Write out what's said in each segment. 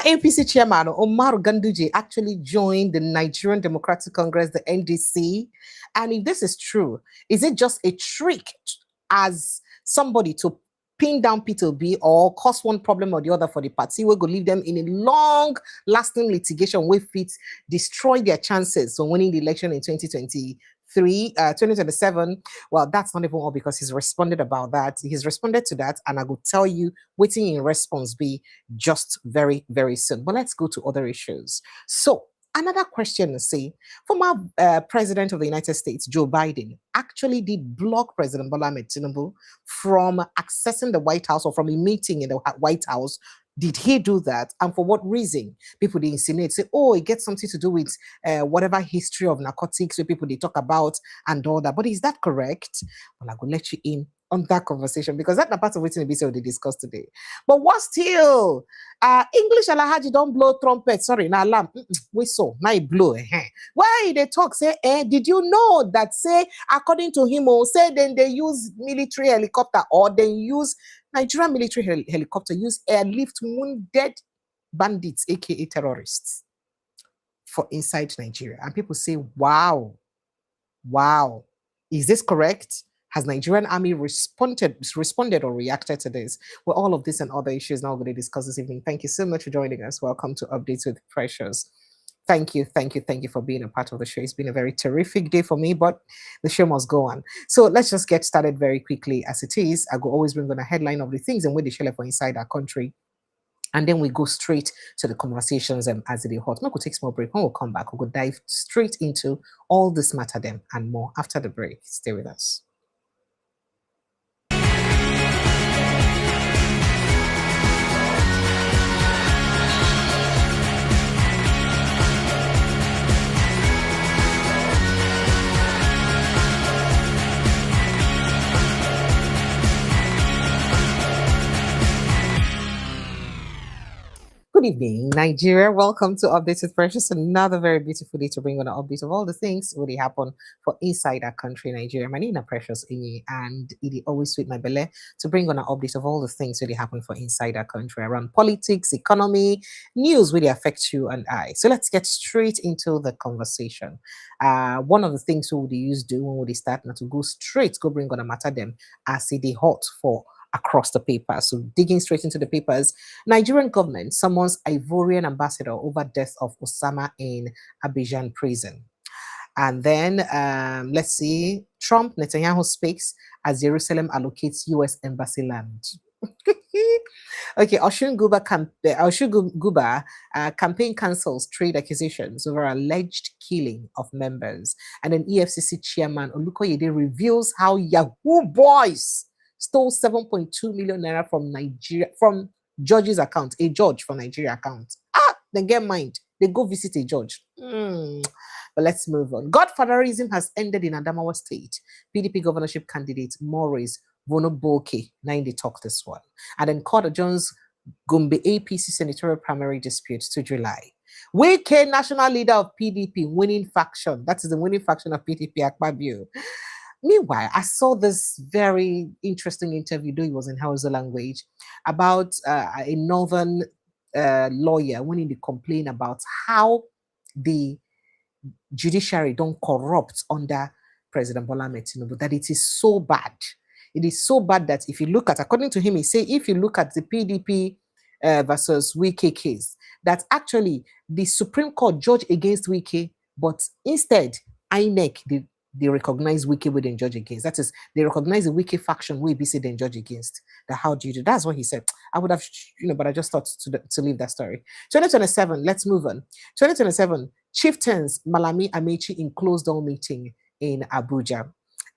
APC chairman Omar Ganduje actually joined the Nigerian Democratic Congress, the NDC. And if this is true, is it just a trick as somebody to pin down P2B or cause one problem or the other for the party? We're going to leave them in a long-lasting litigation where it destroy their chances of winning the election in 2027. Well, that's not even all because he's responded about that. He's responded to that, and I will tell you waiting in response be just very, very soon. But let's go to other issues. So another question, say, former President of the United States, Joe Biden, actually did block President Bola Tinubu from accessing the White House or from a meeting in the White House. Did he do that? And for what reason? People they insinuate, say, oh, it gets something to do with whatever history of narcotics where people they talk about and all that. But is that correct? Well, I'm going to let you in on that conversation because that's the part of what we discussed today. But what still? English Alahaji don't blow trumpet. Sorry, now alarm. We saw now it blow. Why they talk? Say, did you know that? Say, according to him, say then they use military helicopter or they use Nigerian military helicopter use airlift wounded bandits, aka terrorists, for inside Nigeria. And people say, wow, is this correct? Has Nigerian army responded or reacted to this? Well, all of this and other issues now we're going to discuss this evening. Thank you so much for joining us. Welcome to Updates with Precious. Thank you for being a part of the show. It's been a very terrific day for me, but the show must go on. So let's just get started very quickly as it is. I will always bring on a headline of the things and where they share for inside our country. And then we go straight to the conversations as it is hot. We'll take a small break. When we'll come back, we'll go dive straight into all this matter them and more after the break. Stay with us. Good evening, Nigeria. Welcome to Updates with Precious. Another very beautiful day to bring on an update of all the things really happen for inside our country, Nigeria. My name is Precious Inye, and it is always sweet my belly to bring on an update of all the things really happen for inside our country around politics, economy, news really affects you and I. So let's get straight into the conversation. One of the things we would use do when we start now to go bring on a matter them as it is hot for across the paper. So digging straight into the papers, Nigerian government summons Ivorian ambassador over death of Osama in Abidjan prison. And then let's see, Trump, Netanyahu speaks as Jerusalem allocates US embassy land. Okay, Oshun Guba campaign cancels trade accusations over alleged killing of members. And then EFCC chairman Olukoyede reveals how Yahoo boys stole 7.2 million naira from Nigeria, from judge's account, a judge for Nigeria account. Then get mind, they go visit a judge. But let's move on. Godfatherism has ended in Adamawa State. PDP governorship candidate Maurice Vonoboke, 90 talk this one. And then Court adjourns Gombe APC senatorial primary dispute to July. Wike, national leader of PDP, winning faction. That is the winning faction of PDP, Akpabio. Meanwhile, I saw this very interesting interview, though it was in Hausa language, about a northern lawyer winning the complaint about how the judiciary don't corrupt under President Bola Tinubu, that it is so bad. It is so bad that if you look at, according to him, he say, if you look at the PDP versus Wike case, that actually the Supreme Court judged against Wike, but instead, INEC, they recognize Wike with and judge against. That is, they recognize the Wike faction we BC then judge against. How do you do? That's what he said. I would have, but I just thought to leave that story. 2027, let's move on. 2027, chieftains Malami Amechi in closed-door meeting in Abuja.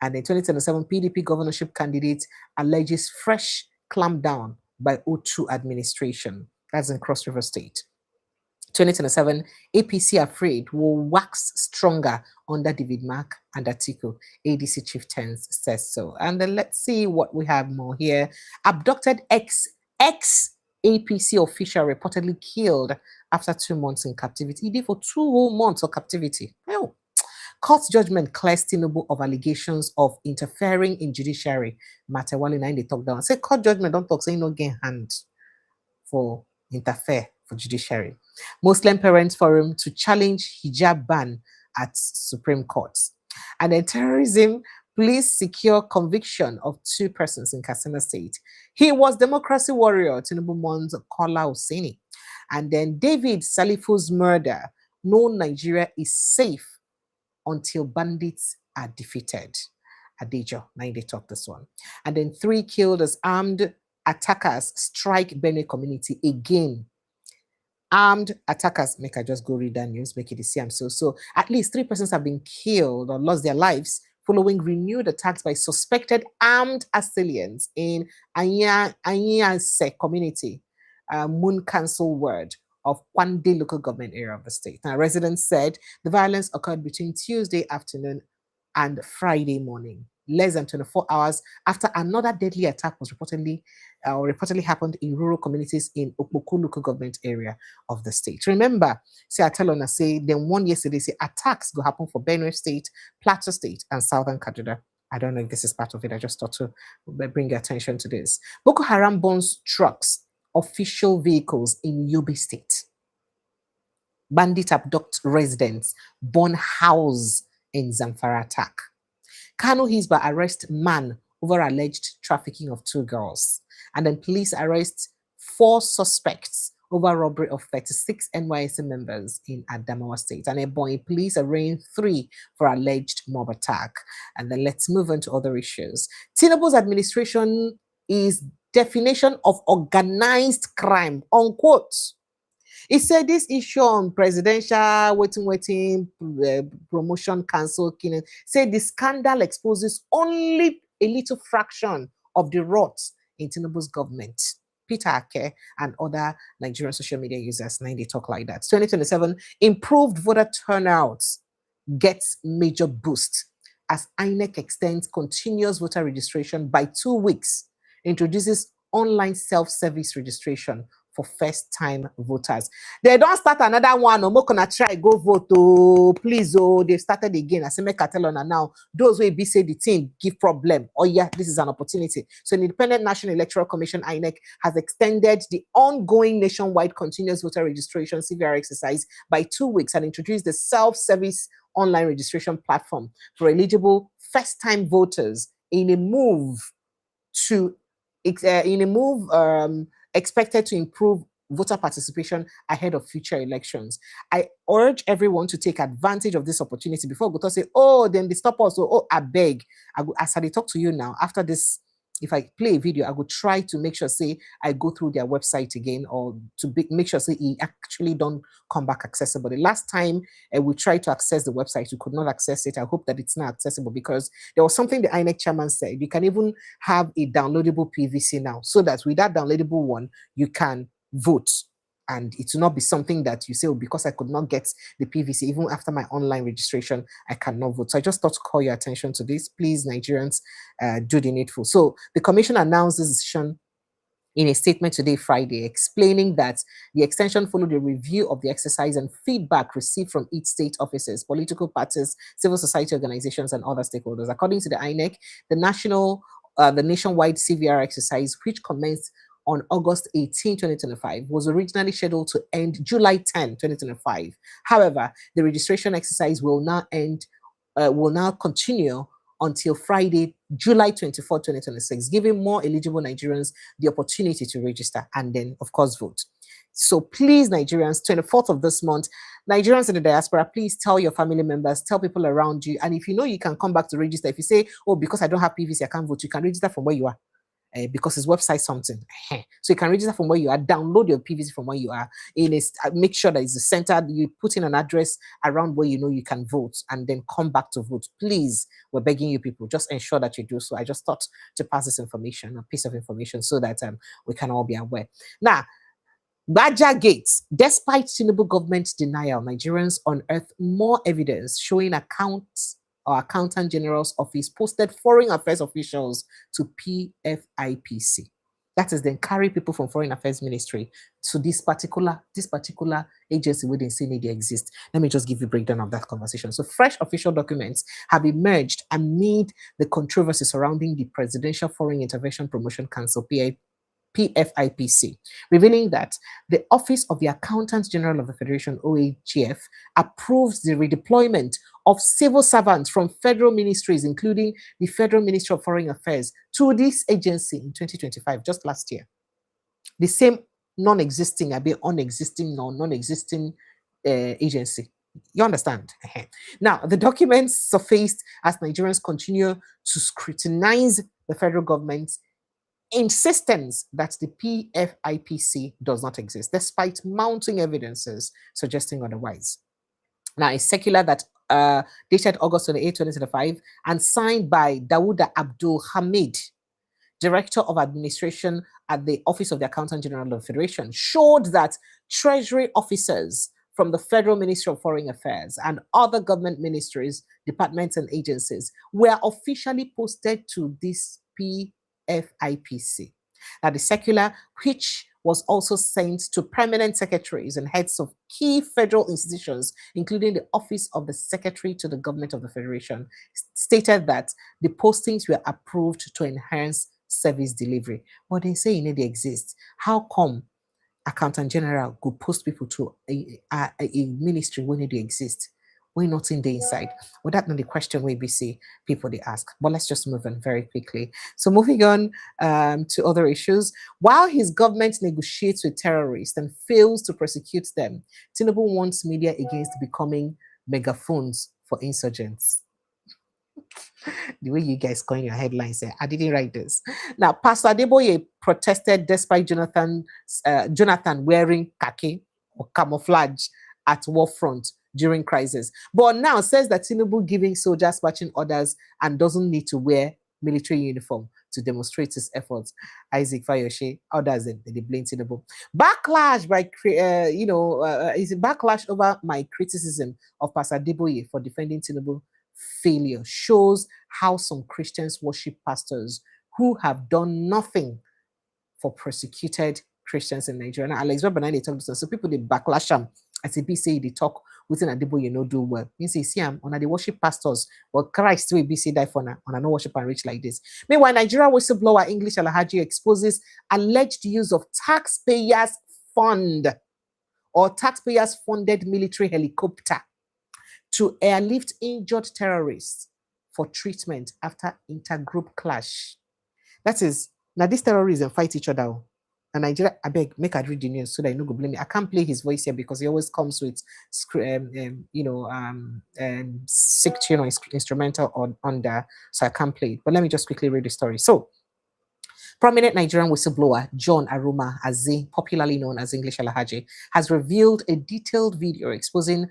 And in 2027, PDP governorship candidate alleges fresh clampdown by O2 administration. That's in Cross River State. 2027, APC afraid will wax stronger under David Mark and Atiku. ADC chieftains says so. And then let's see what we have more here. Abducted ex-APC official reportedly killed after 2 months in captivity. He did for 2 whole months of captivity. Oh. Court judgment clears Tinubu of allegations of interfering in judiciary. Matewale 9 they talk down. Say court judgment don't talk, say no gain hand for interfere for judiciary. Muslim Parents Forum to challenge hijab ban at Supreme Court. And then terrorism, police secure conviction of 2 persons in Katsina State. He was democracy warrior, Tinubu mourns Kola Hosseini. And then David Salifu's murder, no Nigeria is safe until bandits are defeated. Adejo, 90 talk this one. And then 3 killed as armed attackers strike Benue community again. Armed attackers, make I just go read that news, make it the same. So at least 3 persons have been killed or lost their lives following renewed attacks by suspected armed assailants in Anyase community, Moon Council ward of Kwande local government area of the state. Now, residents said the violence occurred between Tuesday afternoon and Friday morning, less than 24 hours after another deadly attack was reportedly happened in rural communities in Okpoko local government area of the state. Remember, say I tell on say then one yesterday say attacks go happen for Benue State, Plateau State, and Southern Kaduna. I don't know if this is part of it. I just thought to bring your attention to this. Boko Haram burns trucks, official vehicles in Yobe State. Bandit abduct residents, burn house in Zamfara attack. Kano Hisba arrest man over alleged trafficking of 2 girls. And then police arrest 4 suspects over robbery of 36 NYSC members in Adamawa State. And Ebonyi police arraigned 3 for alleged mob attack. And then let's move on to other issues. Tinubu's administration is definition of organized crime, unquote. He said this issue on presidential waiting, promotion council, said the scandal exposes only a little fraction of the rot in Tinubu's government. Peter Ake and other Nigerian social media users, 90 talk like that. 2027, improved voter turnout gets major boost as INEC extends continuous voter registration by 2 weeks, introduces online self-service registration for first-time voters. They don't start another one. No more gonna try go vote. Oh, please. Oh, they've started again. I say make Catalona now. Those will be say the thing give problem. Oh yeah, this is an opportunity. So the Independent National Electoral Commission (INEC) has extended the ongoing nationwide continuous voter registration (CVR) exercise by 2 weeks and introduced the self-service online registration platform for eligible first-time voters in a move expected to improve voter participation ahead of future elections. I urge everyone to take advantage of this opportunity before go to say, oh, then they stop us. Oh, I beg. As I talk to you now, after this, if I play a video, I will try to make sure, say, I go through their website again or to make sure, say, it actually don't come back accessible. The last time we tried to access the website, we could not access it. I hope that it's not accessible because there was something the INEC chairman said. You can even have a downloadable PVC now so that with that downloadable one, you can vote. And it will not be something that you say, oh, because I could not get the PVC, even after my online registration, I cannot vote. So I just thought to call your attention to this. Please, Nigerians, do the needful. So the commission announced this decision in a statement today, Friday, explaining that the extension followed a review of the exercise and feedback received from each state offices, political parties, civil society organizations, and other stakeholders. According to the INEC, the nationwide CVR exercise, which commenced on August 18, 2025, was originally scheduled to end July 10, 2025. However, the registration exercise will now continue until Friday, July 24, 2026, giving more eligible Nigerians the opportunity to register and then, of course, vote. So please, Nigerians, 24th of this month, Nigerians in the diaspora, please tell your family members, tell people around you. And if you know you can come back to register, if you say, oh, because I don't have PVC, I can't vote, you can register from where you are. Because his website something. So you can register from where you are, download your PVC from where you are, make sure that it's centered, you put in an address around where you know you can vote and then come back to vote. Please, we're begging you people, just ensure that you do so. I just thought to pass this information, a piece of information, so that we can all be aware. Now, Baja Gates, despite Tinubu government denial, Nigerians unearthed more evidence showing Accountant General's office posted foreign affairs officials to PFIPC. That is, then carry people from Foreign Affairs Ministry to this particular agency where they say they exist. Let me just give you a breakdown of that conversation. So fresh official documents have emerged amid the controversy surrounding the Presidential Foreign Intervention Promotion Council, PFIPC, revealing that the Office of the Accountant General of the Federation, OAGF, approved the redeployment of civil servants from federal ministries, including the Federal Ministry of Foreign Affairs, to this agency in 2025, just last year. The same non-existing, non-existing agency. You understand? Now, the documents surfaced as Nigerians continue to scrutinize the federal government's insistence that the PFIPC does not exist, despite mounting evidences suggesting otherwise. Now, a circular that dated August 28, 2025, and signed by Dawuda Abdul Hamid, Director of Administration at the Office of the Accountant General of the Federation, showed that Treasury officers from the Federal Ministry of Foreign Affairs and other government ministries, departments, and agencies were officially posted to this PFIPC. Now, the circular, which was also sent to permanent secretaries and heads of key federal institutions, including the Office of the Secretary to the Government of the Federation, stated that the postings were approved to enhance service delivery. But they say they exist. How come Accountant General could post people to a ministry when they exist? We're not in the inside. Well, that's not the question we see people they ask. But let's just move on very quickly. So moving on to other issues. While his government negotiates with terrorists and fails to prosecute them, Tinubu warns media against becoming megaphones for insurgents. The way you guys coin your headlines there, I didn't write this. Now, Pastor Adeboye protested despite Jonathan wearing khaki or camouflage at war front during crisis, but now says that Tinubu giving soldiers marching orders and doesn't need to wear military uniform to demonstrate his efforts. Isaac Fayoshe, others they blame Tinubu. Backlash by is a backlash over my criticism of Pastor Adeboye for defending Tinubu failure shows how some Christians worship pastors who have done nothing for persecuted Christians in Nigeria. Now, Alex Webber, they talk to so people they backlash them as they say they talk within Adeboye do well. You see, I'm on the worship pastors, but Christ will be say die for now on a no worship and rich like this. Meanwhile, Nigeria whistleblower English Alhaji exposes alleged use of taxpayers' fund or taxpayers funded military helicopter to airlift injured terrorists for treatment after intergroup clash. That is, now these terrorists fight each other. And Nigeria, I beg, make I read the news so that you no go blame me. I can't play his voice here because he always comes with, instrumental on there, so I can't play it. But let me just quickly read the story. So, prominent Nigerian whistleblower John Aruma Aze, popularly known as English Alhaji, has revealed a detailed video exposing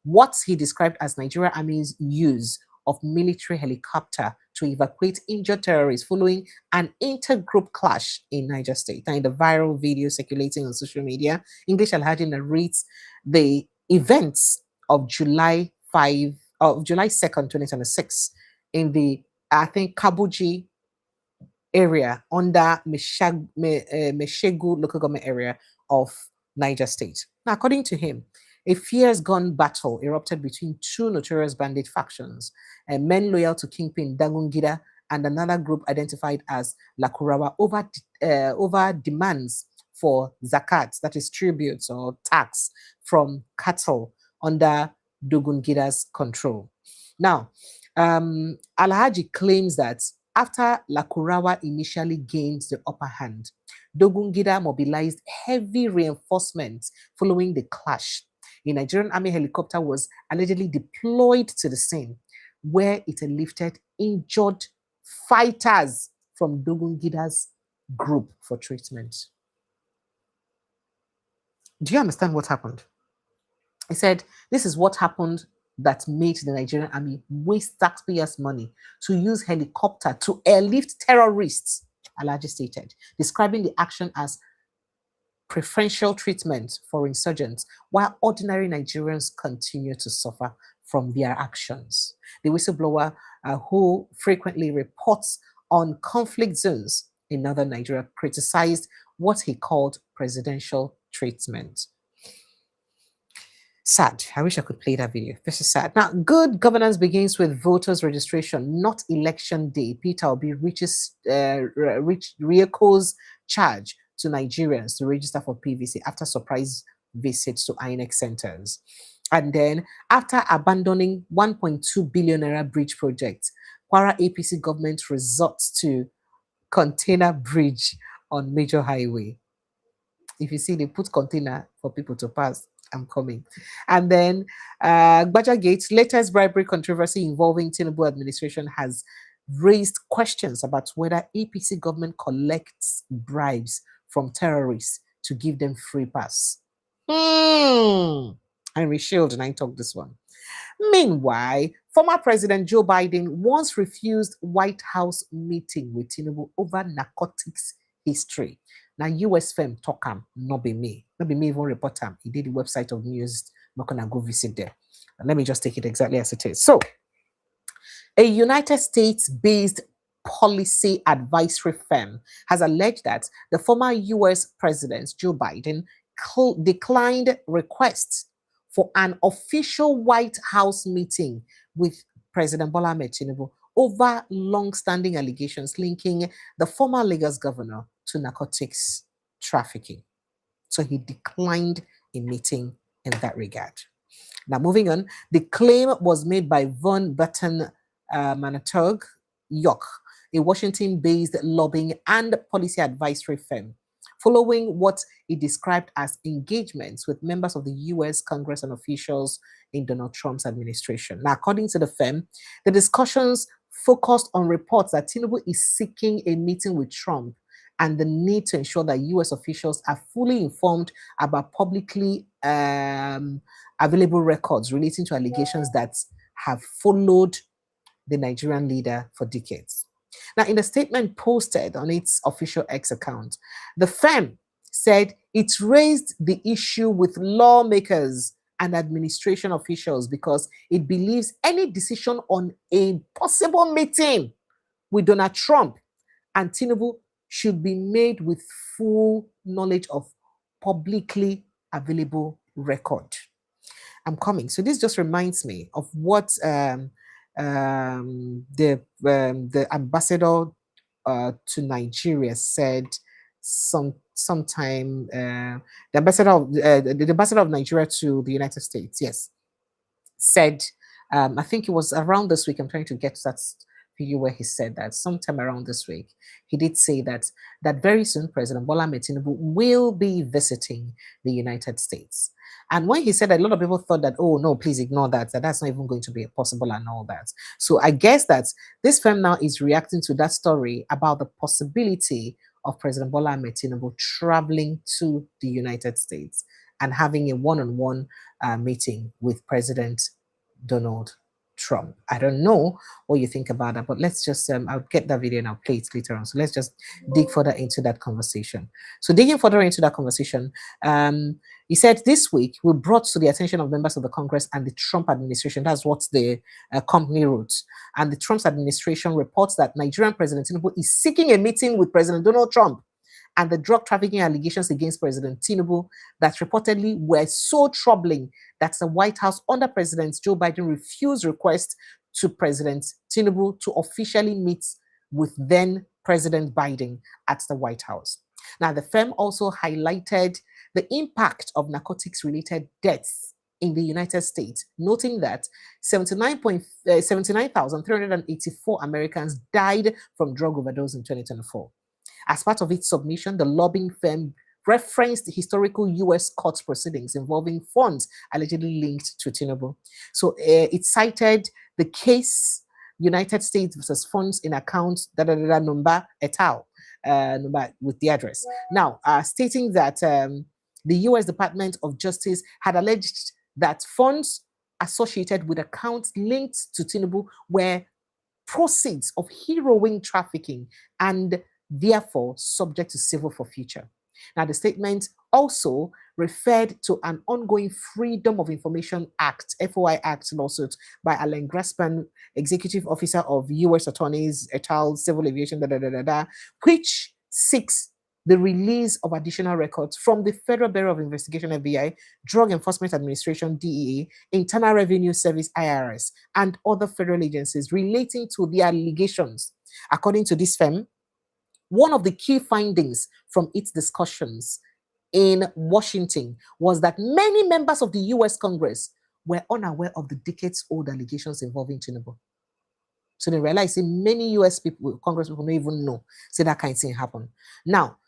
what he described as Nigeria Army's use of military helicopter to evacuate injured terrorists following an intergroup clash in Niger State. Now, in the viral video circulating on social media, English Alhaji narrates the events of July 2nd, 2026 in the, I think, Kabuji area under Meshegu local government area of Niger State. Now, according to him, a fierce gun battle erupted between two notorious bandit factions, men loyal to Kingpin Dagungida and another group identified as Lakurawa over demands for zakat, that is tributes or tax from cattle under Dogungida's control. Now, Alhaji claims that after Lakurawa initially gained the upper hand, Dogungida mobilized heavy reinforcements following the clash. A Nigerian Army helicopter was allegedly deployed to the scene, where it lifted injured fighters from Dogungida's group for treatment. Do you understand what happened? He said, this is what happened that made the Nigerian Army waste taxpayers' money to use helicopter to airlift terrorists, Alhaji stated, describing the action as preferential treatment for insurgents, while ordinary Nigerians continue to suffer from their actions. The whistleblower, who frequently reports on conflict zones in northern Nigeria, criticized what he called presidential treatment. Sad. I wish I could play that video. This is sad. Now, good governance begins with voters' registration, not election day. Peter Obi reaches Rieko's charge to Nigerians to register for PVC after surprise visits to INEC centers. And then, after abandoning 1.2 billion naira bridge project, Kwara APC government resorts to container bridge on major highway. If you see, they put container for people to pass. I'm coming. And then, Gbaja Gates, latest bribery controversy involving Tinubu administration has raised questions about whether APC government collects bribes from terrorists to give them free pass. Henry Shield and I talk this one. Meanwhile, former President Joe Biden once refused White House meeting with Tinubu over narcotics history. Now, US firm talk am, not be me. Not be me even report am. He did the website of news. I'm not gonna go visit there. Let me just take it exactly as it is. So, a United States-based policy advisory firm has alleged that the former US President Joe Biden declined requests for an official White House meeting with President Bola Tinubu over long-standing allegations linking the former Lagos governor to narcotics trafficking. So he declined a meeting in that regard. Now, moving on, the claim was made by Von Button Manatog York, a Washington-based lobbying and policy advisory firm, following what he described as engagements with members of the US Congress and officials in Donald Trump's administration. Now, according to the firm, the discussions focused on reports that Tinubu is seeking a meeting with Trump and the need to ensure that US officials are fully informed about publicly available records relating to allegations that have followed the Nigerian leader for decades. Now, in the statement posted on its official X account, the firm said it raised the issue with lawmakers and administration officials because it believes any decision on a possible meeting with Donald Trump and Tinubu should be made with full knowledge of publicly available record. I'm coming. So this just reminds me of what the ambassador to Nigeria said sometime. The ambassador of Nigeria to the United States, yes, said. I think it was around this week. I'm trying to get to that video where he said that sometime around this week he did say that very soon President Bola Tinubu will be visiting the United States. And when he said that, a lot of people thought that, oh no, please ignore that that's not even going to be possible and all that. So I guess that this firm now is reacting to that story about the possibility of President Bola Tinubu traveling to the United States and having a one-on-one meeting with President Donald Trump. I don't know what you think about that, but let's just, I'll get that video and I'll play it later on. So let's just dig further into that conversation. So digging further into that conversation, he said this week we brought to the attention of members of the Congress and the Trump administration. That's what the company wrote. And the Trump's administration reports that Nigerian President Tinubu is seeking a meeting with President Donald Trump, and the drug trafficking allegations against President Tinubu that reportedly were so troubling that the White House under President Joe Biden refused requests to President Tinubu to officially meet with then President Biden at the White House. Now, the firm also highlighted the impact of narcotics-related deaths in the United States, noting that 79,384 Americans died from drug overdose in 2024. As part of its submission, the lobbying firm referenced historical U.S. court proceedings involving funds allegedly linked to Tinubu. So it cited the case United States versus funds in account number et al. Number with the address. Now, stating that the U.S. Department of Justice had alleged that funds associated with accounts linked to Tinubu were proceeds of heroin trafficking and therefore subject to civil forfeiture. Now, the statement also referred to an ongoing Freedom of Information Act, FOI Act lawsuit by Alan Graspan, Executive Officer of U.S. Attorneys et al. Civil Aviation, which seeks the release of additional records from the Federal Bureau of Investigation, FBI, Drug Enforcement Administration, DEA, Internal Revenue Service, IRS, and other federal agencies relating to the allegations. According to this firm, one of the key findings from its discussions in Washington was that many members of the US Congress were unaware of the decades-old allegations involving Tinubu. So they realized many US people, Congress people, don't even know. See that kind of thing happen. Now,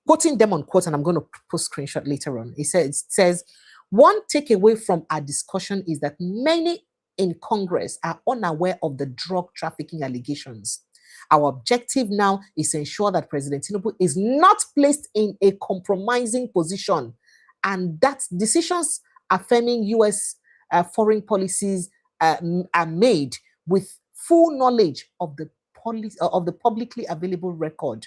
quoting them on quote, and I'm going to post screenshot later on. It says, one takeaway from our discussion is that many in Congress are unaware of the drug trafficking allegations. Our objective now is to ensure that President Tinubu is not placed in a compromising position and that decisions affirming US foreign policies are made with full knowledge of the publicly available record.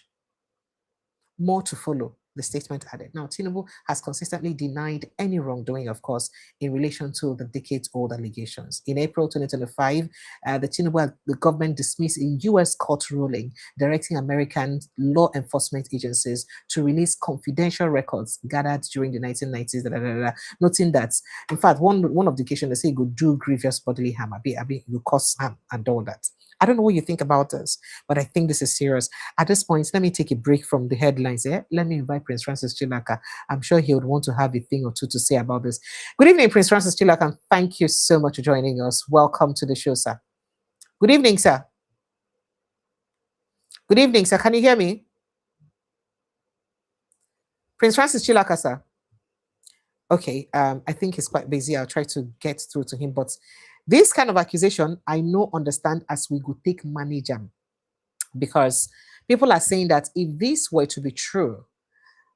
More to follow, the statement added. Now, Tinubu has consistently denied any wrongdoing, of course, in relation to the decades-old allegations. In April 2025, the government dismissed a U.S. court ruling directing American law enforcement agencies to release confidential records gathered during the 1990s, noting that, in fact, one of the occasions they say you could do grievous bodily harm, you cause harm and all that. I don't know what you think about this, but I think this is serious. At this point, let me take a break from the headlines. Let me invite Prince Francis Chilaka. I'm sure he would want to have a thing or two to say about this. Good evening, Prince Francis Chilaka, and thank you so much for joining us. Welcome to the show, sir. Good evening, sir. Good evening, sir. Can you hear me? Prince Francis Chilaka, sir. Okay, I think he's quite busy. I'll try to get through to him, but this kind of accusation, I understand as we go take manage them, because people are saying that if this were to be true,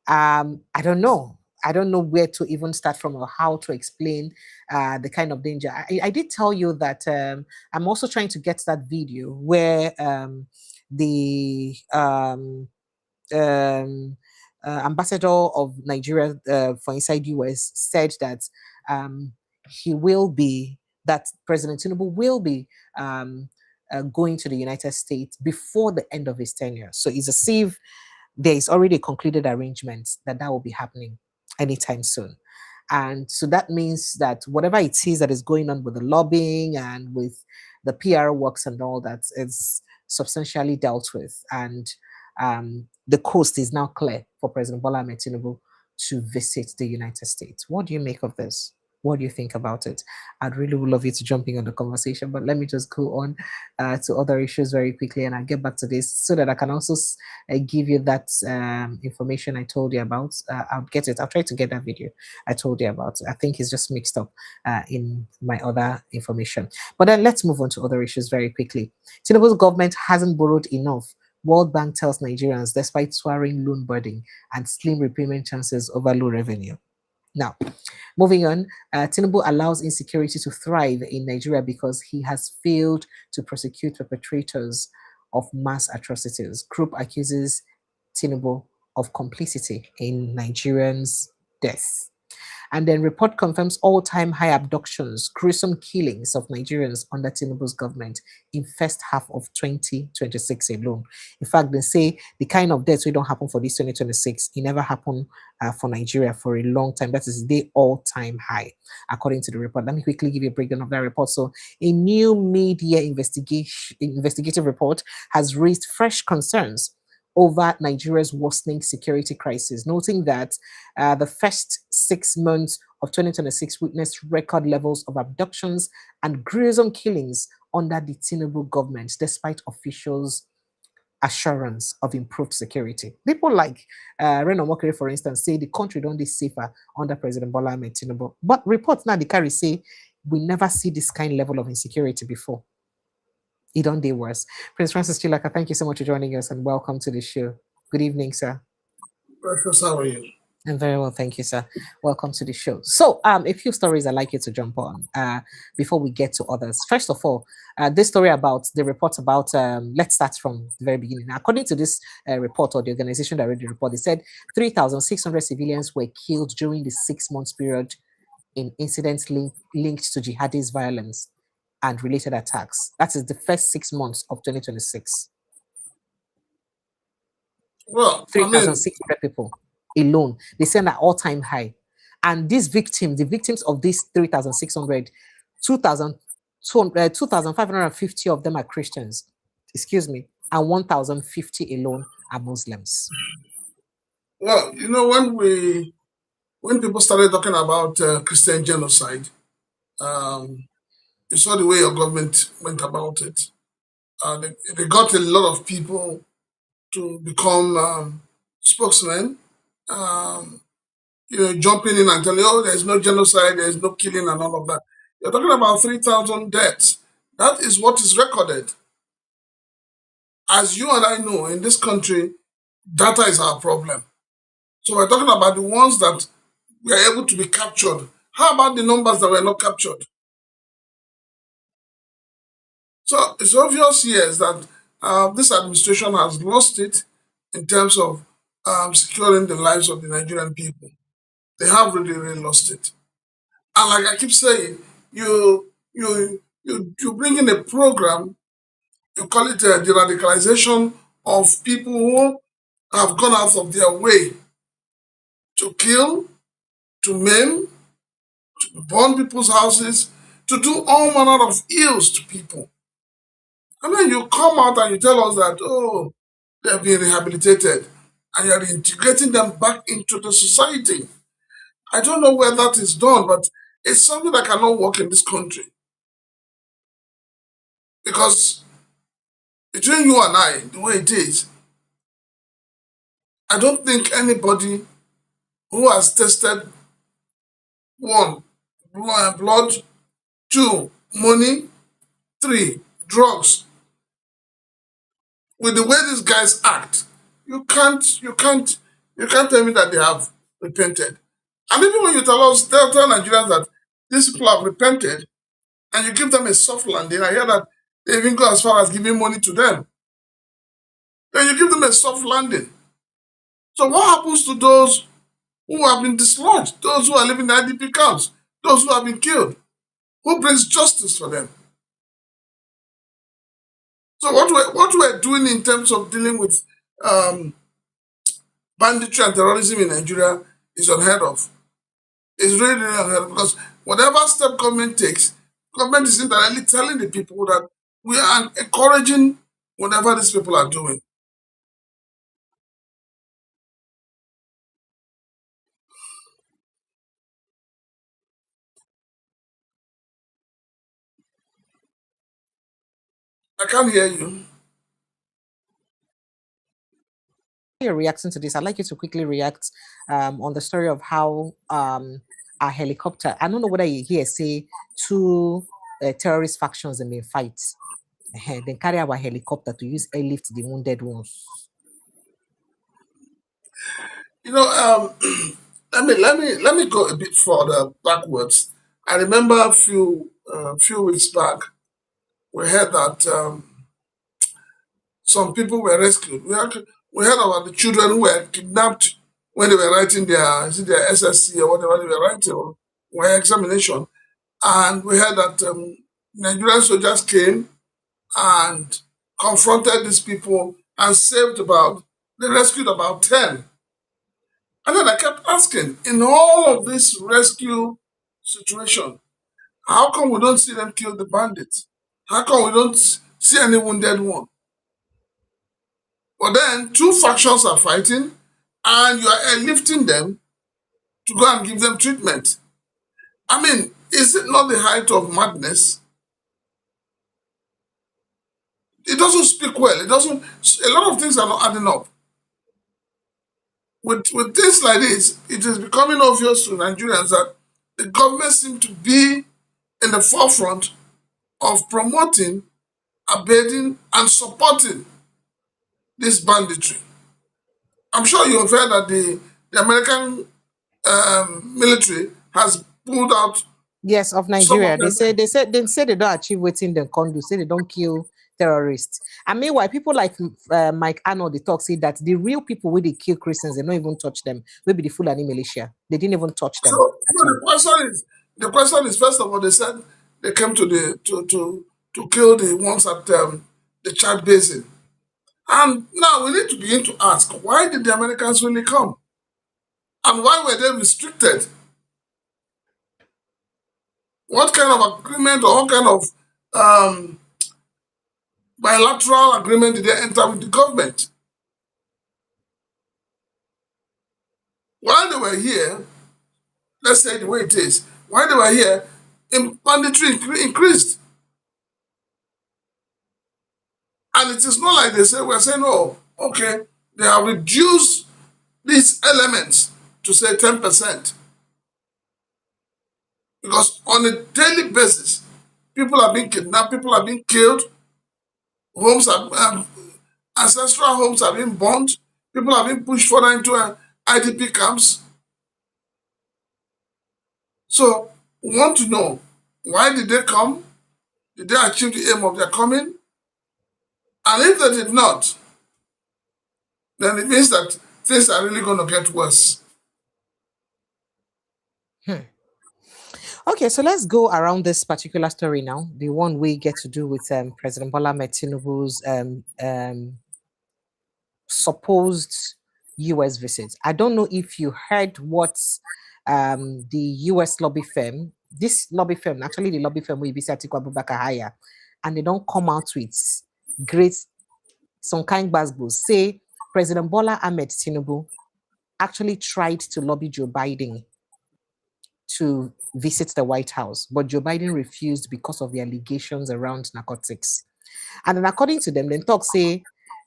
I don't know. I don't know where to even start from or how to explain the kind of danger. I did tell you that I'm also trying to get that video where the ambassador of Nigeria for inside US said that that President Tinubu will be going to the United States before the end of his tenure. So it's as if there is already a concluded arrangement that will be happening anytime soon. And so that means that whatever it is that is going on with the lobbying and with the PR works and all that is substantially dealt with. And the coast is now clear for President Bola Tinubu to visit the United States. What do you make of this? What do you think about it? I'd really would love you to jump in on the conversation, but let me just go on to other issues very quickly, and I'll get back to this so that I can also give you that information I told you about. I'll get it. I'll try to get that video I told you about. I think it's just mixed up in my other information. But then let's move on to other issues very quickly. Tinubu's government hasn't borrowed enough. World Bank tells Nigerians despite soaring loan burden and slim repayment chances over low revenue. Now, moving on, Tinubu allows insecurity to thrive in Nigeria because he has failed to prosecute perpetrators of mass atrocities. Group accuses Tinubu of complicity in Nigerians' deaths. And then report confirms all-time high abductions, gruesome killings of Nigerians under Tinubu's government in first half of 2026 alone. In fact, they say the kind of deaths we don't happen for this 2026, it never happened for Nigeria for a long time. That is the all-time high, according to the report. Let me quickly give you a breakdown of that report. So a new mid-year investigative report has raised fresh concerns over Nigeria's worsening security crisis, noting that the first 6 months of 2026 witnessed record levels of abductions and gruesome killings under the Tinubu government, despite officials' assurance of improved security. People like Reno Mokere, for instance, say the country don't be safer under President Bola Tinubu. But reports now, the carry say, we never see this kind of level of insecurity before. It don't do worse. Prince Francis Chilaka, thank you so much for joining us and welcome to the show. Good evening, sir. Precious, how are you? I'm very well, thank you, sir. Welcome to the show. So, a few stories I'd like you to jump on before we get to others. First of all, this story about the report about, let's start from the very beginning. Now, according to this report, or the organization that read the report, they said 3,600 civilians were killed during the 6 months period in incidents linked to jihadist violence and related attacks. That is the first 6 months of 2026. Well, 3,600 people alone. They say an all-time high. And these victims, the victims of these 3,600, 2,550 of them are Christians. Excuse me. and 1,050 alone are Muslims. Well, when people started talking about Christian genocide, um, you saw the way your government went about it. They got a lot of people to become spokesmen. Um, jumping in and telling, oh, there's no genocide, there's no killing, and all of that. You're talking about 3,000 deaths. That is what is recorded. As you and I know, in this country, data is our problem. So we're talking about the ones that were able to be captured. How about the numbers that were not captured? So it's obvious, yes, that this administration has lost it in terms of securing the lives of the Nigerian people. They have really, really lost it. And like I keep saying, you bring in a program, you call it the radicalization of people who have gone out of their way to kill, to maim, to burn people's houses, to do all manner of ills to people. And then you come out and you tell us that, oh, they've been rehabilitated and you're integrating them back into the society. I don't know where that is done, but it's something that cannot work in this country. Because between you and I, the way it is, I don't think anybody who has tested one, blood, two, money, three, drugs, with the way these guys act, you can't tell me that they have repented. And even when you tell Nigerians that these people have repented, and you give them a soft landing, I hear that they even go as far as giving money to them. Then you give them a soft landing. So what happens to those who have been dislodged, those who are living in IDP camps, those who have been killed? Who brings justice for them? So what we're doing in terms of dealing with um, banditry and terrorism in Nigeria is unheard of. It's really, really unheard of because whatever step government takes, government is indirectly telling the people that we are encouraging whatever these people are doing. I can't hear you. You're reacting to this, I'd like you to quickly react on the story of how a helicopter, I don't know whether you hear say two terrorist factions in a fight. Then carry our helicopter to use airlift the wounded ones. Let me go a bit further backwards. I remember a few weeks back, we heard that some people were rescued. We heard about the children who were kidnapped when they were writing their SSC or whatever they were writing or examination, and we heard that Nigerian soldiers came and confronted these people and they rescued about 10. And then I kept asking, in all of this rescue situation, how come we don't see them kill the bandits? How come we don't see any wounded one? But then two factions are fighting and you are airlifting them to go and give them treatment. I mean, is it not the height of madness? It doesn't speak well. A lot of things are not adding up. With things like this, it is becoming obvious to Nigerians that the government seems to be in the forefront of promoting, abetting, and supporting this banditry. I'm sure you've heard that the American military has pulled out Yes, of some of Nigeria. They them. say they don't achieve waiting them can do, say they don't kill terrorists. And meanwhile, people like Mike Arnold, they talk say that the real people where they kill Christians, they don't even touch them. Maybe the Fulani militia. They didn't even touch them So at no, all. the question is first of all they said they came to kill the ones at the Chad Basin, and now we need to begin to ask why did the Americans really come and why were they restricted? What kind of agreement or what kind of um, bilateral agreement did they enter with the government? While they were here, let's say the way it is, while they were here, banditry increased. And it is not like they say, we're saying, oh, okay, they have reduced these elements to say 10%. Because on a daily basis, people are being kidnapped, people are being killed, homes are, ancestral homes are being burned, people are being pushed further into IDP camps. So we want to know, why did they come? Did they achieve the aim of their coming? And if they did not, then it means that things are really going to get worse. Okay, so let's go around this particular story now. The one we get to do with President Bola Tinubu's supposed US visit. I don't know if you heard what the US lobby firm, this lobby firm, actually the lobby firm will be Atiku Abubakar hire, and they don't come out with great some kind basbos, say President Bola Tinubu actually tried to lobby Joe Biden to visit the White House, but Joe Biden refused because of the allegations around narcotics. And then according to them, then talk say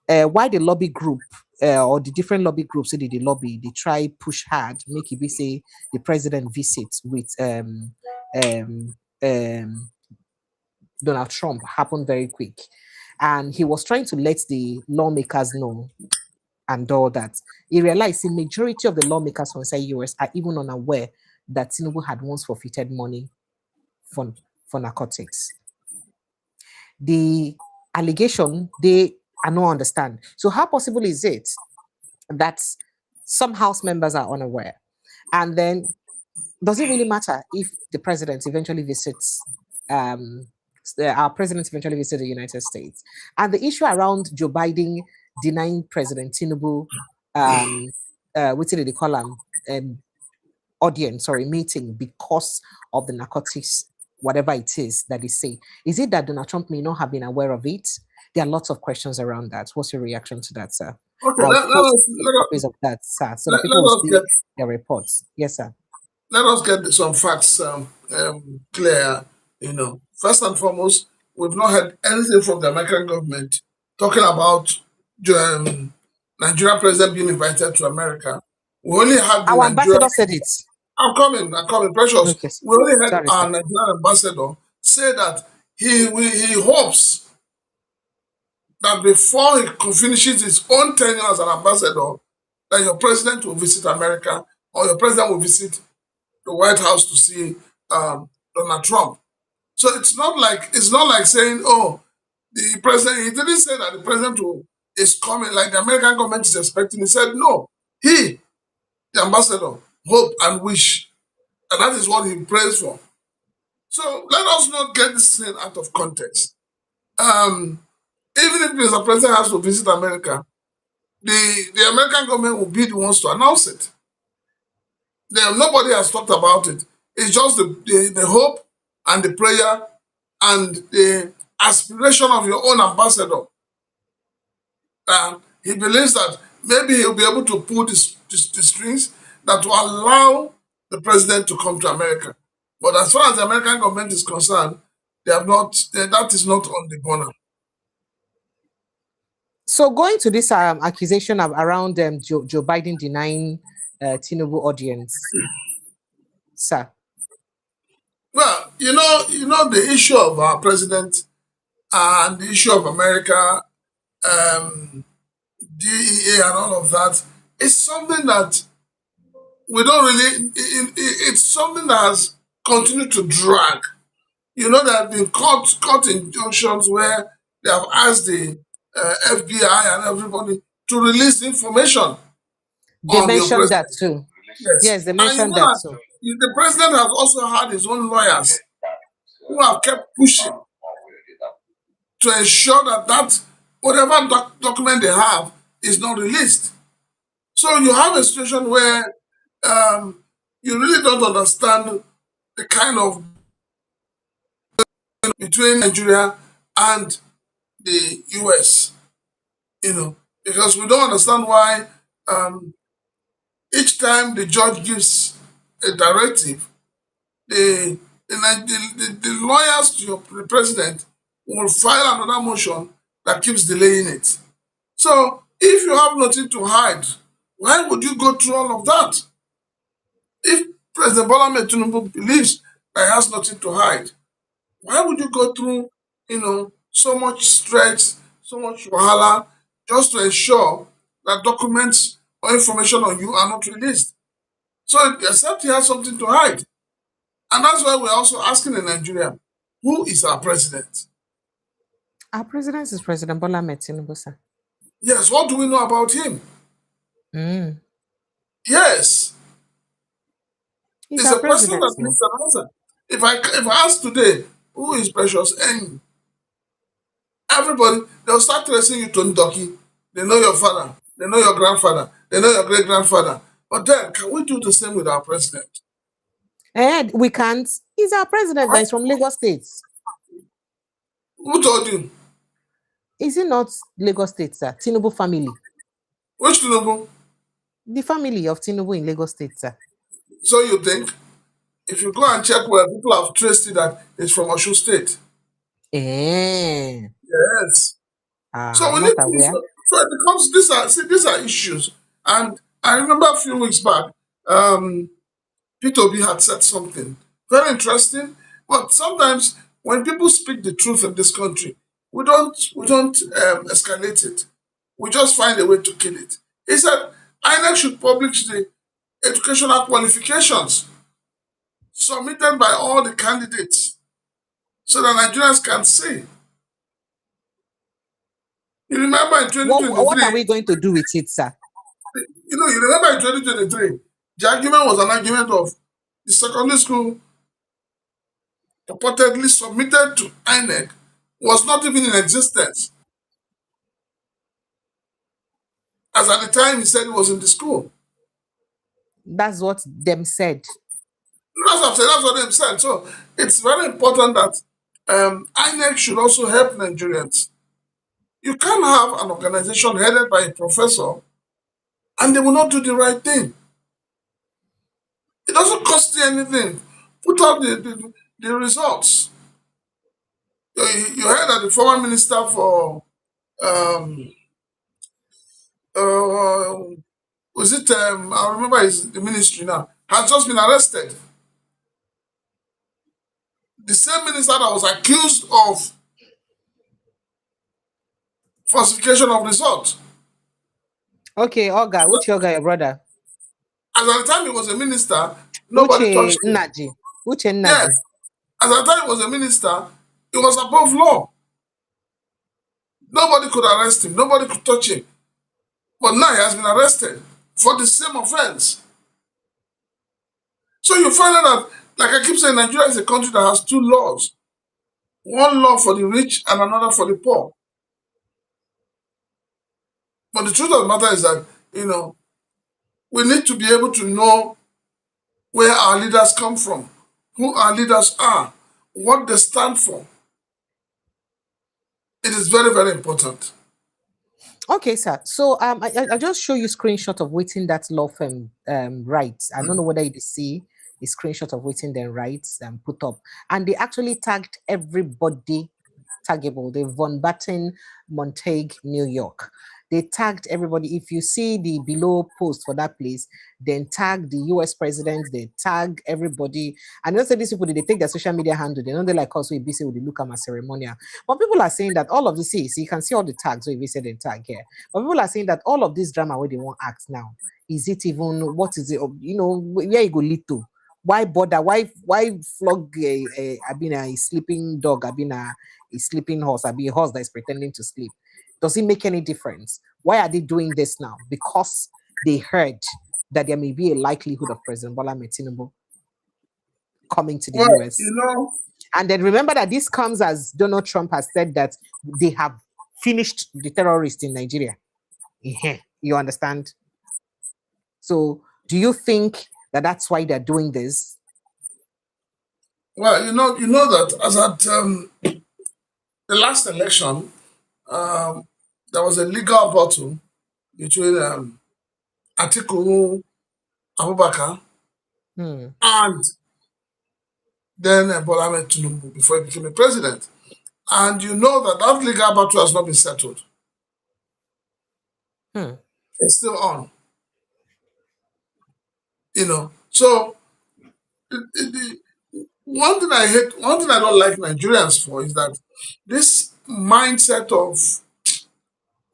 why the lobby group or the different lobby groups did the lobby, they try push hard, make it be say the president visits with Donald Trump happen very quick. And he was trying to let the lawmakers know and all that. He realized the majority of the lawmakers from inside US are even unaware that Tinubu had once forfeited money for narcotics. The allegation they are not understand. So how possible is it that some House members are unaware? And then does it really matter if the president eventually visits our president eventually visits the United States? And the issue around Joe Biden denying President Tinubu what did they call him? Audience, sorry, meeting because of the narcotics, whatever it is that they say. Is it that Donald Trump may not have been aware of it? There are lots of questions around that. What's your reaction to that, sir? Okay, I'll post let copies of that, sir, so that let, people let will us see get their reports. Yes, sir. let us get some facts clear. First and foremost, we've not heard anything from the American government talking about Nigerian president being invited to America. We only had the Our Nigerian. ambassador said it. I'm coming, precious. Okay, sir. We only had Sorry, our sir. Nigerian ambassador say that he hopes that before he finishes his own tenure as an ambassador, that your president will visit America or your president will visit the White House to see Donald Trump. So it's not like saying, oh, the president. He didn't say that the president is coming like the American government is expecting. He said no. He, the ambassador, hope and wish, and that is what he prays for. So let us not get this thing out of context. Even if Mr. President has to visit America, the American government will be the ones to announce it. Nobody has talked about it. It's just the hope and the prayer and the aspiration of your own ambassador. He believes that maybe he'll be able to pull the strings that will allow the president to come to America. But as far as the American government is concerned, that is not on the corner. So going to this accusation around Joe Biden denying Tinubu audience, sir. Well, the issue of our president and the issue of America, DEA and all of that, is something that we don't really, it's something that has continued to drag. There have been court injunctions where they have asked the FBI and everybody to release information They on your mentioned president. that too. Yes, they And mentioned that too. the president has also had his own lawyers who have kept pushing to ensure that whatever document they have is not released. So you have a situation where you really don't understand the kind of between Nigeria and the US, because we don't understand why um, each time the judge gives a directive, the lawyers to the president will file another motion that keeps delaying it. So if you have nothing to hide, why would you go through all of that? If President Bola Tinubu believes that he has nothing to hide, why would you go through, so much stress, so much wahala, just to ensure that documents or information on you are not released? So except he has something to hide. And that's why we're also asking in Nigeria, who is our president? Our president is President Bola Tinubu, sir. Yes, what do we know about him? Mm. Yes, He's it's our a question president that now. needs an answer. If I ask today, who is Precious N? Everybody, they'll start tracing you to Ndoki. They know your father, they know your grandfather, they know your great grandfather. But then, can we do the same with our president? And we can't. He's our president, but he's from Lagos State. Who told you? Is it not Lagos State, sir? Tinubu family. Which Tinubu? The family of Tinubu in Lagos State, sir. So you think? If you go and check where people have traced it that it's from Oshu State. Eh. Yes. So I'm we not need to, aware. so it becomes these are issues. And I remember a few weeks back, P2B had said something very interesting. But sometimes when people speak the truth in this country, we don't escalate it. We just find a way to kill it. He said INEC should publish the educational qualifications submitted by all the candidates so that Nigerians can see. You remember in What are 2023, we going to do with it, sir? you remember in 2023, the argument was an argument of the secondary school purportedly submitted to INEC was not even in existence. As at the time he said he was in the school. That's what them said. That's what they said. So it's very important that INEC should also help Nigerians. You can't have an organization headed by a professor and they will not do the right thing. It doesn't cost you anything. Put out the results. You heard that the former minister for um, uh, was it I remember the ministry now has just been arrested. The same minister that was accused of falsification of results. Okay, Oga, which Oga, your brother? As at the time he was a minister, nobody Uche touched him. Naji. Uche Yes. Naji. As at the time he was a minister, he was above law. Nobody could arrest him. Nobody could touch him. But now he has been arrested for the same offense. So you find out that, like I keep saying, Nigeria is a country that has two laws. One law for the rich and another for the poor. But the truth of the matter is that, we need to be able to know where our leaders come from, who our leaders are, what they stand for. It is very, very important. Okay, sir. So I just show you screenshot of waiting that law firm writes. I don't know whether you see a screenshot of waiting their rights put up. And they actually tagged everybody taggable. The Von Batten, Montague, New York. They tagged everybody. If you see the below post for that place, then tag the US president, they tag everybody. And also these people, they take their social media handle. They know they like us, we busy with the look at my ceremonial. But people are saying that all of this is, you can see all the tags, so if you said the tag here. But people are saying that all of this drama where they want act now, is it even, what is it, where you go lead to? Why bother? Why flog a sleeping dog, a sleeping horse, a horse that is pretending to sleep? Does it make any difference? Why are they doing this now? Because they heard that there may be a likelihood of President Bola Tinubu coming to the Well, US. And then remember that this comes as Donald Trump has said that they have finished the terrorists in Nigeria. You understand? So do you think that that's why they're doing this? well, you know that as at the last election, there was a legal battle between Atiku Abubakar and then Bola Tinubu before he became a president. And you know that that legal battle has not been settled. It's still on. So the one thing I hate, one thing I don't like Nigerians for is that this mindset of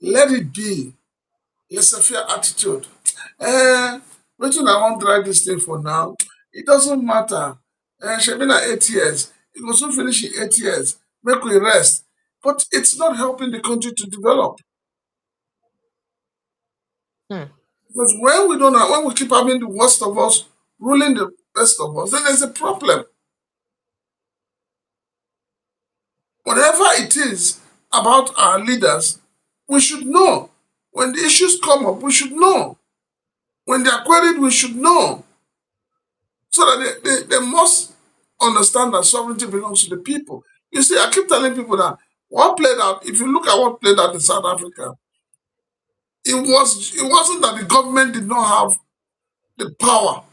let it be, laissez-faire attitude. Which one I want to drag this thing for now? It doesn't matter. She's been at 8 years. It will soon finish in 8 years. Make we rest. But it's not helping the country to develop. Because when we keep having the worst of us ruling the best of us, then there's a problem. Whatever it is about our leaders, we should know. When the issues come up, we should know. When they are queried, we should know. So that they must understand that sovereignty belongs to the people. You see, I keep telling people that what played out, if you look at what played out in South Africa, it wasn't that the government did not have the power.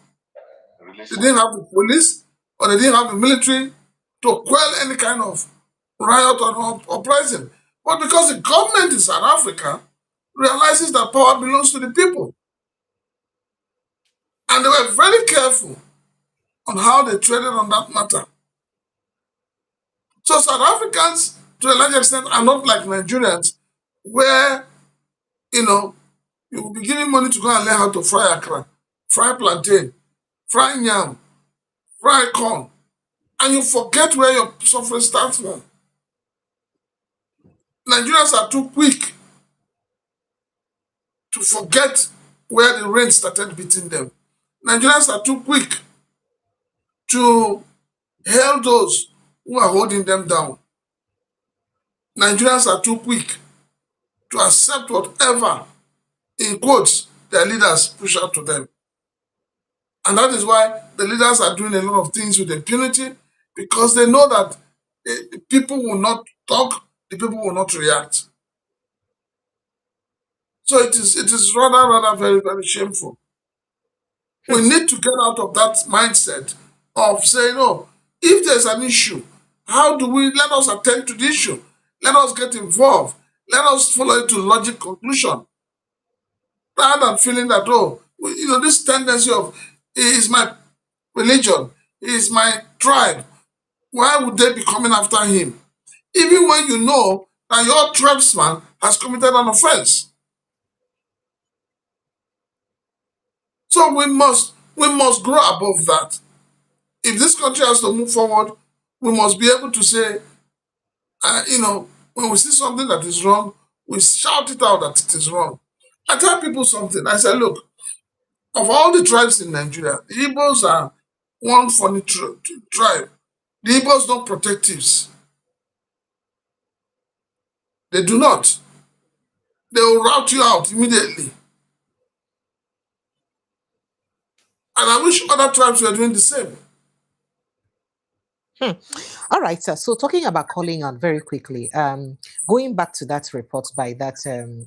They didn't have the police or they didn't have the military to quell any kind of riot or uprising. But because the government in South Africa realizes that power belongs to the people. And they were very careful on how they traded on that matter. So South Africans, to a large extent, are not like Nigerians, where, you will be giving money to go and learn how to fry akra, fry plantain, fry yam, fry corn, and you forget where your suffering starts from. Nigerians are too quick to forget where the rain started beating them. Nigerians are too quick to hail those who are holding them down. Nigerians are too quick to accept whatever, in quotes, their leaders push out to them. And that is why the leaders are doing a lot of things with impunity, because they know that the people will not talk, the people will not react. So it is rather very, very shameful. We need to get out of that mindset of saying, oh, if there's an issue, how do we let us attend to the issue? Let us get involved. Let us follow it to logic conclusion. Rather than feeling that, oh, this tendency of, he is my religion, he is my tribe. Why would they be coming after him? Even when you know that your tribesman has committed an offense. So we must grow above that. If this country has to move forward, we must be able to say, when we see something that is wrong, we shout it out that it is wrong. I tell people something. I say, look, of all the tribes in Nigeria, the Igbos are one funny tribe. The Igbos don't protect thieves. They do not. They will rout you out immediately. And I wish other tribes were doing the same. All right, sir. So talking about calling out very quickly, going back to that report by that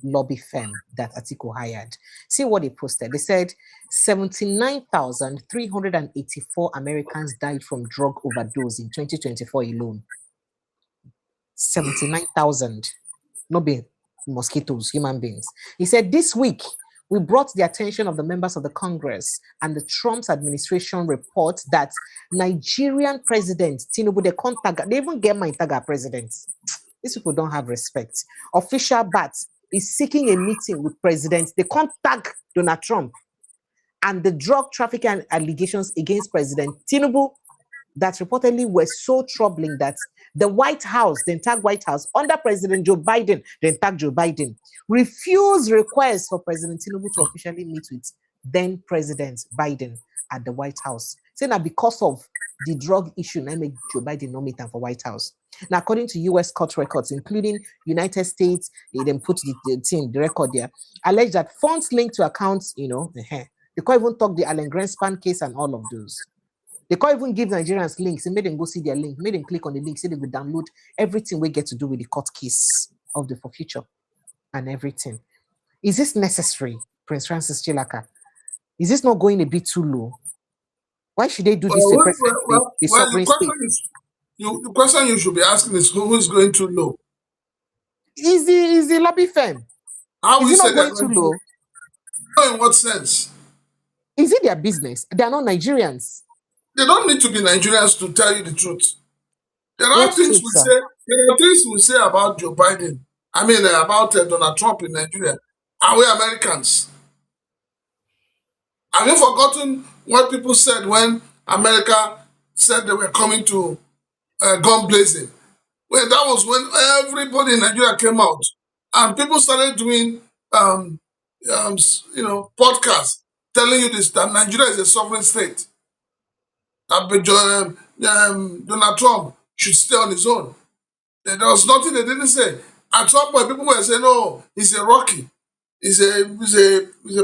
lobby firm that Atiku hired, see what they posted. They said 79,384 Americans died from drug overdose in 2024 alone. 79,000. No be mosquitoes, human beings. He said this week, we brought the attention of the members of the Congress and the Trump's administration report that Nigerian President Tinubu, they even get my Taga president. These people don't have respect. Official BAT is seeking a meeting with president. They contact Donald Trump and the drug trafficking allegations against President Tinubu that reportedly were so troubling that the White House, the entire White House, under President Joe Biden, the entire Joe Biden, refused requests for President Tinubu to officially meet with then President Biden at the White House, saying that because of the drug issue, I make Joe Biden no meet for White House. Now, according to U.S. court records, including United States, they then put the record there, allege that funds linked to accounts, they can't even talk the Alan Greenspan case and all of those. They can't even give Nigerians links and made them go see their link, made them click on the link, say they will download everything we get to do with the court case. of the for future and everything. Is this necessary, Prince Francis Chilaka? Is this not going a bit too low? Why should they do this to a president of a sovereign state? The question you should be asking is who is going too low? Is the lobby firm? How Is will it you say not they're going too going low? low? In what sense? Is it their business? They are not Nigerians. They don't need to be Nigerians to tell you the truth. There are What things truth, we sir? say. There are things we say about Joe Biden. I mean, about Donald Trump in Nigeria. Are we Americans? Have you forgotten what people said when America said they were coming to gun blazing? Well, that was when everybody in Nigeria came out and people started doing, podcasts telling you this that Nigeria is a sovereign state. That Donald Trump should stay on his own. There was nothing they didn't say. At some point, people were saying, "Oh, he's a Rocky, he's a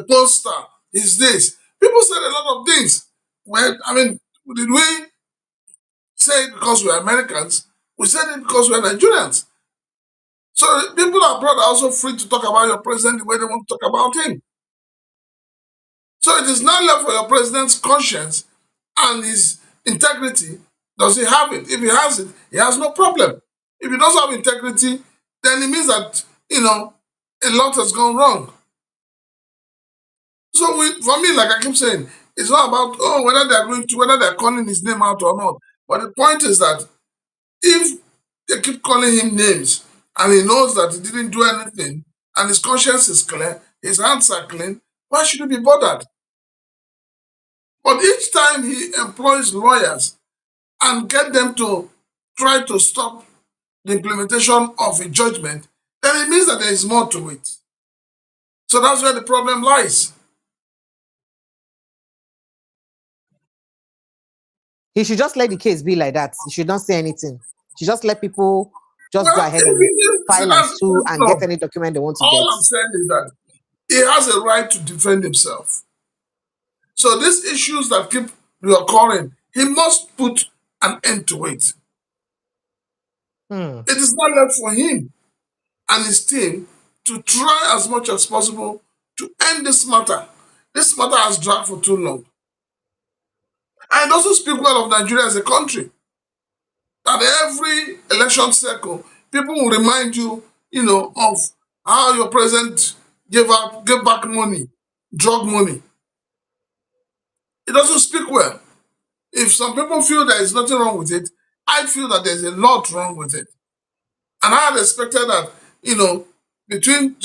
porn star, he's this." People said a lot of things. Well, I mean, did we say it because we're Americans? We said it because we're Nigerians. So people abroad are also free to talk about your president the way they want to talk about him. So it is not left for your president's conscience and his integrity. Does he have it? If he has it, he has no problem. If he doesn't have integrity, then it means that, a lot has gone wrong. So for me, like I keep saying, it's not about, whether they're calling his name out or not. But the point is that if they keep calling him names and he knows that he didn't do anything and his conscience is clear, his hands are clean, why should he be bothered? But each time he employs lawyers and get them to try to stop the implementation of a judgment, then it means that there is more to it. So that's where the problem lies. He should just let the case be like that. He should not say anything. He should just let people just go Well, ahead and file and sue and get no. any document they want to All get. I'm saying is that he has a right to defend himself. So these issues that keep reoccurring, he must put an end to it. It is not left for him and his team to try as much as possible to end this matter. This matter has dragged for too long. And it also speak well of Nigeria as a country. That every election cycle, people will remind you, of how your president gave back money, drug money. It doesn't speak well. If some people feel there is nothing wrong with it, I feel that there's a lot wrong with it. And I had expected that, between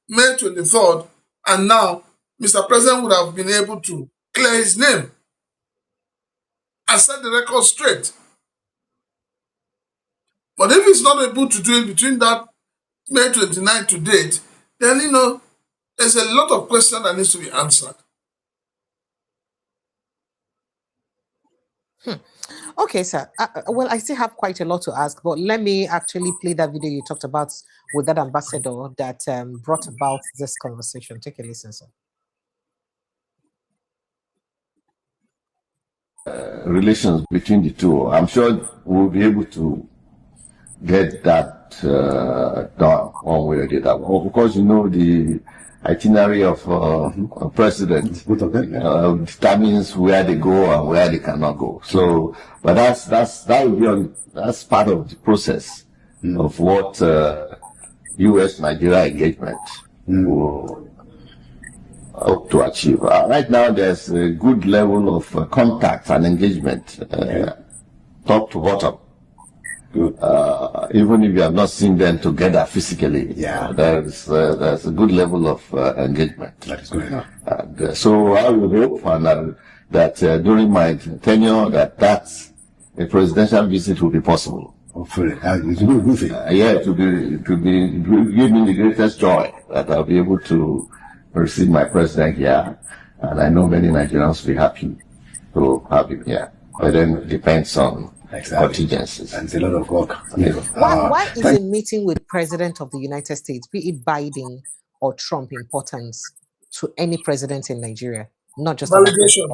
May 23rd and now, Mr. President would have been able to clear his name and set the record straight. But if he's not able to do it between that May 29th to date, then, there's a lot of questions that needs to be answered. Okay, sir. Well, I still have quite a lot to ask, but let me actually play that video you talked about with that ambassador that brought about this conversation. Take a listen, sir. Relations between the two. I'm sure we'll be able to get that done one way or the other. Of course, the itinerary of a president determines where they go and where they cannot go. So, but that's part of the process of what U.S.-Nigeria engagement will hope to achieve. Right now, there's a good level of contact and engagement, top to bottom. Even if you have not seen them together physically, there's a good level of engagement. That is good enough. And, so I would hope that during my tenure, that a presidential visit will be possible. Hopefully, it's a good thing. To give me the greatest joy that I'll be able to receive my president here, and I know many Nigerians will be happy to have him here. But then it depends on contingencies. And it's a lot of work. Why is a meeting with President of the United States, be it Biden or Trump, important to any president in Nigeria? Not just Validation.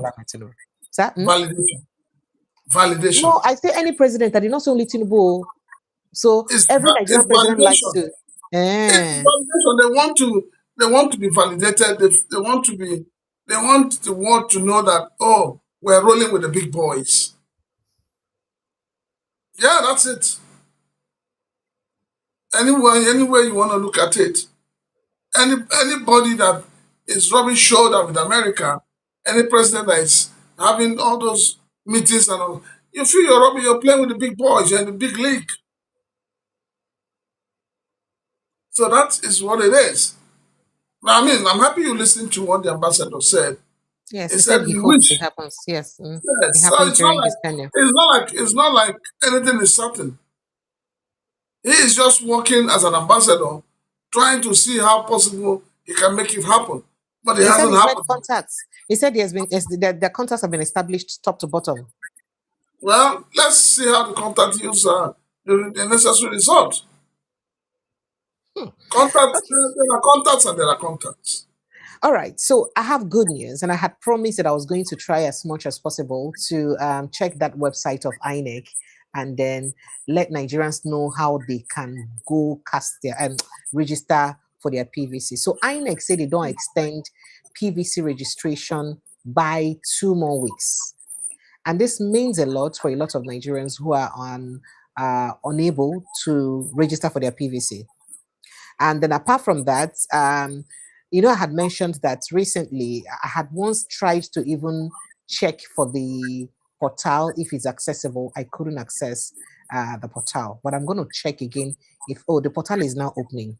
Sir? Validation. No, I say any president. I did not say only Tinubu. So every It's Nigerian president likes validation. to. It's Eh, validation. They want to be validated. They want the world to know that, oh, we're rolling with the big boys. Yeah, that's it. Anywhere you want to look at it. Anybody that is rubbing shoulder with America, any president that is having all those meetings and all, you feel you're playing with the big boys, you're in the big league. So that is what it is. Now, I mean, I'm happy you listened to what the ambassador said. yes, He he said said he we hopes it wish. happens. Yes, it Yes. So happens during his tenure. it's not like anything is certain. He is just working as an ambassador, trying to see how possible he can make it happen. But it He said hasn't he's made happened. contacts. He said the contacts have been established top to bottom. Well, let's see how the contact yields the necessary result. Contacts, Okay. there are contacts and there are contacts. All right. So I have good news, and I had promised that I was going to try as much as possible to check that website of INEC and then let Nigerians know how they can go cast their register for their PVC. So INEC said they don't extend PVC registration by 2 more weeks. And this means a lot for a lot of Nigerians who are unable to register for their PVC. And then apart from that, I had mentioned that recently I had once tried to even check for the portal if it's accessible. I couldn't access the portal, but I'm going to check again if, the portal is now opening.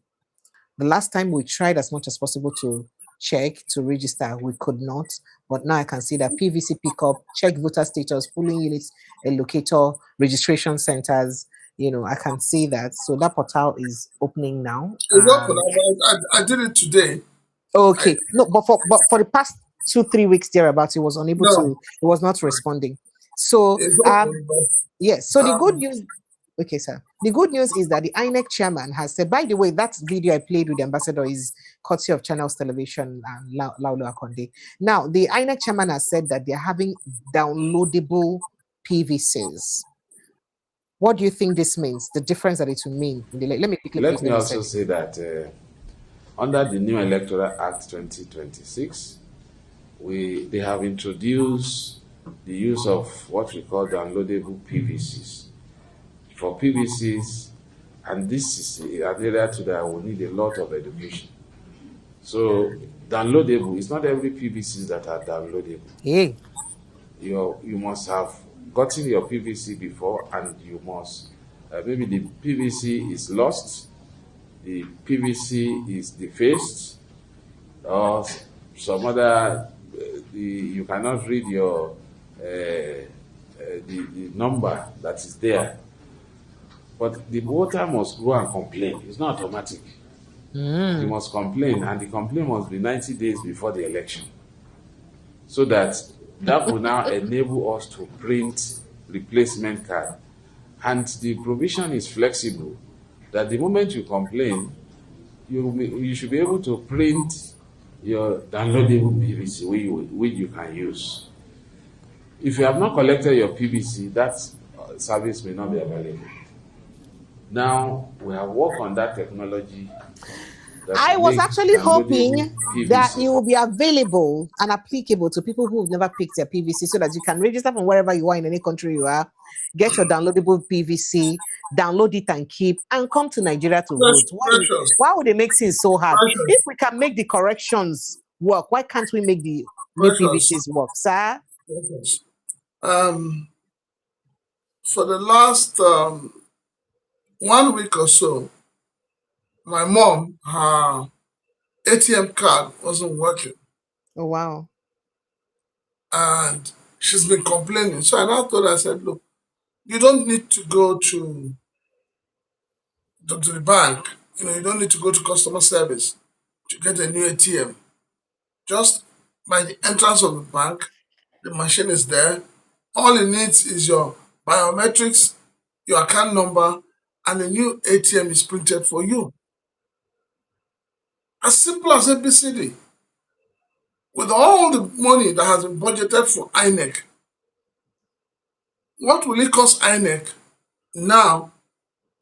The last time we tried as much as possible to check to register, we could not. But now I can see that PVC pickup, check voter status, polling units, a locator, registration centers. I can see that. So that portal is opening now. It's open. I did it today. I Okay, no, but for the past 2-3 weeks thereabouts, he was unable No, to. He was not responding. So it's open, yes. So the good um, news. Okay, sir. The good news is that the INEC chairman has said, by the way, that video I played with the ambassador is courtesy of Channels Television and Laulu Akonde. Now, the INEC chairman has said that they're having downloadable PVCs. What do you think this means? The difference that it will mean? Let me quickly Let post me let me also send it. say that under the new Electoral Act 2026, they have introduced the use of what we call downloadable PVCs. For PVCs, and this is an area to that will need a lot of education. So downloadable, it's not every PVCs that are downloadable. Hey, You must have gotten your PVC before, and you must maybe the PVC is lost, the PVC is defaced, or some other you cannot read your the number that is there. But the voter must go and complain. It's not automatic. He must complain, and the complaint must be 90 days before the election, so that will now enable us to print replacement card. And the provision is flexible, that the moment you complain, you should be able to print your downloadable PVC which you can use. If you have not collected your PVC, that service may not be available. Now we have worked on that technology. I was actually hoping that it PVC. will be available and applicable to people who've never picked their PVC so that you can register from wherever you are in any country you are, get your downloadable PVC, download it and keep, and come to Nigeria to vote. precious, Why would they make things so hard? precious, If we can make the corrections work, why can't we make the new precious, PVCs work, sir? precious. Um, for the last 1 week or so, my mom, her ATM card wasn't working, Oh, wow. and she's been complaining. So I now told her, I said, look, you don't need to go to the bank. You don't need to go to customer service to get a new ATM. Just by the entrance of the bank, the machine is there. All it needs is your biometrics, your account number, and a new ATM is printed for you. As simple as ABCD. With all the money that has been budgeted for INEC, what will it cost INEC now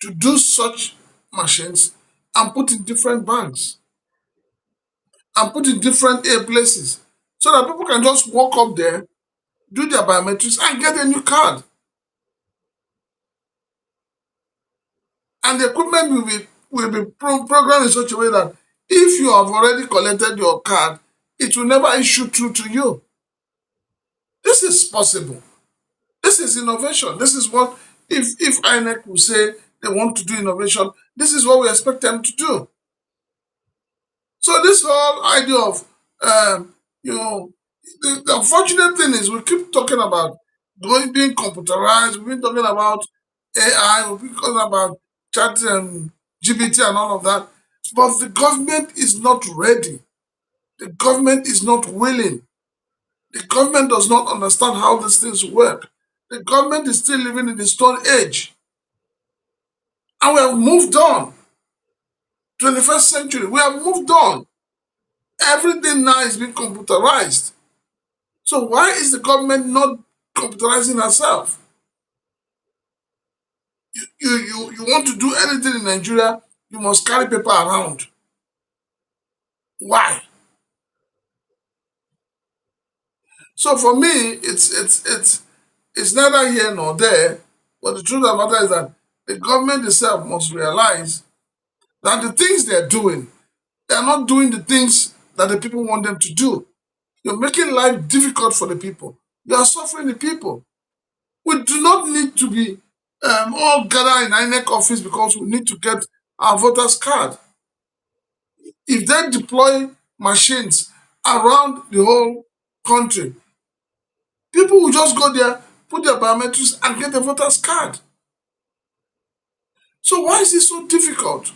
to do such machines and put in different banks and put in different places so that people can just walk up there, do their biometrics, and get a new card. And the equipment will be programmed in such a way that if you have already collected your card, it will never issue through to you. This is possible. This is innovation. This is what, if INEC will say they want to do innovation, this is what we expect them to do. So this whole idea of, the unfortunate thing is we keep talking about being computerized, we've been talking about AI, we've been talking about chat and GPT and all of that, but the government is not ready. The government is not willing. The government does not understand how these things work. The government is still living in the Stone Age. And we have moved on. 21st century, we have moved on. Everything now is being computerized. So why is the government not computerizing herself? You want to do anything in Nigeria, you must carry paper around. Why? So for me, it's neither here nor there, but the truth of the matter is that the government itself must realize that the things they're doing, they're not doing the things that the people want them to do. You're making life difficult for the people. You are suffering the people. We do not need to be all gathered in INEC office because we need to get our voters card. If they deploy machines around the whole country, people will just go there, put their biometrics, and get a voter's card. So why is it so difficult?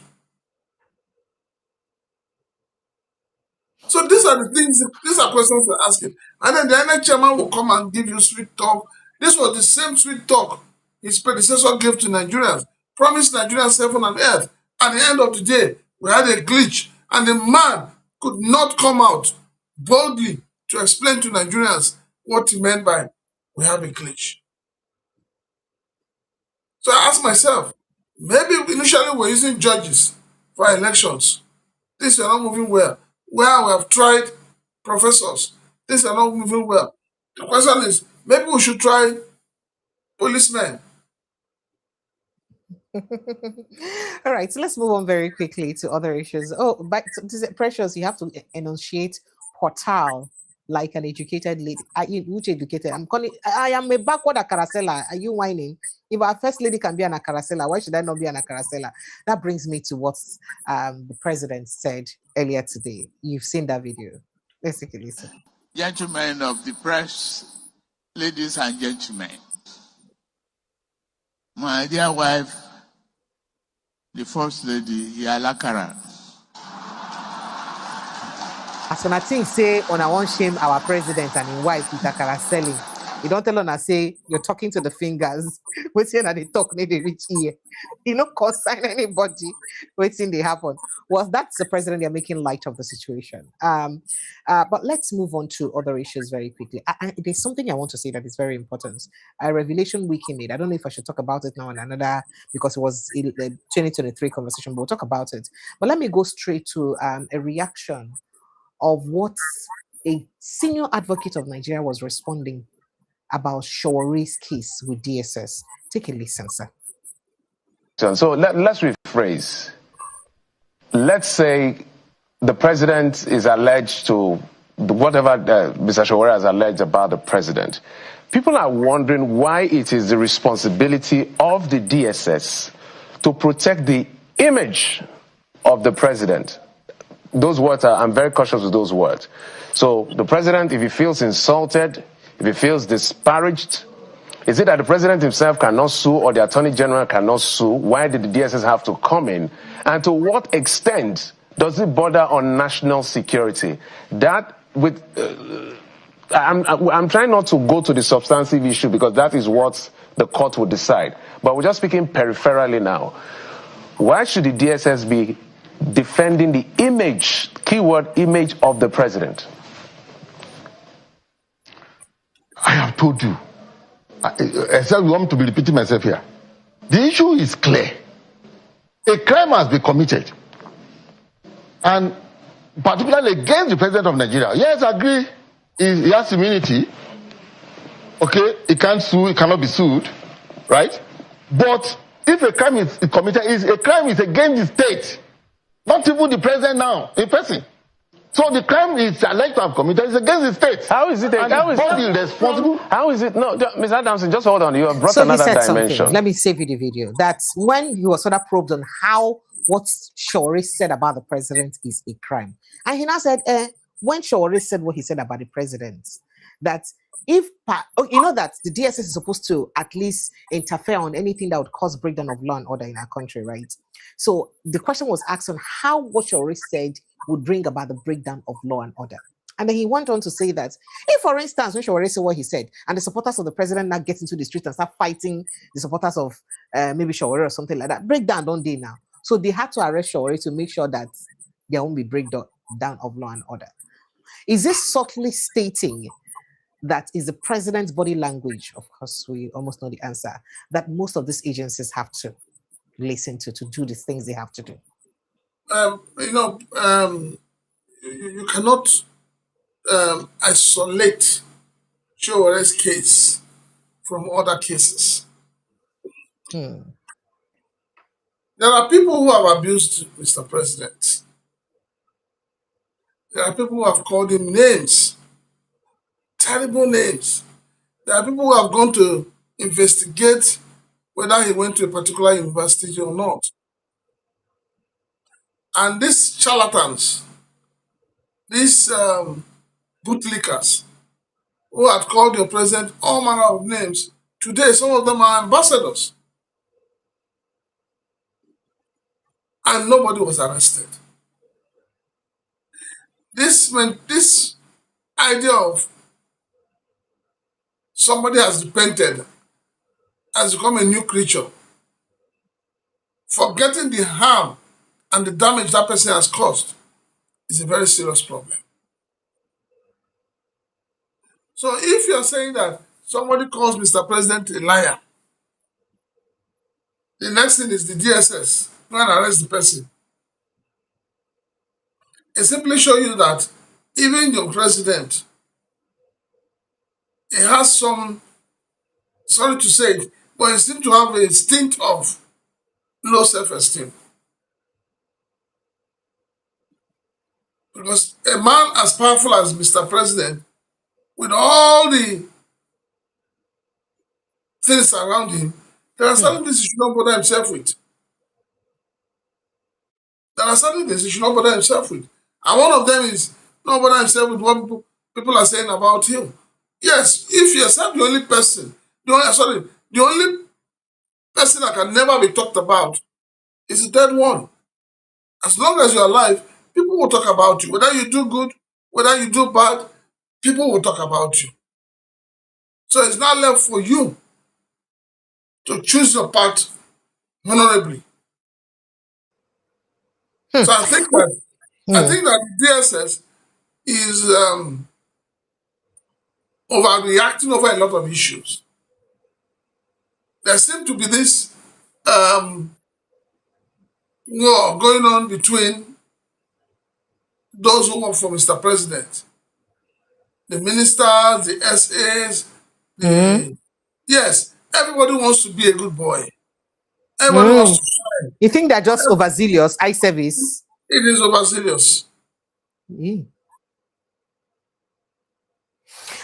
So these are the things, these are questions we're asking. And then the INEC chairman will come and give you sweet talk. This was the same sweet talk his predecessor gave to Nigerians, promised Nigerians heaven and earth. At the end of the day, we had a glitch, and the man could not come out boldly to explain to Nigerians what he meant by we have a glitch. So I asked myself, maybe initially we're using judges for elections. Things are not moving well. Where we have tried professors, things are not moving well. The question is, maybe we should try policemen. All right, so let's move on very quickly to other issues. Oh, but Precious, you have to enunciate portal like an educated lady. Which educated? I am a backward Akarasela. Are you whining? If our first lady can be an Akarasela, why should I not be an Akarasela? That brings me to what the president said earlier today. You've seen that video. Let's take a listen. Gentlemen of the press, ladies and gentlemen, my dear wife, the first lady, Yalakara. As when I think say on I won't shame our president and his wife with Akara selling. You don't tell on I say you're talking to the fingers. Waiting that they talk, they reach here. You know, consign anybody waiting they happen. Well, that's the president, they're making light of the situation. But let's move on to other issues very quickly. There's something I want to say that is very important. Revelation Weekend. I don't know if I should talk about it now and another because it was the 2023 conversation, but we'll talk about it. But let me go straight to a reaction of what a senior advocate of Nigeria was responding about Showere's case with DSS. Take a listen, sir. So let's rephrase. Let's say the president is alleged to, whatever Mr. Showere has alleged about the president. People are wondering why it is the responsibility of the DSS to protect the image of the president. Those words I'm very cautious with those words. So the president, if he feels insulted, if he feels disparaged, is it that the president himself cannot sue or the attorney general cannot sue? Why did the DSS have to come in? And to what extent does it border on national security? That with I'm trying not to go to the substantive issue because that is what the court will decide. But we're just speaking peripherally now. Why should the DSS be defending the image, keyword image of the president? I have told you, except you want me to be repeating myself here. The issue is clear. a crime has been committed, and particularly against the president of Nigeria. Yes, I agree. He has immunity. Okay, he can't sue, he cannot be sued, right? But if a crime is committed, a crime is against the state, not even the president now, in person. So the crime is alleged to have committed is against the state. How is it? How is it responsible? How is it? No, Mr. Adamson, just hold on. You have brought So he another said dimension. something. Let me save you the video. That's when he was sort of probed on how what Shawari said about the president is a crime. And he now said, when Shawari said what he said about the president, that if you know that the DSS is supposed to at least interfere on anything that would cause breakdown of law and order in our country, right? So the question was asked on how what Shawari said would bring about the breakdown of law and order. And then he went on to say that if, for instance, when Shawari said what he said, and the supporters of the president now get into the street and start fighting the supporters of maybe Shawari or something like that, breakdown don't they now? So they had to arrest Shawari to make sure that there won't be breakdown of law and order. Is this subtly stating that is the president's body language? Of course, we almost know the answer, that most of these agencies have to listen to do the things they have to do. You cannot isolate Shawari's case from other cases. There are people who have abused Mr. President. There are people who have called him names, terrible names. There are people who have gone to investigate whether he went to a particular university or not. And these charlatans, these bootlickers, who had called your president all manner of names, today some of them are ambassadors. And nobody was arrested. This idea of somebody has repented, has become a new creature, forgetting the harm and the damage that person has caused, is a very serious problem. So if you're saying that somebody calls Mr. President a liar, the next thing is the DSS go and arrest the person. It simply shows you that even your president, he has some, sorry to say it, but he seems to have a stint of low self-esteem. Because a man as powerful as Mr. President, with all the things around him, there are certain things he should not bother himself with. There are certain things he should not bother himself with. And one of them is not bother himself with what people are saying about him. Yes, if you accept the only person, the only person that can never be talked about is the dead one. As long as you're alive, people will talk about you. Whether you do good, whether you do bad, people will talk about you. So it's not left for you to choose your path honorably. So I think that DSS is overreacting over a lot of issues. There seems to be this war going on between those who work for Mr. President, the ministers, the SAs, yes, everybody wants to be a good boy. Everybody wants to shine. You think they're just overzealous, eye service? It is overzealous.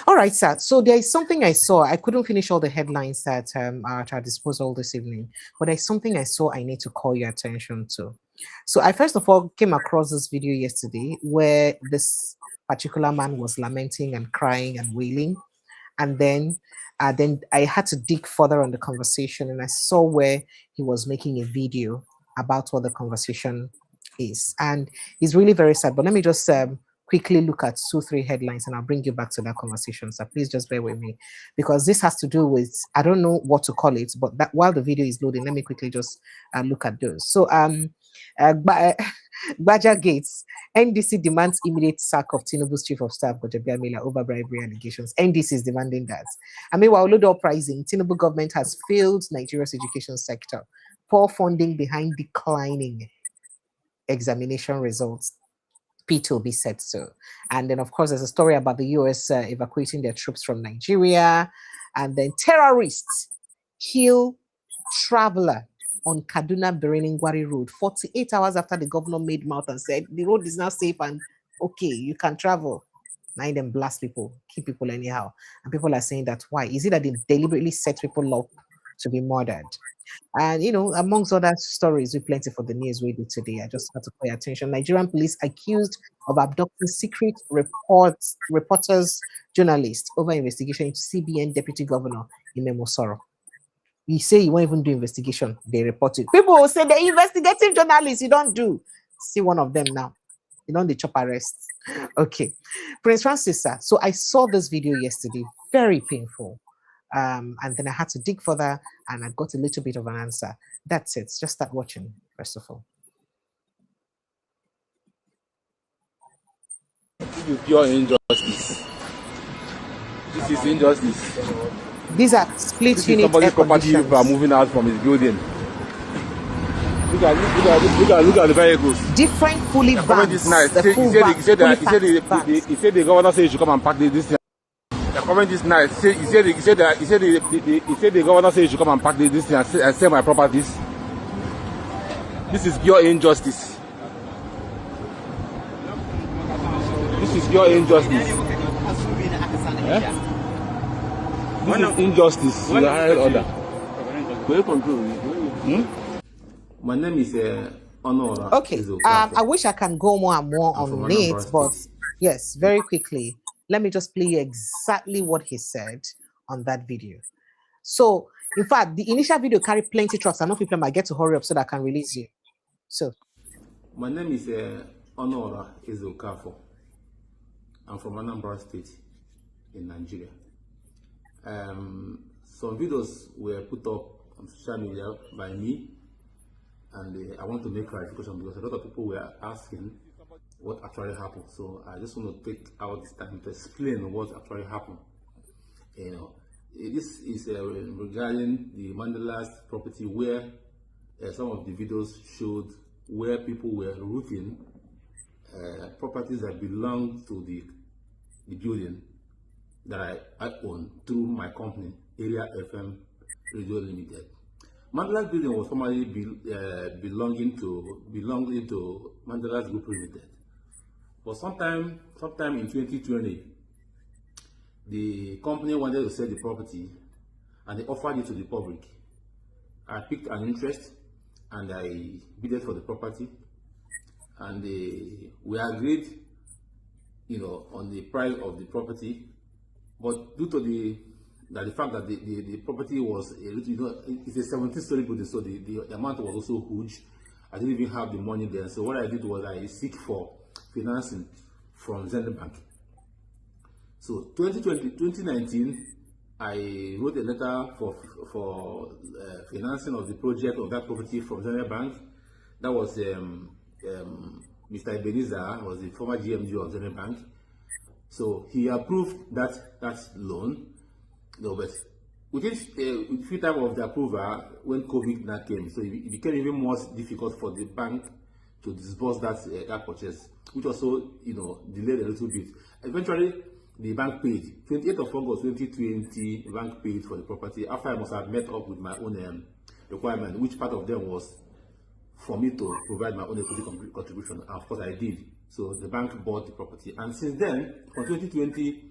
All right, sir. So there is something I saw. I couldn't finish all the headlines that are at our disposal this evening, but there's something I saw I need to call your attention to. So I first of all came across this video yesterday where this particular man was lamenting and crying and wailing, and then I had to dig further on the conversation, and I saw where he was making a video about what the conversation is, and it's really very sad. But let me just quickly look at 2-3 headlines and I'll bring you back to that conversation. So please just bear with me, because this has to do with, I don't know what to call it, but that while the video is loading, let me quickly just look at those. So Baja Gates. NDC demands immediate sack of Tinubu's chief of staff, Gojabia Mila, over bribery allegations. NDC is demanding that. I mean, while load pricing, Tinubu government has failed Nigeria's education sector. Poor funding behind declining examination results. P2B said so. And then, of course, there's a story about the US evacuating their troops from Nigeria. And then terrorists kill traveler on Kaduna Bereningwari Road 48 hours after the governor made mouth and said the road is now safe and okay, you can travel. Now them blast people, keep people anyhow. And people are saying that why? Is it that they deliberately set people up to be murdered? And amongst other stories, we plenty for the news we do today. I just had to pay attention. Nigerian police accused of abducting secret reporters, journalists over investigation into CBN deputy governor Imemo Soro. You say you won't even do investigation, they report it. People will say the investigative journalists, you don't do. See one of them now. You know, the chop arrests. Okay. Prince Francis, sir. So I saw this video yesterday, very painful. And then I had to dig further and I got a little bit of an answer. That's it. Just start watching, first of all. This is pure injustice. This is injustice. These are split This is unit somebody's air property conditions. people are moving out from his building. Look at the vehicles. Different fully The comment vans. is nice. The full He said vans, fully packed vans. he said the governor said you should come and pack this thing. The comment is nice. He said the governor said you should come and pack this thing and sell my properties. This is pure injustice. This is pure injustice. This is injustice. You are higher order. My name is Honora. Okay. I wish I can go more and more on it, but yes, very quickly. Let me just play you exactly what he said on that video. So, in fact, the initial video carried plenty trucks. I know people might get to hurry up so that I can release you. So, my name is Honora Ezokafo. I'm from Anambra State in Nigeria. Some videos were put up on social media by me, and I want to make clarification because a lot of people were asking what actually happened. So I just want to take out this time to explain what actually happened. This is regarding the Mandela's property, where some of the videos showed where people were routing properties that belong to the building that I own through my company, Area FM Radio Limited. Mandela's building was formerly belonging to Mandela's Group Limited. But sometime in 2020, the company wanted to sell the property and they offered it to the public. I picked an interest and I bid for the property, and we agreed, on the price of the property. But due to the fact that the property was it's a 17-story building, so the amount was also huge. I didn't even have the money there. So what I did was I seek for financing from Zenith Bank. So 2019, I wrote a letter for financing of the project of that property from Zenith Bank. That was Mr. Ebenezer, was the former GMD of Zenith Bank. So he approved that loan. No, but within a few time of the approval, when COVID came, so it became even more difficult for the bank to disburse that purchase, which also delayed a little bit. Eventually, the bank paid. 28th of August 2020, the bank paid for the property after I must have met up with my own requirement, which part of them was for me to provide my own equity contribution. And of course, I did. So the bank bought the property, and since then, from 2020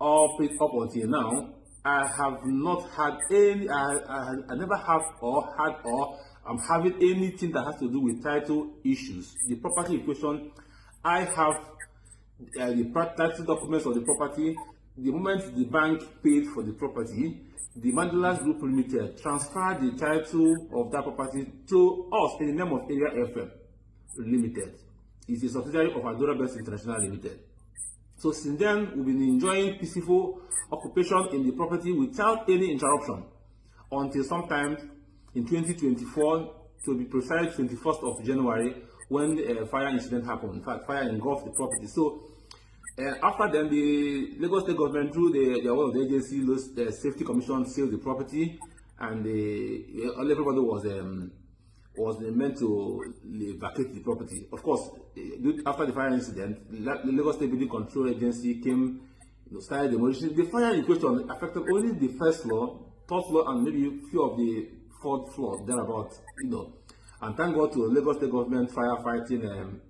up until now, I have not had any. I never have or had or I'm having anything that has to do with title issues. The property in question, I have the title documents of the property. The moment the bank paid for the property, the Mandela's Group Limited transferred the title of that property to us in the name of Area FM Limited. It's a subsidiary of Adora Best International Limited. So since then, we've been enjoying peaceful occupation in the property without any interruption until sometime in 2024, to be precise, 21st of January, when a fire incident happened. In fact, fire engulfed the property. So after then, the Lagos State government, through one of the agency, the Safety Commission, sealed the property, and everybody was meant to vacate the property. Of course, after the fire incident, the Lagos State Building Control Agency came, started demolition. The fire in question affected only the first floor, third floor, and maybe a few of the fourth floor, thereabout, And thank God to Lagos State government firefighting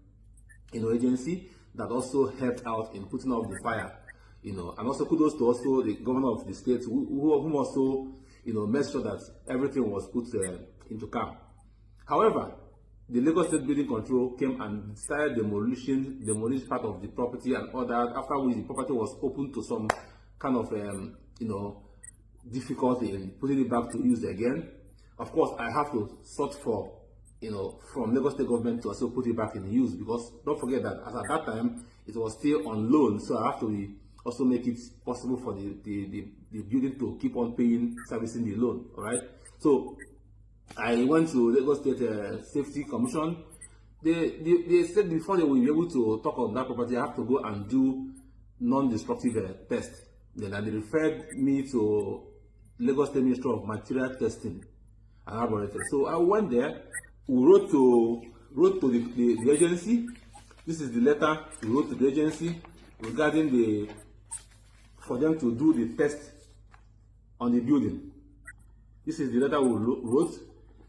agency that also helped out in putting out the fire, and also kudos to also the governor of the state who also, made sure that everything was put into calm. However, the Lagos State Building Control came and started demolish part of the property and all that, after which the property was open to some kind of, difficulty in putting it back to use again. Of course, I have to sort for, from Lagos State government to also put it back in use, because don't forget that as at that time, it was still on loan, so I have to also make it possible for the building to keep on paying, servicing the loan, all right? So I went to Lagos State Safety Commission. They said before they will be able to talk on that property, I have to go and do non-destructive test. Then they referred me to Lagos State Ministry of Material Testing and Laboratory. So I went there. We wrote to the agency. This is the letter we wrote to the agency regarding for them to do the test on the building. This is the letter we wrote.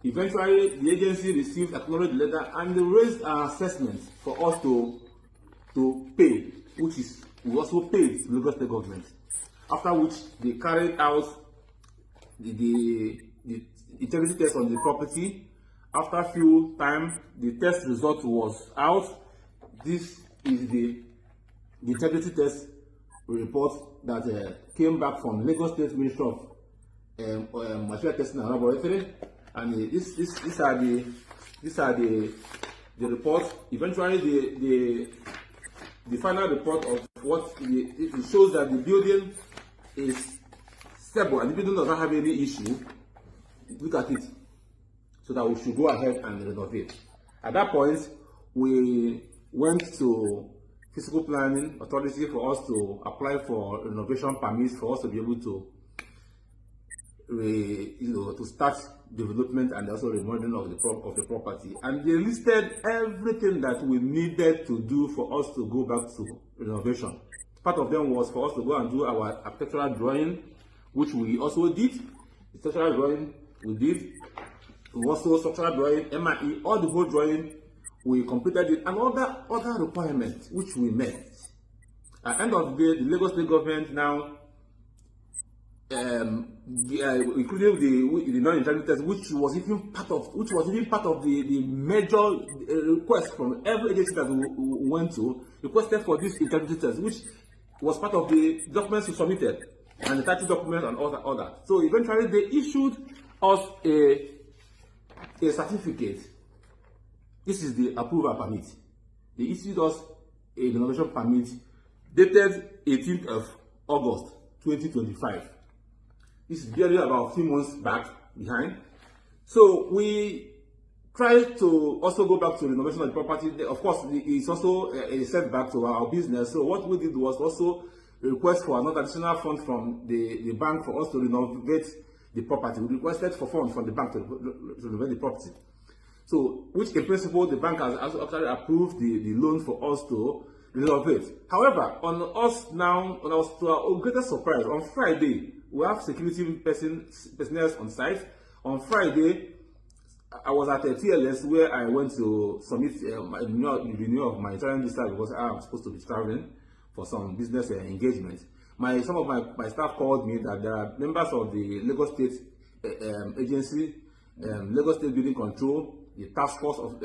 Eventually, the agency received, acknowledged the letter, and they raised an assessment for us to pay, which is we also paid the Lagos State government. After which they carried out the integrity test on the property. After a few time, the test result was out. This is the integrity test report that came back from Lagos State Ministry of Material Testing and Laboratory, and these are the reports. Eventually, the final report of what it shows that the building is stable and the building does not have any issue. Look at it, so that we should go ahead and renovate. At that point, we went to Physical Planning Authority for us to apply for renovation permits for us to be able to to start development and also remodeling of the property. And they listed everything that we needed to do for us to go back to renovation. Part of them was for us to go and do our architectural drawing, which we also did. The structural drawing we did. We also structural drawing, MIE, all the whole drawing, we completed it, and other requirements which we met. At the end of the day, the Lagos State government now, including the non-integrity test, which was even part of the major request from every agency that we went to, requested for this integrity test, which was part of the documents we submitted and the title document and all that. So eventually they issued us a certificate. This is the approval permit. They issued us a renovation permit dated 18th of August 2025. This is barely about a few months behind. So we tried to also go back to renovation of the property. Of course, it's also a setback to our business. So what we did was also request for another additional fund from the bank for us to renovate the property. We requested for funds from the bank to renovate the property. So, which in principle, the bank has actually approved the loan for us to renovate. However, on us now, to our greatest surprise, on Friday, we have security personnel on site. On Friday, I was at a TLS where I went to submit the renewal of my traveling visa because I am supposed to be traveling for some business engagement. Some of my staff called me that there are members of the Lagos State agency, Lagos State Building Control, the task force of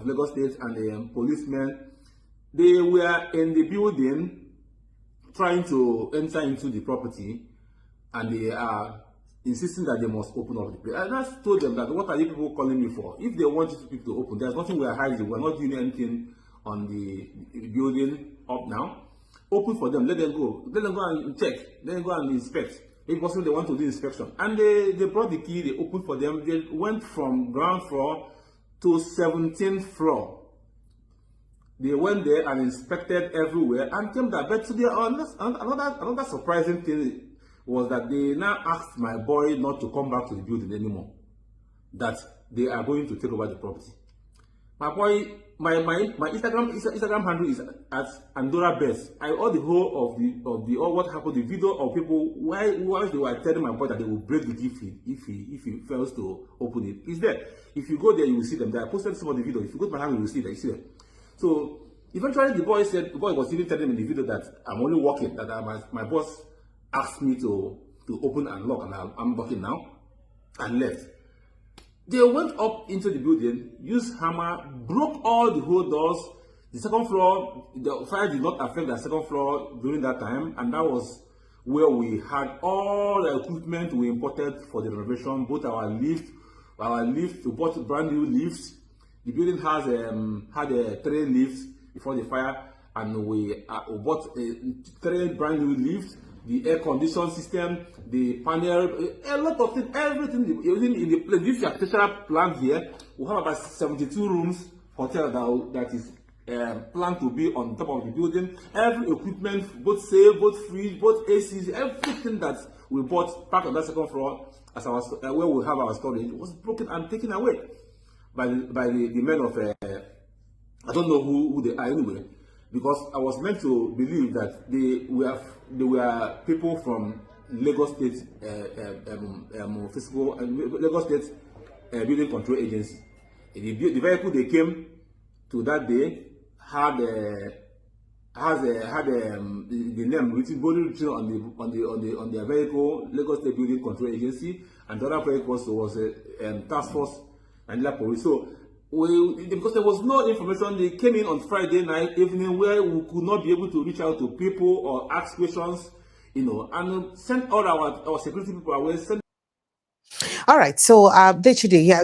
Lagos State, and the policemen. They were in the building trying to enter into the property, and they are insisting that they must open up the place. I just told them that, what are you people calling me for? If they want you people to open, there's nothing we are hiding. We're not doing anything on the building up now. Open for them, let them go. Let them go and check. Let them go and inspect. If possible, they want to do inspection. And they brought the key, they opened for them. They went from ground floor to 17th floor. They went there and inspected everywhere and came back. But today, another surprising thing was that they now asked my boy not to come back to the building anymore. That they are going to take over the property. My boy, my Instagram handle is at Andorra Best. All the whole of the all what happened, the video of people why they were telling my boy that they will break the gift if he fails to open it. It's there. If you go there, you will see them there. I posted some of the video. If you go to my handle, you will see that. You see them. So eventually, the boy was even telling me in the video that I'm only working. That my boss asked me to open and lock, and I'm working now, and left. They went up into the building, used hammer, broke all the whole doors. The second floor, the fire did not affect the second floor during that time, and that was where we had all the equipment we imported for the renovation, both our lift, we bought brand new lifts. The building had 3 lifts before the fire, and we bought 3 brand new lifts. The air condition system, the panel, a lot of things, everything in the place. This architectural plan here, we have about 72 rooms hotel that is planned to be on top of the building. Every equipment, both safe, both fridge, both ACs, everything that we bought back on that second floor as our where we have our storage was broken and taken away by the men of I don't know who they are anyway, because I was meant to believe that they were people from Lagos State Lagos State Building Control Agency. The vehicle they came to that day had the name written boldly written on their vehicle, Lagos State Building Control Agency, and the other vehicle was a task force and police. So because there was no information, they came in on Friday night evening where we could not be able to reach out to people or ask questions, and send all our security people away. All right, so Dechide, yeah,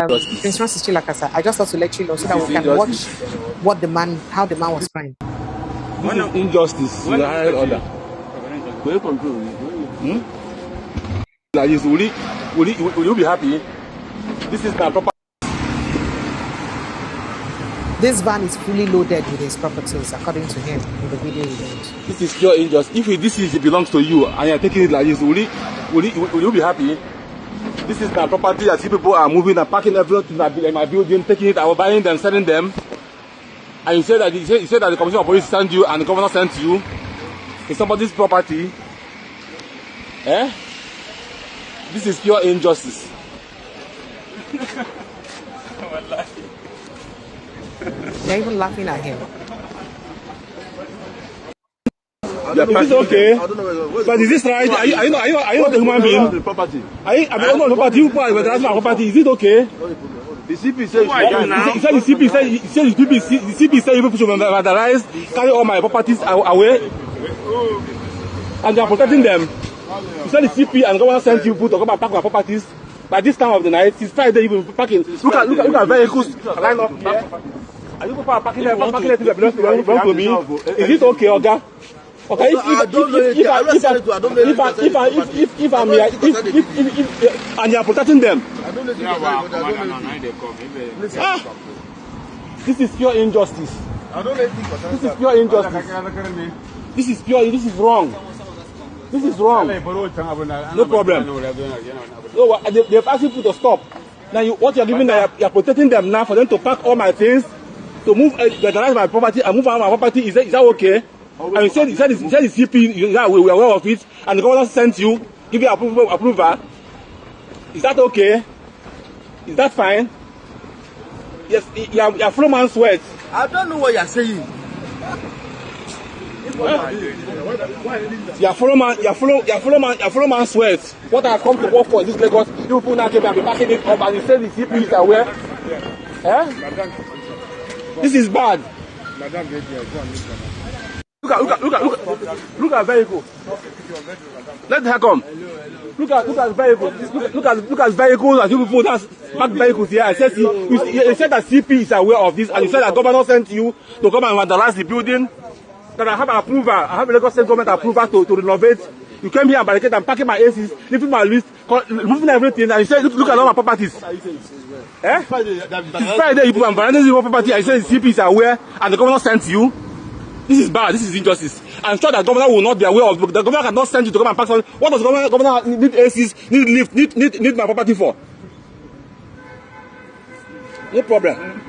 Prince Francis Chilakasa, I just thought to let you know so that we can watch how the man was crying. Injustice, the higher order. Like this, will you be happy? This is not proper. This van is fully loaded with his properties, according to him in the video he made. This is pure injustice. If it belongs to you and you're taking it like this, will you be happy? This is my property. I see people are moving and parking everything in my building, taking it, buying them, selling them. And you said that the Commissioner of Police sent you and the governor sent you. It's somebody's property. This is pure injustice. They're even laughing at him. Is it okay? But is this right? Are you not a human being? The property. I don't know the property. You but that's my property. Is it okay? The CP said the CP said you should vandalize, carry all my properties away, and they are protecting them. You said the CP and government sent you to come and pack my properties. By this time of the night, it's Friday. You will be packing. Look at vehicles line up here. Are you people packing them that belong to me? Is it okay, Oga? Okay, if I'm here, and you are protecting them. This is pure injustice. This is pure injustice. This is wrong. This is wrong. No problem. No, they've asked you to stop. Now, what you're giving, you're protecting them now for them to pack all my things, to move, vandalize my property and move out my property. Is that okay? And you said the CP, yeah, we are aware of it, and the governor sent you, give you approval. Is that okay? Is that fine? Yes, you're full man sweat. I don't know what you're saying. You're full man sweat. What I come to work for in this Lagos, you people now came and be packing it up, and you say the CP is aware. This is bad. Look at vehicle. Let her come. Look at vehicles. Look at vehicles and you people that park vehicles here. I said you said that CP is aware of this, and you said that governor sent you to come and vandalize the building. That I have approval. I have a Lagos State government approval to renovate. You came here and barricade and packing my ACs, leaving my list, Moving everything, and he said, look at all my properties. Eh? Friday, you put on Bandits in property, I said the CP is aware, and the governor sent you. This is bad, this is injustice. I'm sure that governor will not be aware of, the governor cannot send you to come and pack something. What does the governor need ACs, need lift, need my property for? No problem.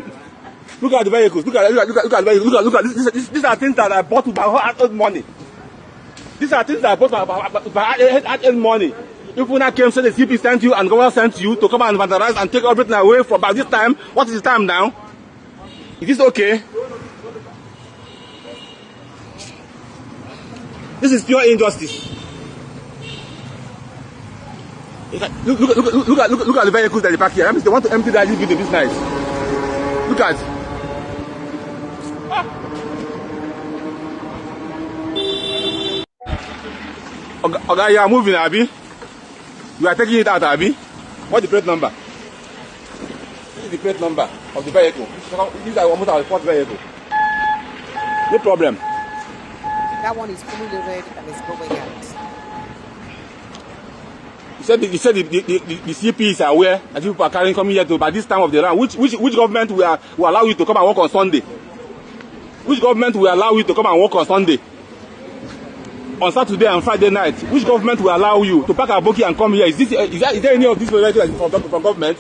Look at the vehicles, look at the vehicles, look at this. These are things that I bought with my hard-earned money. These are things that I bought with my hard-earned money. If when I came, say the CP sent you and governor sent you to come and vandalize and take everything away from by this time, what is the time now? Is this okay? This is pure injustice. Look at the vehicles that they park here. That means they want to empty that building this night. Look at. Okay, you are moving, Abby. You are taking it out, Abby. What's the plate number? This is the plate number of the vehicle. This is almost our fourth vehicle. No problem. That one is fully loaded and is going out. You said the CP is aware that people are coming here to by this time of the round. Which government will allow you to come and work on Sunday? Which government will allow you to come and work on Sunday? On Saturday and Friday night, which government will allow you to pack a bookie and come here? Is there any of this from government?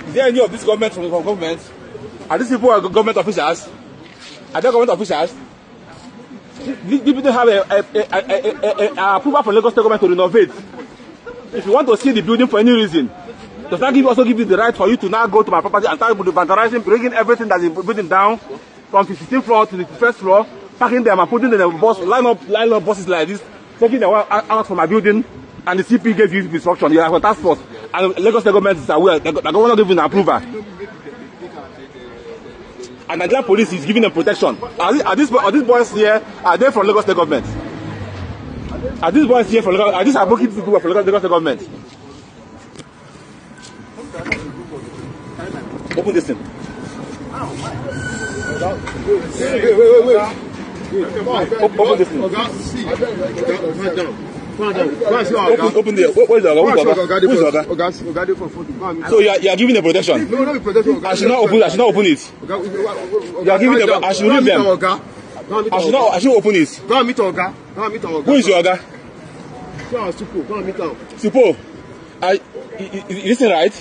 Is there any of this government from government? Are these people government officials? Are they government officials? These people don't have a approval from Lagos State government to renovate. If you want to see the building for any reason, does that also give you the right for you to now go to my property and start vandalizing, bringing everything that is building down from the 16th floor to the first floor, packing them and putting them in a bus, line up buses like this, taking them out from my building, and the CP gave you instruction. You have a task force, and Lagos State government is aware. The governor gave you an approval. And Nigerian police is giving them protection. Are these boys here? Are they from Lagos State government? Are these boys here from Lagos? Are these advocates people from Lagos State government? Open this thing. Wait. Open this thing. Open there. Where is the Oga? So you are giving the protection. No protection. I should not open it. You are giving them. I should leave them. I should open it. Go and meet Oga. Who is your Oga? Supo. Go and meet him. Supo. Is it right?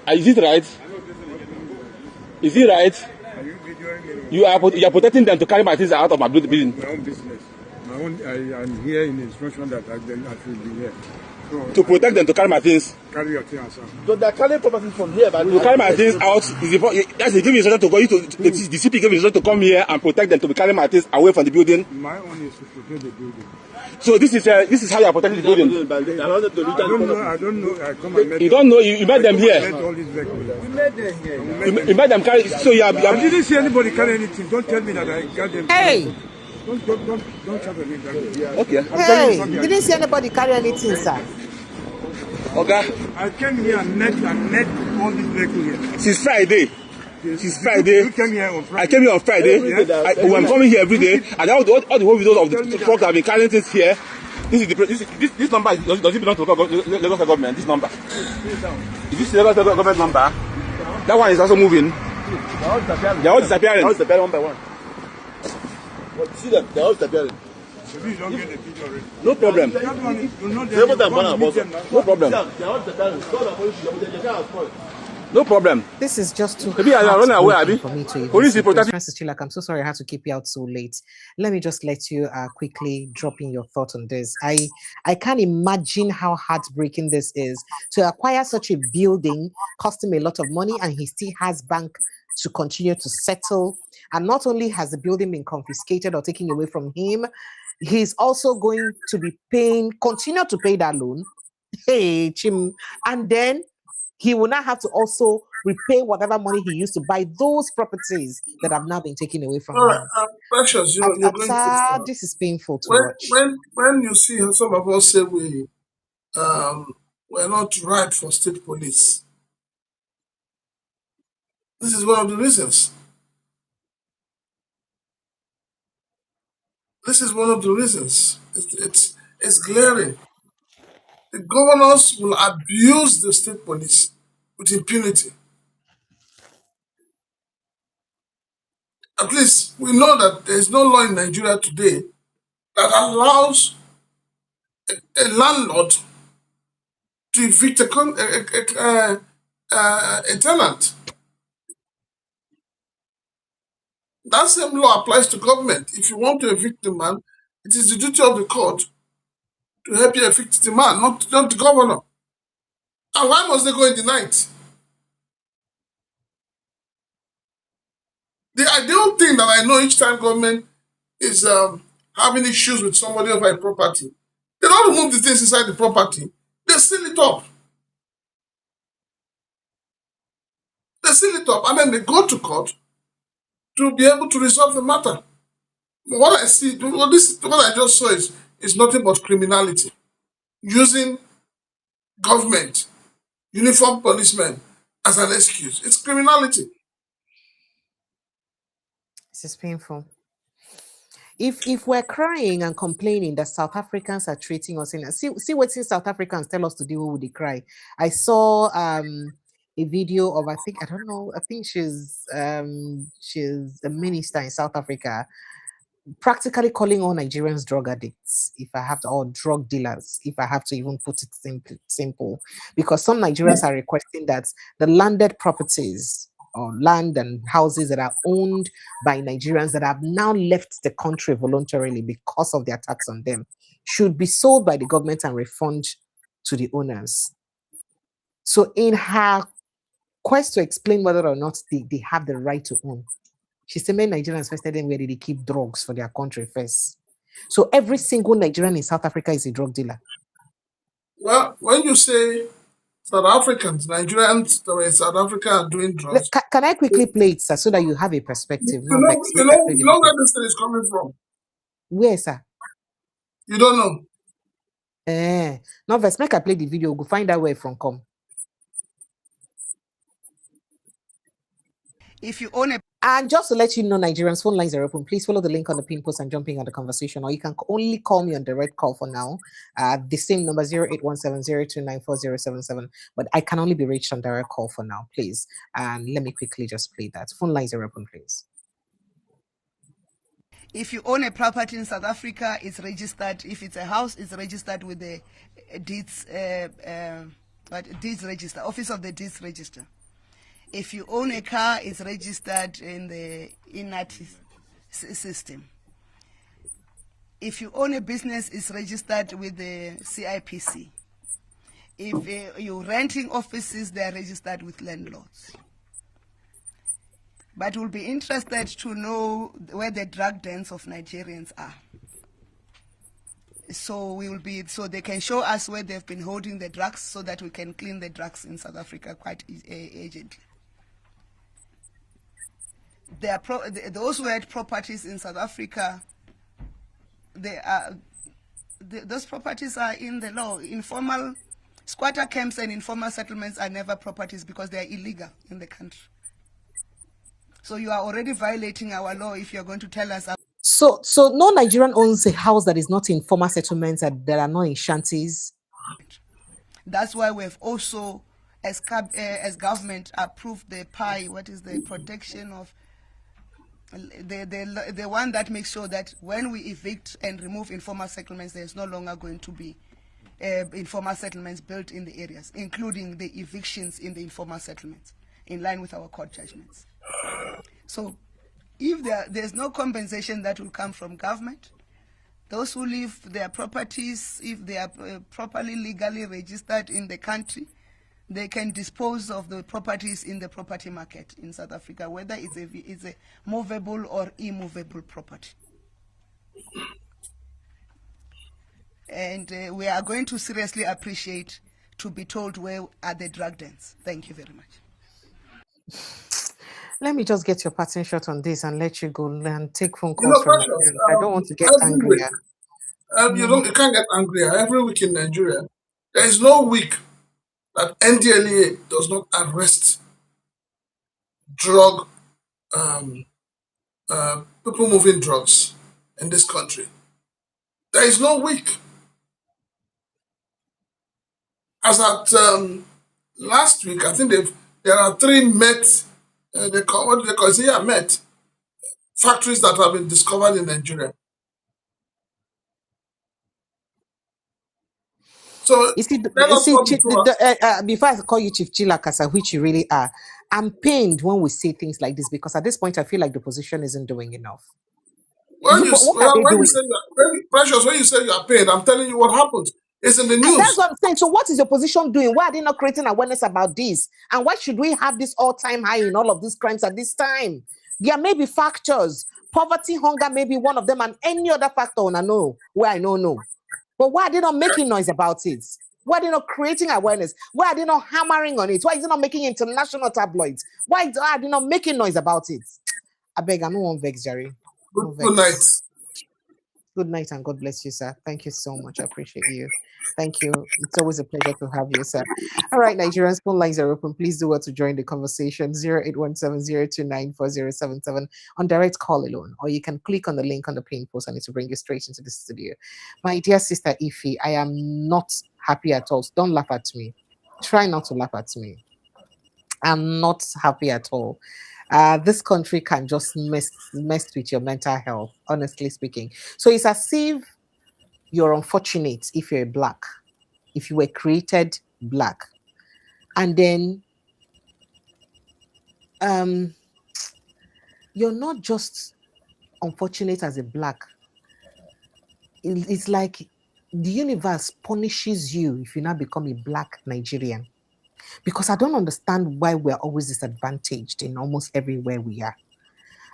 Is it right? Is it right? You are protecting them to carry my things out of my building. My own business. I am here in the instruction that I should be here. So, to protect them to carry my things. Carry your things out. So they are carrying properties from here. But to carry my things out yes, they give me instruction to go. The CP gave me instruction to come here and protect them to be carrying my things away from the building. My own is to protect the building. So this is how you are protecting the building. I don't know. I come and met you don't know. You met them here. We met them here. You met them carry. So you are. I didn't see anybody carry anything. Don't tell me that I got them. Hey. Don't shout at me. Okay. Hey, didn't see anybody carry anything, sir. Okay. I came here and met all these vehicles here. Since Friday. Since Friday. You came here on Friday. I came here on Friday. I'm coming here every day, and all the whole videos of the trucks that have been carrying things here. This number does it belong to Lagos government? This number. Is this Lagos government number? That one is also moving. They are all disappearing. They all disappearing one by one. But see them, they are all disappearing. You don't get the picture already. No problem. No problem. No problem. This is just too maybe I run away, for me to police is protecting. Francis Chilak, I'm so sorry I had to keep you out so late. Let me just let you quickly drop in your thoughts on this. I can't imagine how heartbreaking this is. To acquire such a building cost him a lot of money, and he still has bank to continue to settle. And not only has the building been confiscated or taken away from him, he's also going to be continue to pay that loan. Hey, Chim. And then he will not have to also repay whatever money he used to buy those properties that have now been taken away from him. Precious, you're going to this is painful to watch. When you see some of us say we're not right for state police, this is one of the reasons. This is one of the reasons. It's glaring. the governors will abuse the state police with impunity. At least we know that there is no law in Nigeria today that allows a landlord to evict a tenant. That same law applies to government. If you want to evict the man, it is the duty of the court to help you evict the man, not the governor. And why must they go in the night? The ideal thing that I know each time government is having issues with somebody over a property, they don't remove the things inside the property. They seal it up. They seal it up, and then they go to court to be able to resolve the matter. What I see, what I just saw is nothing but criminality. Using government, uniformed policemen as an excuse. It's criminality. This is painful. If we're crying and complaining that South Africans are treating us in see what South Africans tell us to do with the cry. I saw a video of I think she's a minister in South Africa practically calling all Nigerians drug addicts, if I have to, or drug dealers, if I have to even put it simple, because some Nigerians are requesting that the landed properties or land and houses that are owned by Nigerians that have now left the country voluntarily because of the attacks on them should be sold by the government and refunded to the owners. So in her quest to explain whether or not they have the right to own, she said many Nigerians first tell them where they keep drugs for their country first. So every single Nigerian in South Africa is a drug dealer. Well, when you say South Africans, Nigerians that were in South Africa are doing drugs. Can I quickly play it, sir, so that you have a perspective? You know where this thing is coming from. Where, sir? You don't know. No, first make I play the video. Go find out where from come. If you own a And just to let you know, Nigerians, phone lines are open. Please follow the link on the pin post and jump in on the conversation, or you can only call me on direct call for now. The same number 081702940777. But I can only be reached on direct call for now, please. And let me quickly just play that. Phone lines are open, please. If you own a property in South Africa, it's registered. If it's a house, it's registered with the deeds register, Office of the Deeds Register. If you own a car, it's registered in the INATI system. If you own a business, it's registered with the CIPC. If you're renting offices, they're registered with landlords. But we'll be interested to know where the drug dens of Nigerians are. So they can show us where they've been holding the drugs so that we can clean the drugs in South Africa quite urgently. Those who had properties in South Africa, those properties are in the law. Informal squatter camps and informal settlements are never properties because they are illegal in the country. So you are already violating our law if you're going to tell us. So no Nigerian owns a house that is not in formal settlements that are not in shanties. That's why we've also, as government, approved the PI. What is the protection of the one that makes sure that when we evict and remove informal settlements, there's no longer going to be informal settlements built in the areas, including the evictions in the informal settlements, in line with our court judgments. So if there's no compensation that will come from government, those who leave their properties, if they are properly legally registered in the country, they can dispose of the properties in the property market in South Africa, whether it's a movable or immovable property. And we are going to seriously appreciate to be told where are the drug dens. Thank you very much. Let me just get your pattern shot on this and let you go and take phone calls from Nigerians. I don't want to get angry. You can't get angry. Every week in Nigeria, there is no week that NDLEA does not arrest drug people moving drugs in this country. There is no week. as at last week, I think there are 3 met, what do they call it? Yeah, met factories that have been discovered in Nigeria. So You see, tell us what the two are. before I call you Chief Chilakasa, which you really are, I'm pained when we say things like this because at this point I feel like the opposition isn't doing enough. When you What are they doing? Precious, when you say you are paid, I'm telling you what happened. It's in the And that's news. what I'm saying. So what is the opposition doing? Why are they not creating awareness about this? And why should we have this all-time high in all of these crimes at this time? There may be factors. Poverty, hunger may be one of them, and any other factor I know where I don't know. But why are they not making noise about it? Why are they not creating awareness? Why are they not hammering on it? Why is it not making international tabloids? Why are they not making noise about it? I beg, I don't want vex, Jerry. Good night. Good night and God bless you, sir. Thank you so much. I appreciate you. Thank you. It's always a pleasure to have you, sir. All right, Nigerians, phone lines are open. Please do well to join the conversation. 0817-029-4077 on direct call alone, or you can click on the link on the pin post and it will bring you straight into the studio. My dear sister Ify, I am not happy at all. So don't laugh at me. Try not to laugh at me. I'm not happy at all. This country can just mess with your mental health, honestly speaking. So it's as if you're unfortunate if you're black, if you were created black, and then you're not just unfortunate as a black. It's like the universe punishes you if you now become a black Nigerian. Because I don't understand why we're always disadvantaged in almost everywhere we are.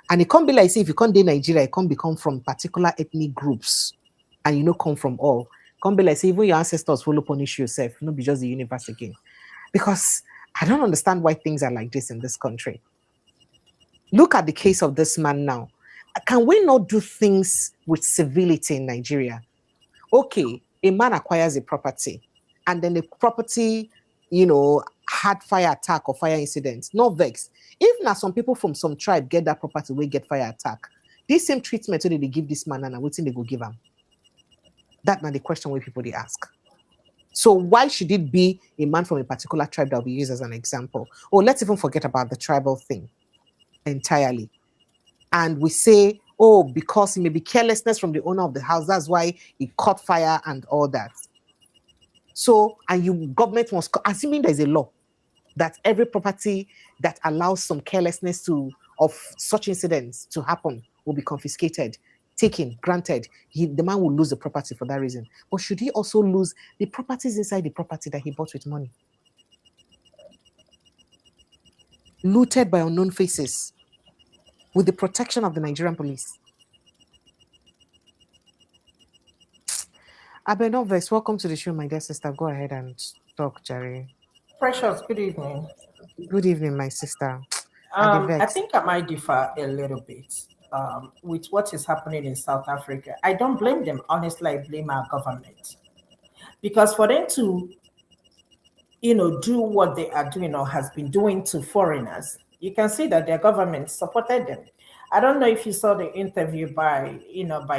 And it can't be like, say, if you can't do Nigeria, it can't become from particular ethnic groups and you know come from all. It can't be like, say, even your ancestors follow punish yourself, not be just the universe again. Because I don't understand why things are like this in this country. Look at the case of this man now. Can we not do things with civility in Nigeria? Okay, a man acquires a property and then the property, had fire attack or fire incident. No vex. If now some people from some tribe get that property, we get fire attack. This same treatment they give this man and what thing they go give him? That's not the question where people they ask. So why should it be a man from a particular tribe that we use as an example? Or let's even forget about the tribal thing entirely. And we say, oh, because it may be carelessness from the owner of the house, that's why it caught fire and all that. So, and government must, assuming there's a law that every property that allows some carelessness of such incidents to happen will be confiscated, taken, granted. The man will lose the property for that reason. But should he also lose the properties inside the property that he bought with money? Looted by unknown faces with the protection of the Nigerian police. Abenovex, welcome to the show, my dear sister. Go ahead and talk, Jerry. Precious, good evening. Good evening, my sister. I think I might differ a little bit with what is happening in South Africa. I don't blame them. Honestly, I blame our government. Because for them to, do what they are doing or has been doing to foreigners, you can see that their government supported them. I don't know if you saw the interview by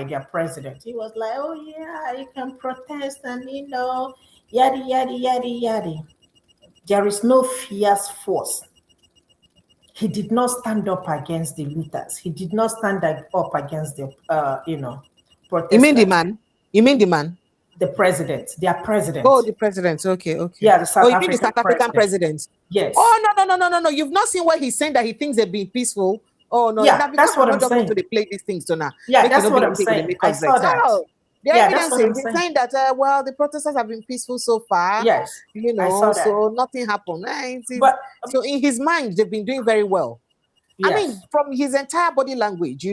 their president. He was like, oh yeah, you can protest and, yada, yada, yada, yada. There is no fierce force. He did not stand up against the looters. He did not stand up against the, protesters. You mean the man? The president, their president. Oh, the president. Okay. Yeah, the South African you mean the South African president? Yes. Oh, no. You've not seen what he's saying that he thinks they've been peaceful. Oh, no. Yeah, that's what I'm saying. To play these things, so now. Yeah, that's what I'm saying. I saw that. Oh, the evidence is saying that, the protesters have been peaceful so far. Yes. I saw that. So nothing happened. So in his mind, they've been doing very well. Yes. I mean, from his entire body language,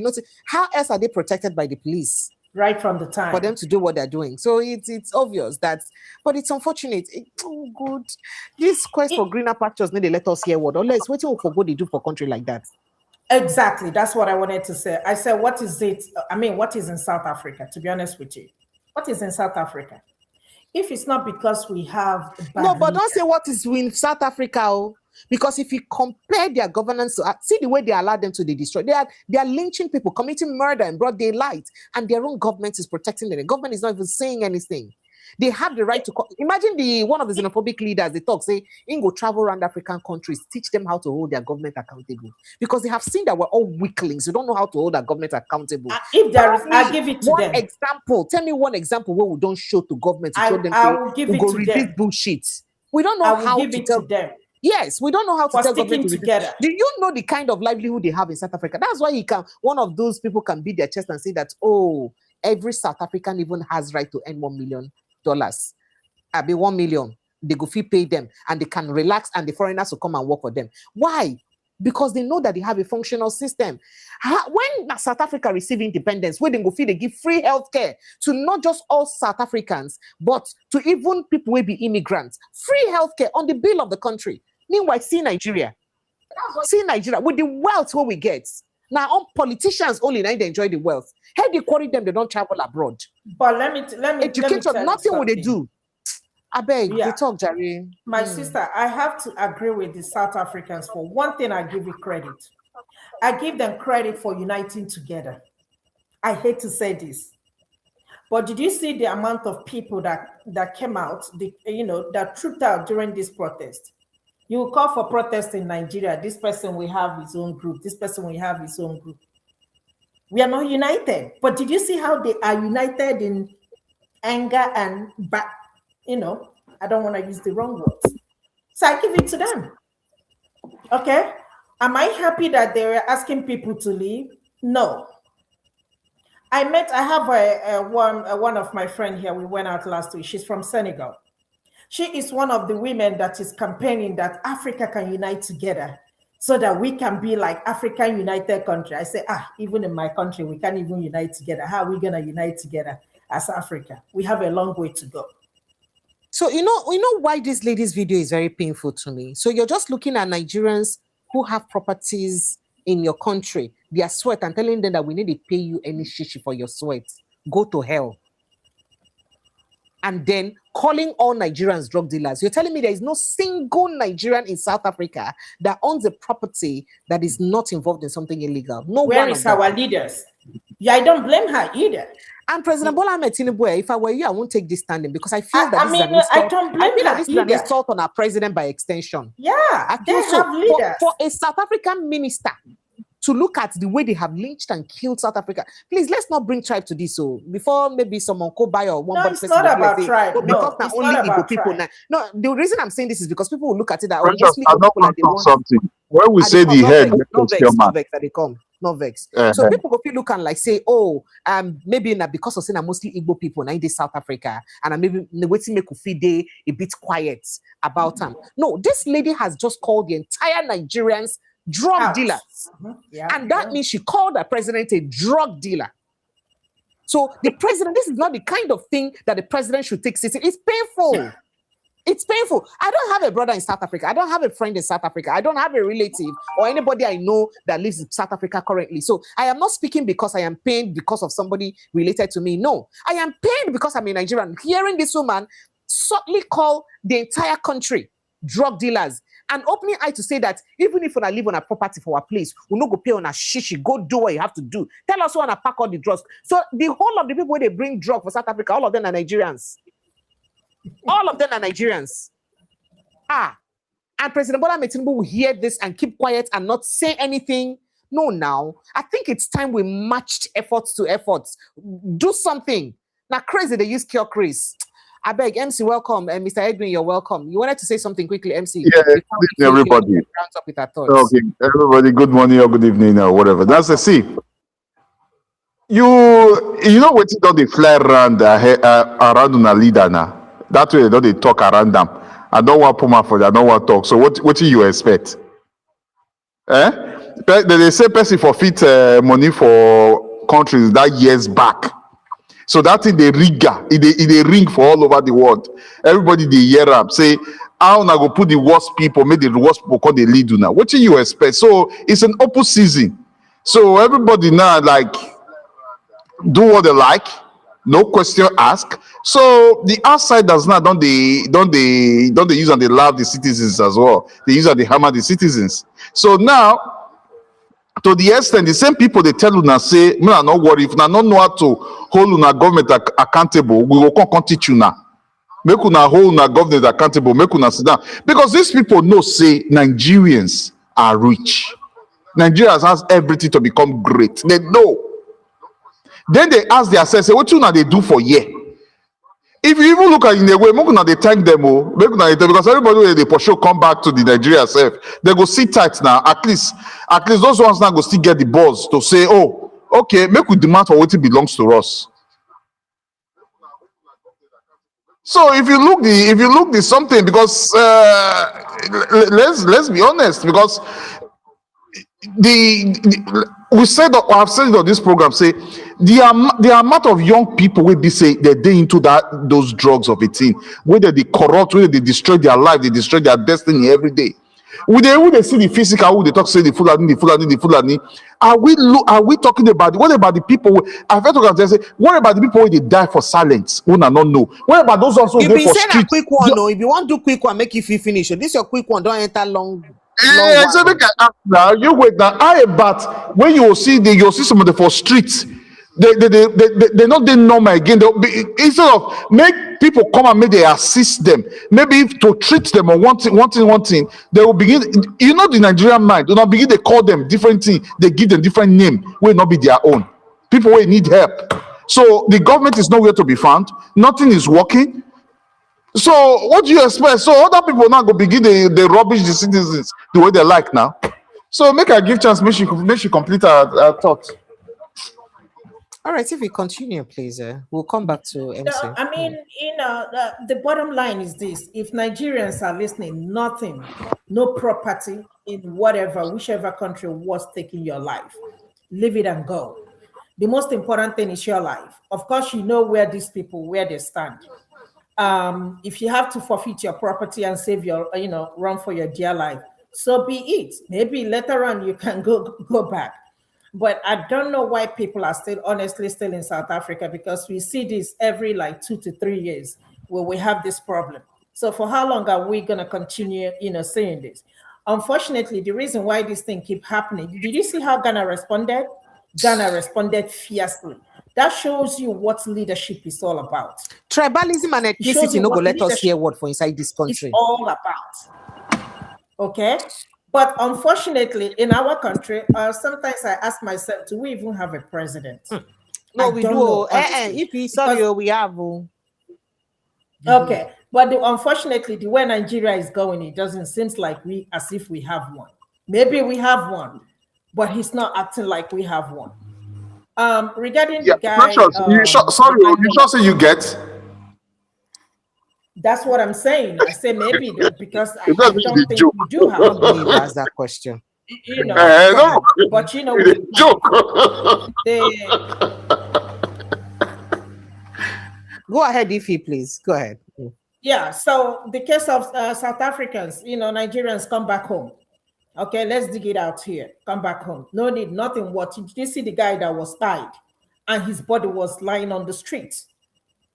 how else are they protected by the police? Right from the time. For them to do what they're doing. So it's obvious that, but it's unfortunate. Good. This quest for greener pastures, they let us hear what, unless waiting for what they do for country like that. Exactly. That's what I wanted to say. I said, what is it? What is in South Africa, to be honest with you? What is in South Africa? If it's not because we have... No, but don't say what is in South Africa, because if you compare their governance to see the way they allow them to be destroyed, they are lynching people, committing murder in broad daylight, and their own government is protecting them. The government is not even saying anything. They have the right to imagine one of the xenophobic leaders, they talk, say, go travel around African countries, teach them how to hold their government accountable. Because they have seen that we're all weaklings. We don't know how to hold our government accountable. If there is, I'll give it to them. Example. Tell me one example where we don't show to government to tell them I will give it to them. Bullshit. We don't know how to tell them. Yes, we don't know how to tell government together. Do you know the kind of livelihood they have in South Africa? That's why one of those people can beat their chest and say that, oh, every South African even has right to earn $1 million. I be 1 million. They go fee pay them and they can relax and the foreigners will come and work for them. Why? Because they know that they have a functional system. When South Africa received independence, when they go fee, they give free healthcare to not just all South Africans, but to even people who be immigrants. Free healthcare on the bill of the country. Meanwhile, see Nigeria with the wealth what we get. Now, all politicians only now they enjoy the wealth. How they quarry them, they don't travel abroad. But let me educated, nothing will they do. I beg, they talk, Jerry. My sister, I have to agree with the South Africans. For one thing, I give you credit. I give them credit for uniting together. I hate to say this, but did you see the amount of people that came out, that trooped out during this protest? You will call for protest in Nigeria. This person will have his own group. This person will have his own group. We are not united. But did you see how they are united in anger and I don't want to use the wrong words. So I give it to them. Okay. Am I happy that they were asking people to leave? No. I have one of my friends here. We went out last week. She's from Senegal. She is one of the women that is campaigning that Africa can unite together so that we can be like African United Country. I say, even in my country, we can't even unite together. How are we going to unite together as Africa? We have a long way to go. So, you know why this lady's video is very painful to me. So you're just looking at Nigerians who have properties in your country, their sweat, and telling them that we need to pay you any shishi for your sweat. Go to hell. And then calling all Nigerians drug dealers. You're telling me there is no single Nigerian in South Africa that owns a property that is not involved in something illegal. Where is our leaders? Yeah, I don't blame her either. And President Bola Tinubu, if I were you, I won't take this standing because I feel that this is an insult on our president by extension. Yeah, they have leaders. For a South African minister to look at the way they have lynched and killed South Africa, please, let's not bring tribe to this. So before maybe someone could buy or one it's not about tribe. Because now only Igbo people now. No, the reason I'm saying this is because people will look at it that mostly something. When we say the head, no vex. So people go feel look and like say, maybe not because of saying mostly Igbo people now in this South Africa, and maybe the waiting make feel a bit quiet about them. No, this lady has just called the entire Nigerians drug dealers. And that means she called the president a drug dealer. So the president, this is not the kind of thing that the president should take seriously. It's painful. It's painful. I don't have a brother in South Africa. I don't have a friend in South Africa. I don't have a relative or anybody I know that lives in South Africa currently. So I am not speaking because I am pained because of somebody related to me. No, I am pained because I'm a Nigerian. Hearing this woman subtly call the entire country drug dealers and opening eye to say that even if we live on a property for our place, we'll not go pay on a shishi, go do what you have to do. Tell us who want to pack all the drugs. So the whole of the people where they bring drugs for South Africa, all of them are Nigerians. All of them are Nigerians. And President Bola Tinubu will hear this and keep quiet and not say anything. No, now. I think it's time we matched efforts to efforts. Do something. Now, crazy, they use cure Chris. I beg, MC, welcome. And Mr. Edwin, you're welcome. You wanted to say something quickly, MC? Yeah, everybody. Up with our thoughts. Okay, everybody, good morning or good evening or whatever. That's the see. You know what? Don't they fly around on a leader now? That way, don't they talk around them? I don't want Puma for that. I don't want talk. So what do you expect? They say person forfeit money for countries that years back. So that thing they ring for all over the world. Everybody they hear up say, how na go put the worst people, make the worst people call the lead now. What do you expect? So it's an open season. So everybody now like do what they like. No question asked. So the outsiders now don't they use and they love the citizens as well. They use and they hammer the citizens. So now, to the extent, the same people they tell you now say, "Me not worry if I don't know how to hold una government accountable. We will come teach you now." Make una hold una government accountable. Make una sit down. Because these people know say Nigerians are rich. Nigerians has everything to become great. They know. Then they ask themselves, say, what you they do for year? If you even look at it in a way, make una they thank them, because everybody when they pursue come back to the Nigeria self, they go sit tight now. At least those ones now go still get the balls to say, oh, okay, make we demand for what it belongs to us. So if you look the something, because let's be honest, because we said, or I've said it on this program, say the amount of young people will be say they're into those drugs of 18, whether they corrupt, whether they destroy their life, they destroy their destiny every day. Would they see the physical? Would they talk say the Fulani? Are we talking about what about the people? I've heard to say what about the people who they die for silence? Who not know? What about those also You go be for saying a street? quick one, no. If you want to do quick one, make if you finish. This your quick one. Don't enter long So one. make I ask now. You wait now. But when you see some of the for streets, they not they normal again. They'll be, instead of make people come and make they assist them, maybe if to treat them or one thing, they will begin. You know the Nigerian mind. Do not begin. They call them different thing. They give them different name. Will not be their own. People will need help. So the government is nowhere to be found. Nothing is working. So what do you expect? So other people now go begin they rubbish the citizens the way they like now. So make her give chance, make she complete her thought. All right, if we continue, please, we'll come back to MC. No, I mean, the bottom line is this: if Nigerians are listening, nothing, no property in whichever country was taking your life, leave it and go. The most important thing is your life. Of course, you know where these people where they stand. If you have to forfeit your property and save your, run for your dear life, so be it. Maybe later on you can go back. But I don't know why people are still in South Africa, because we see this every 2 to 3 years where we have this problem. So for how long are we going to continue, saying this? Unfortunately, the reason why this thing keep happening, did you see how Ghana responded? Ghana responded fiercely. That shows you what leadership is all about. Tribalism and ethnicity no go let us hear word for inside this country. It's all about. Okay? But unfortunately, in our country, sometimes I ask myself, do we even have a president? No, we do. If we sorry, we have. Okay. But unfortunately, the way Nigeria is going, it doesn't seem like as if we have one. Maybe we have one, but he's not acting like we have one. Regarding the guy, Precious, you sure say you get? That's what I'm saying. I say maybe because I That's don't think joke. we do have. I don't believe that's that question. No. But joke. Go ahead, Ify, please. Go ahead. Yeah. So the case of South Africans, Nigerians come back home. Okay, let's dig it out here. Come back home. No need, nothing. What did you see the guy that was tied and his body was lying on the street?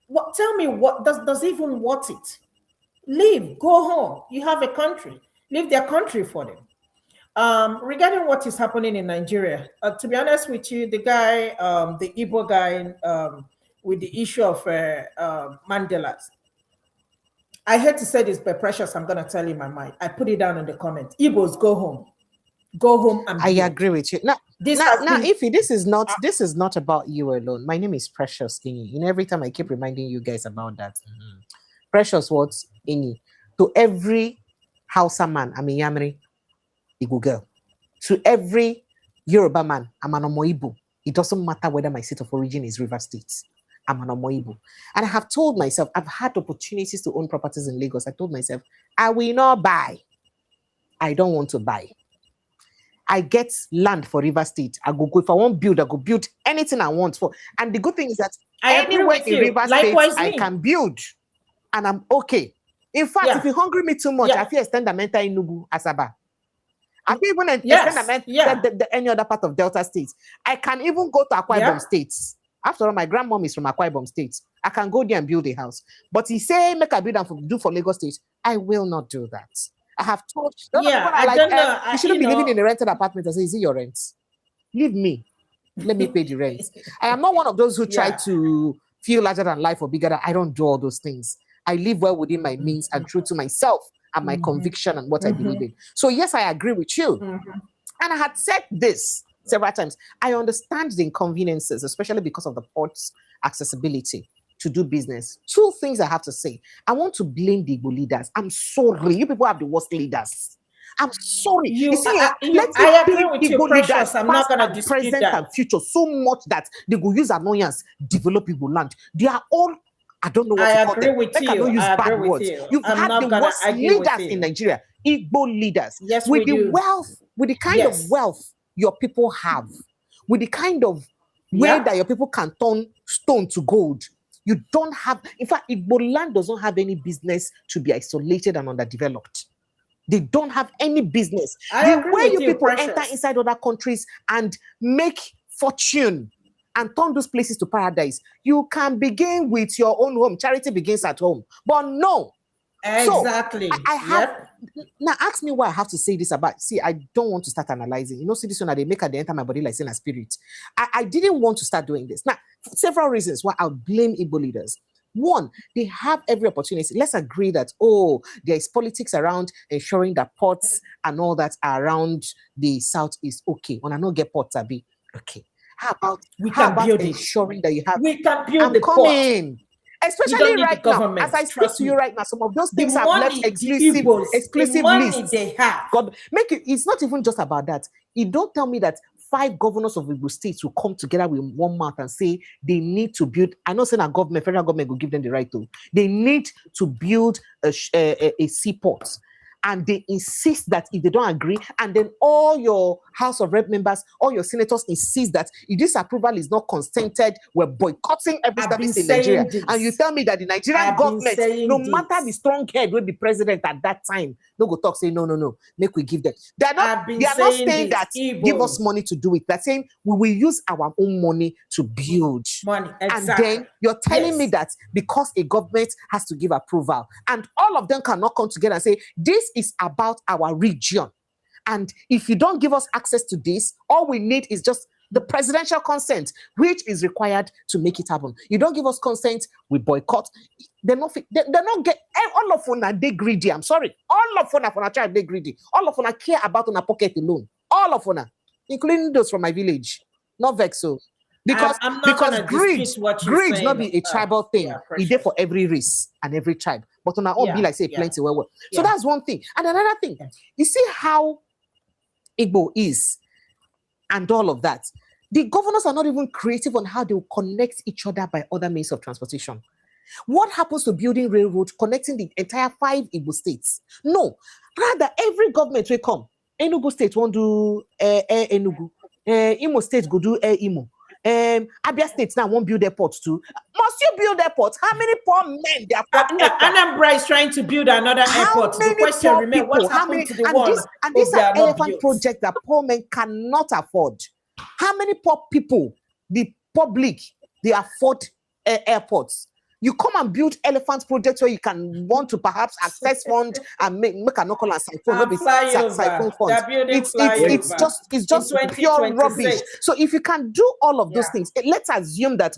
What? Tell me, what does even want it? Leave, go home. You have a country. Leave their country for them. Regarding what is happening in Nigeria, to be honest with you, the guy, the Igbo guy, with the issue of Mandela's. I hate to say this, but Precious, I'm gonna tell you my mind. I put it down in the comments. Igbos, go home. Go home and I agree with you. Now, Ify, this is not about you alone. My name is Precious Ini. Every time I keep reminding you guys about that. Precious what's Ini. To every Hausa man, I'm a Yamri, Igbo girl. To every Yoruba man, I'm an Omoibo. It doesn't matter whether my state of origin is River State. I'm an Omoibo. And I have told myself, I've had opportunities to own properties in Lagos. I told myself, I will not buy. I don't want to buy. I get land for River State. I go if I want build, I go build anything I want for. And the good thing is that anywhere in River State, I can build. And I'm okay. In fact, if you hungry me too much, I feel extend the mental in Nubu, Asaba. I feel even extend the any other part of Delta State. I can even go to Akwa Ibom States. After all, my grandmom is from Akwa Ibom State. I can go there and build a house. But he say, make a build and do for Lagos State. I will not do that. I have told you. You shouldn't be living in a rented apartment. I say, is it your rent? Leave me. Let me pay the rent. I am not one of those who try to feel larger than life or bigger than. I don't do all those things. I live well within my means and true to myself and my conviction and what I believe in. So yes, I agree with you. And I had said this several times. I understand the inconveniences, especially because of the port's accessibility to do business. Two things I have to say. I want to blame the Igbo leaders. I'm sorry. You people have the worst leaders. I'm sorry. I agree with you, Precious. I'm not going to dispute present that. and future so much that they will use annoyance, develop Igbo land. They are all, I don't know what to call them. With you. I don't use bad words. You've I'm had the worst leaders in Nigeria, Igbo leaders. Yes, with the wealth, with the kind of wealth your people have, with the kind of way that your people can turn stone to gold. You don't have, in fact, Igbo land doesn't have any business to be isolated and underdeveloped. They don't have any business. The way you people enter inside other countries and make fortune and turn those places to paradise, you can begin with your own home. Charity begins at home. But no. Exactly. So I have, now ask me why I have to say this about, see, I don't want to start analyzing. You know, see this one that they make at the enter my body like saying a spirit. I didn't want to start doing this. Now, several reasons why I'll blame Igbo leaders. One, they have every opportunity. Let's agree that, there is politics around ensuring that ports and all that are around the Southeast. Okay, when I don't get ports, I'll be okay. How about ensuring that you have? We can build the port. Especially right now, as I speak to you right now, some of those things have left exclusive lists. They have. God, it's not even just about that. You don't tell me that 5 governors of Igbo states will come together with one mouth and say they need to build. I know saying a government, federal government will give them the right to. They need to build a seaport. And they insist that if they don't agree, and then all your House of Rep members, all your senators insist that if this approval is not consented, we're boycotting every service in Nigeria. And you tell me that the Nigerian government, no matter the strong head will be president at that time, no go talk, say, no, make we give them. They are not saying that give us money to do it. They're saying we will use our own money to build. And then you're telling me that because a government has to give approval, and all of them cannot come together and say, this is about our region. And if you don't give us access to this, all we need is just the presidential consent, which is required to make it happen. You don't give us consent, we boycott. They're not get all of them. They greedy. I'm sorry. All of them are trying to be greedy. All of them care about on a pocket alone. All of them, including those from my village. Not vexo. Because greed not be a tribal thing. It's there for every race and every tribe. But on our own, be like say plenty well. So that's one thing. And another thing, you see how Igbo is and all of that. The governors are not even creative on how they will connect each other by other means of transportation. What happens to building railroad connecting the entire 5 Igbo states? No, rather every government will come. Enugu state won't do Enugu. Imo state go do Imo. Abia State now won't build airports too. Must you build airports? How many poor men they are? Anambra is trying to build another airport. The question remains: what happened to the one? And these are elephant projects that poor men cannot afford. How many poor people, the public, they afford airports? You come and build elephant projects where you can want to perhaps access fund and make a knuckle and siphon, not be siphon funds. It's just pure rubbish. So if you can do all of those things, let's assume that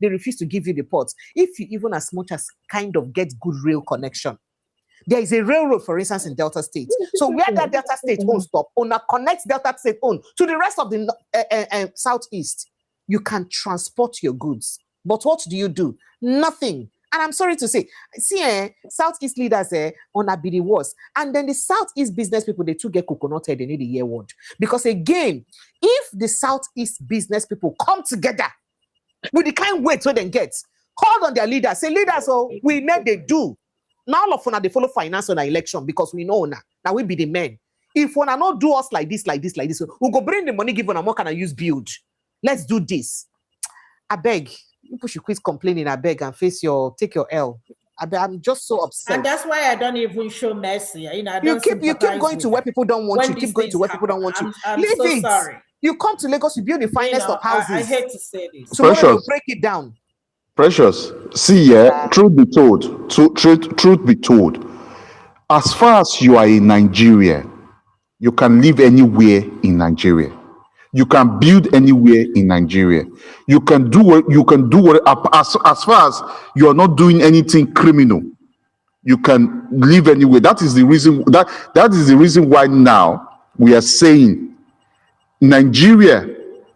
they refuse to give you the ports. If you even as much as kind of get good rail connection, there is a railroad, for instance, in Delta State. So where that Delta State own stop, connects Delta State own to the rest of the Southeast, you can transport your goods. But what do? Nothing. And I'm sorry to say, see, Southeast leaders on a be worse. And then the Southeast business people, they too get coconutted, they need a year word. Because again, if the Southeast business people come together with the kind weight where they get, call on their leaders, say, leaders, we know they do. Now all of them, they follow finance on the election because we know now we be the men. If we not do us like this, we'll go bring the money, give them, what can I use build? Let's do this. I beg. People should quit complaining, I beg, and take your L. I'm just so upset. And that's why I don't even show mercy. You keep going to where people don't want you. Keep going to where people don't want you. I'm so sorry. You come to Lagos, you build the finest of houses. I hate to say this. So Precious, break it down. Precious, see, truth be told, truth be told, as far as you are in Nigeria, you can live anywhere in Nigeria. You can build anywhere in Nigeria. You can do what as far as you are not doing anything criminal. you can live anywhere. That is the reason why now we are saying Nigeria,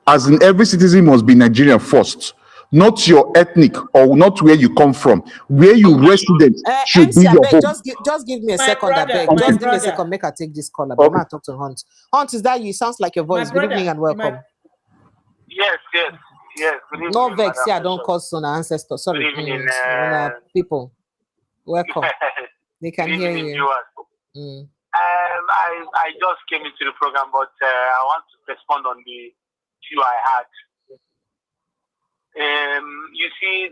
as in every citizen must be Nigerian first, not your ethnic or not where you come from. Where you resident should MC, be I your beg, home. just give me a My second, I brother, beg. my Just give me a brother. second, make I take this call. I Okay. might talk to Hunt. Hunt, is that you? Sounds like your My voice. Good evening brother, and welcome. Yes. Good evening, No vex, Madam yeah, don't Precious. cause on ancestors. Sorry, Good evening, people. Welcome. They can good hear evening, you. viewers. I just came into the program, but I want to respond on the few I had. You see,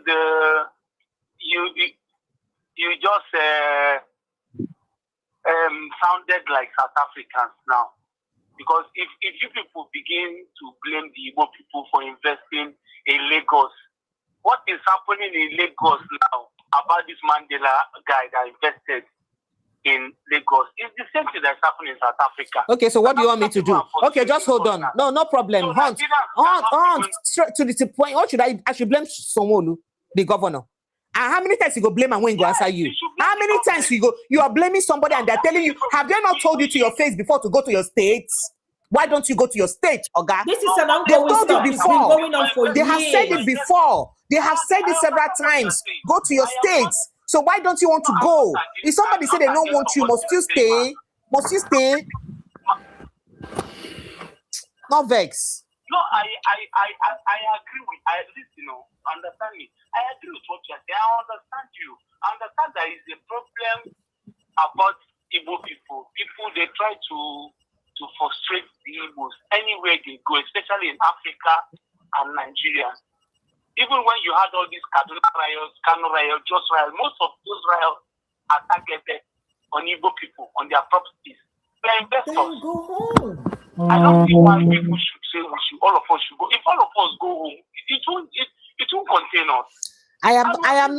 you just sounded like South Africans now, because if you people begin to blame the Igbo people for investing in Lagos, what is happening in Lagos now about this Mandela guy that invested in Lagos is the same thing that's happening in South Africa. Okay, so what do you want me to do? Okay, just hold on. No problem. Hunt, straight to the point. What should I should blame Somolu, the governor? And how many times you go blame and when go answer you? How many times you are blaming somebody and they're telling you, have they not told you to your face before to go to your states? Why don't you go to your state, Oga? This is an They've ongoing told you stuff. It's been before. going on for They have said years. it before. They have said it several times. Go to your states. So why don't you want to go? If somebody said they don't want you, must you stay? Must you stay? No vex. No, I agree with understand me. I agree with what you're saying. I understand you. I understand there is a problem about Igbo people. People, they try to frustrate the Igbos anywhere they go, especially in Africa and Nigeria. Even when you had all these Kaduna riots, Kano riots, Jos riots, most of those riots are targeted on Igbo people, on their properties. They're investors. Then go home. I don't see why people should say all of us should go. If all of us go home, it won't contain us. I am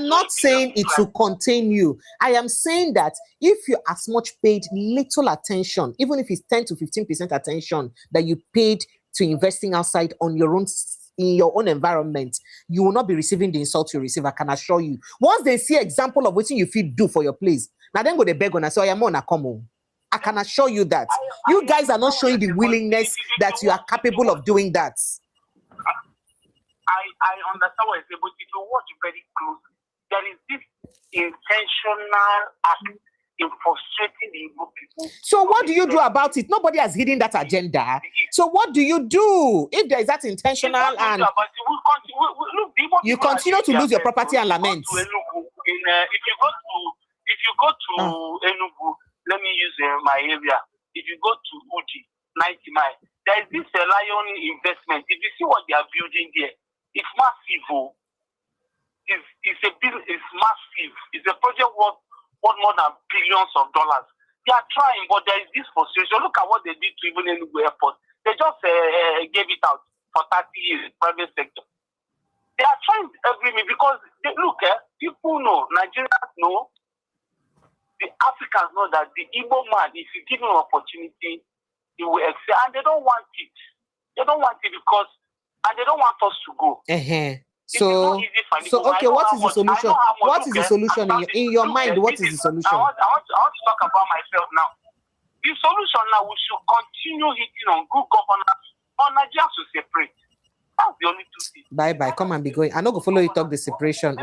not saying it will contain you. I am saying that if you as much paid little attention, even if it's 10 to 15% attention that you paid to investing outside on your own, in your own environment, you will not be receiving the insult you receive. I can assure you. Once they see example of what you feel do for your place, now then go they beg on and say, I am on a come home. I can assure you that you guys are not showing the willingness that you are capable of doing that. I understand what you're saying, but if you watch very closely, there is this intentional act in frustrating the Igbo people. So what do you do about it? Nobody has hidden that agenda. So what do you do if there is that intentional and you continue to lose your property and lament? If you go to Enugu, let me use my area. If you go to Uji, 90 miles, there is this lion investment. If you see what they are building there, it's massive. It's massive. It's a project worth more than billions of dollars. They are trying, but there is this frustration. Look at what they did to even Enugu Airport. They just gave it out for 30 years, private sector. They are trying every minute because people know, Nigerians know, the Africans know that the Igbo man, if you give him an opportunity, he will excel. And they don't want it. They don't want it because, and they don't want us to go. So okay, what is the solution? What is the solution in your mind? What is the solution? I want to talk about myself now. The solution now, we should continue hitting on good governance or Nigeria to separate. That's the only two things. Bye. Come and be going. I not go follow you talk the separation.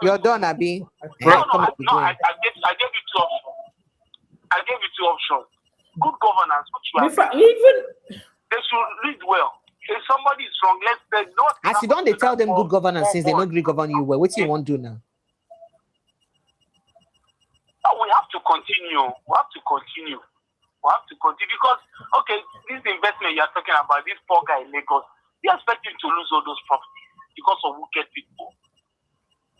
You're done, Abi. I gave you two options. Good governance, which they should lead well. If somebody is wrong, let's say not. As you don't, they tell them good governance since they not agree govern you well. What do you want to do now? No, we have to continue. Because this investment you are talking about, this poor guy in Lagos, they expect him to lose all those properties because of wicked people.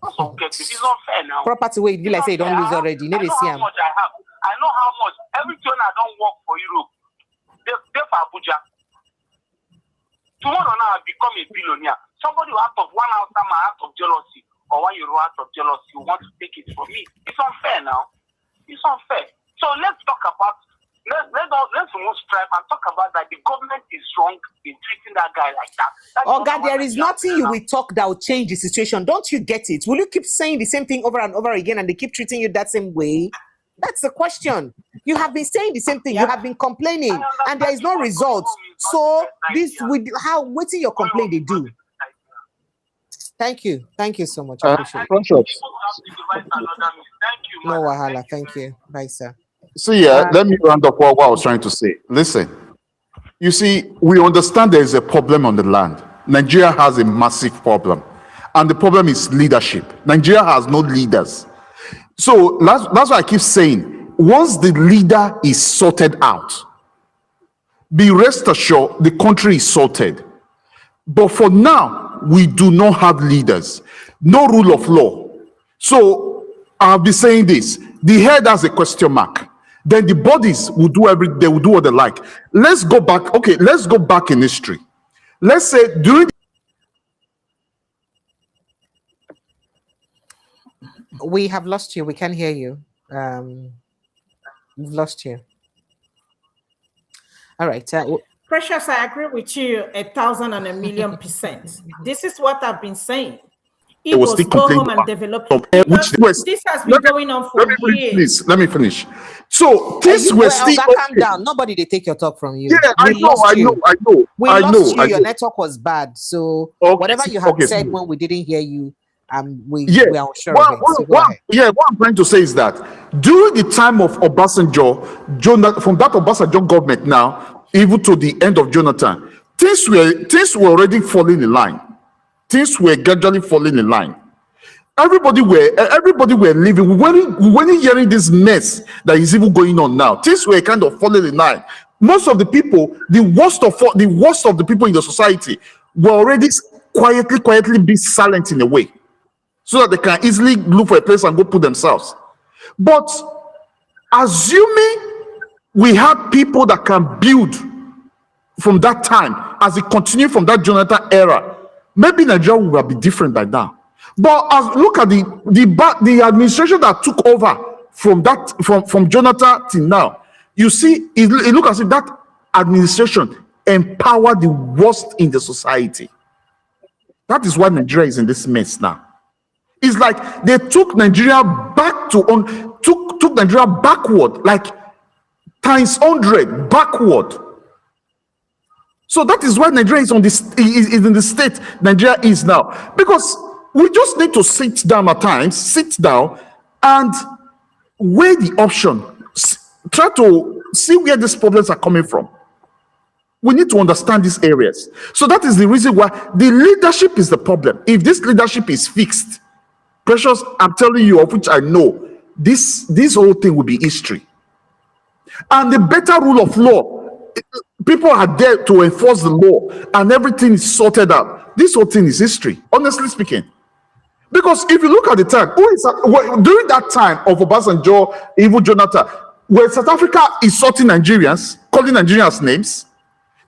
It's not fair now. Property where you like say you don't lose already. You know they see how much I have. I know how much. Every time I don't work for Europe, they for Abuja. Tomorrow now I become a billionaire. Somebody will out of 1 hour time out of jealousy or €1 out of jealousy want to take it from me. It's unfair now. It's unfair. So let's talk about let's to move stripe and talk about that the government is wrong in treating that guy like that. Oh God, there is nothing you will talk that will change the situation. Don't you get it? Will you keep saying the same thing over and over again and they keep treating you that same way? That's the question. You have been saying the same thing. You have been complaining and there is no results. So this with how waiting your complaint they do. Thank you. Thank you so much. I appreciate it. No wahala. Thank you. Bye, sir. See, let me round up what I was trying to say. Listen, you see, we understand there is a problem on the land. Nigeria has a massive problem. And the problem is leadership. Nigeria has no leaders. So that's why I keep saying, once the leader is sorted out, be rest assured the country is sorted. But for now, we do not have leaders. No rule of law. So I'll be saying this. The head has a question mark. Then the bodies will do they will do what they like. Let's go back. Okay, let's go back in history. Let's say during we have lost you. We can't hear you. We've lost you. All right. Precious, I agree with you 1,000 and 1,000,000%. This is what I've been saying. It was go home and develop. This has been going on for years. Let me finish. So this was still calm down. Nobody they take your talk from you. Yeah, I know. We lost you. Your network was bad. So whatever you had said when we didn't hear you, we are unsure of it. What I'm trying to say is that during the time of Obasanjo, from that Obasanjo government now, even to the end of Jonathan, things were already falling in line. Things were gradually falling in line. Everybody were living. We weren't hearing this mess that is even going on now. Things were kind of falling in line. Most of the people, the worst of the people in the society, were already quietly be silent in a way, so that they can easily look for a place and go put themselves. But assuming we have people that can build from that time, as it continued from that Jonathan era, maybe Nigeria will be different by now. But look at the administration that took over from Jonathan till now. You see, it looks as if that administration empowered the worst in the society. That is why Nigeria is in this mess now. It's like they took Nigeria took Nigeria backward, like times 100 backward. So that is why Nigeria is in the state Nigeria is now. Because we just need to sit down at times, and weigh the option. Try to see where these problems are coming from. We need to understand these areas. So that is the reason why the leadership is the problem. If this leadership is fixed, Precious, I'm telling you, of which I know, this whole thing will be history. And the better rule of law, people are there to enforce the law, and everything is sorted out. This whole thing is history, honestly speaking. Because if you look at the time, during that time of Obasanjo, even Jonathan, where South Africa is sorting Nigerians, calling Nigerians names,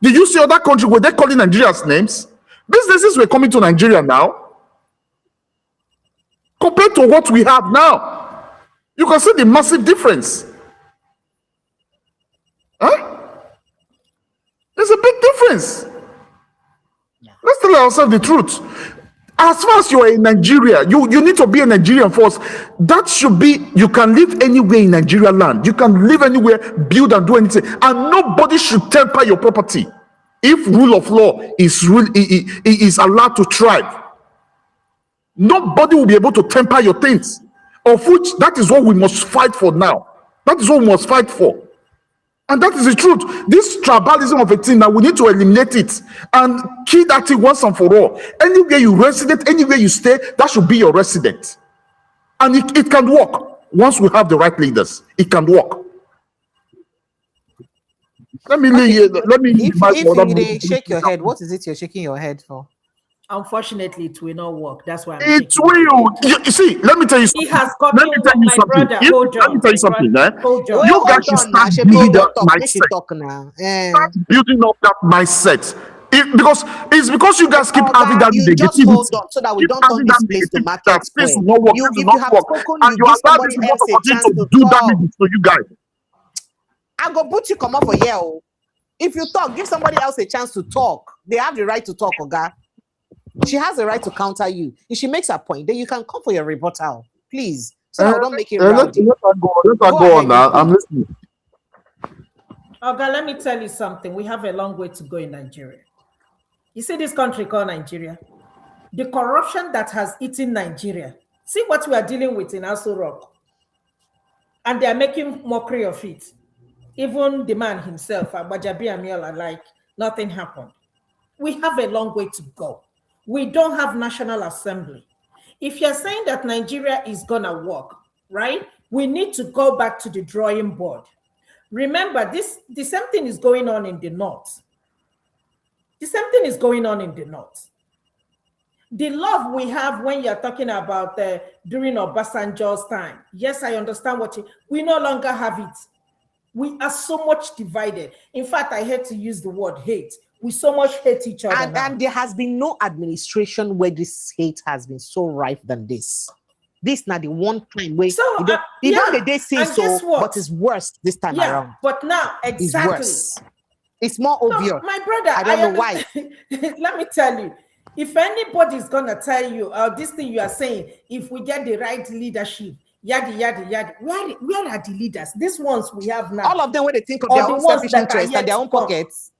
did you see other countries where they're calling Nigerians names? Businesses were coming to Nigeria now, compared to what we have now. You can see the massive difference. There's a big difference. Let's tell ourselves the truth. As far as you are in Nigeria, you need to be a Nigerian first. That should be, you can live anywhere in Nigeria land. You can live anywhere, build and do anything. And nobody should temper your property if rule of law is allowed to thrive. Nobody will be able to temper your things. Of which, that is what we must fight for now. That is what we must fight for. And that is the truth. This tribalism of a thing, now we need to eliminate it and kill that thing once and for all. Anywhere you resident, anywhere you stay, that should be your resident. And it can work. Once we have the right leaders, it can work. Let me if you shake your head, what is it you're shaking your head for? Unfortunately, it will not work. That's why it will. You see, let me tell you something. He has got let me tell you something. Let me tell you something. You guys should start building up mindset. Start building up that mindset. Because you guys keep having that negativity. Hold on, so that we don't turn this place to market square. And you allow this to do damage to you guys. I go put you come up for here. If you talk, give somebody else a chance to talk. They have the right to talk, Oga. She has the right to counter you. If she makes a point, then you can come for your rebuttal, please. So that we don't make it rowdy. Let her go on now. I'm listening. Oga, let me tell you something. We have a long way to go in Nigeria. You see this country called Nigeria? The corruption that has eaten Nigeria. See what we are dealing with in Aso Rock. And they are making mockery of it. Even the man himself, Abajabi Amiola, like nothing happened. We have a long way to go. We don't have National Assembly. If you're saying that Nigeria is going to work, right, we need to go back to the drawing board. Remember, the same thing is going on in the north. The same thing is going on in the north. The love we have when you're talking about during Obasanjo's time. Yes, I understand we no longer have it. We are so much divided. In fact, I hate to use the word hate. We so much hate each other. And there has been no administration where this hate has been so rife than this. This not the one time where they say so, but it's worse this time around. But now, exactly. It's worse. It's more obvious. No, my brother, I don't know why. Let me tell you, if anybody's gonna tell you this thing you are saying, if we get the right leadership, yada yada yada, where are the leaders? These ones we have now. All of them when they think of their own selfish interests and their own pockets.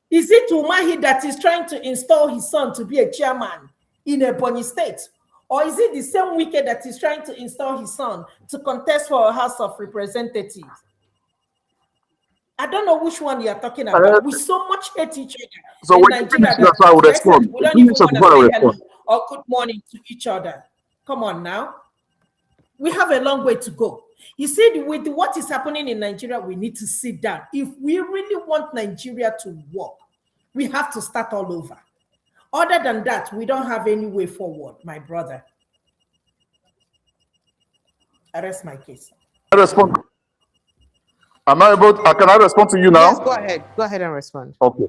Is it Umahi that is trying to install his son to be a chairman in a Ebonyi state? Or is it the same wicked that is trying to install his son to contest for a House of Representatives? I don't know which one you are talking about. We so much hate each other. So when you finish, that's why I would respond. We don't even want to say hello or good morning to each other. Come on now. We have a long way to go. You see, with what is happening in Nigeria, we need to sit down. If we really want Nigeria to work, we have to start all over. Other than that, we don't have any way forward, my brother. I rest my case. I respond. Am I able? Can I respond to you now? Yes, go ahead. Go ahead and respond. Okay.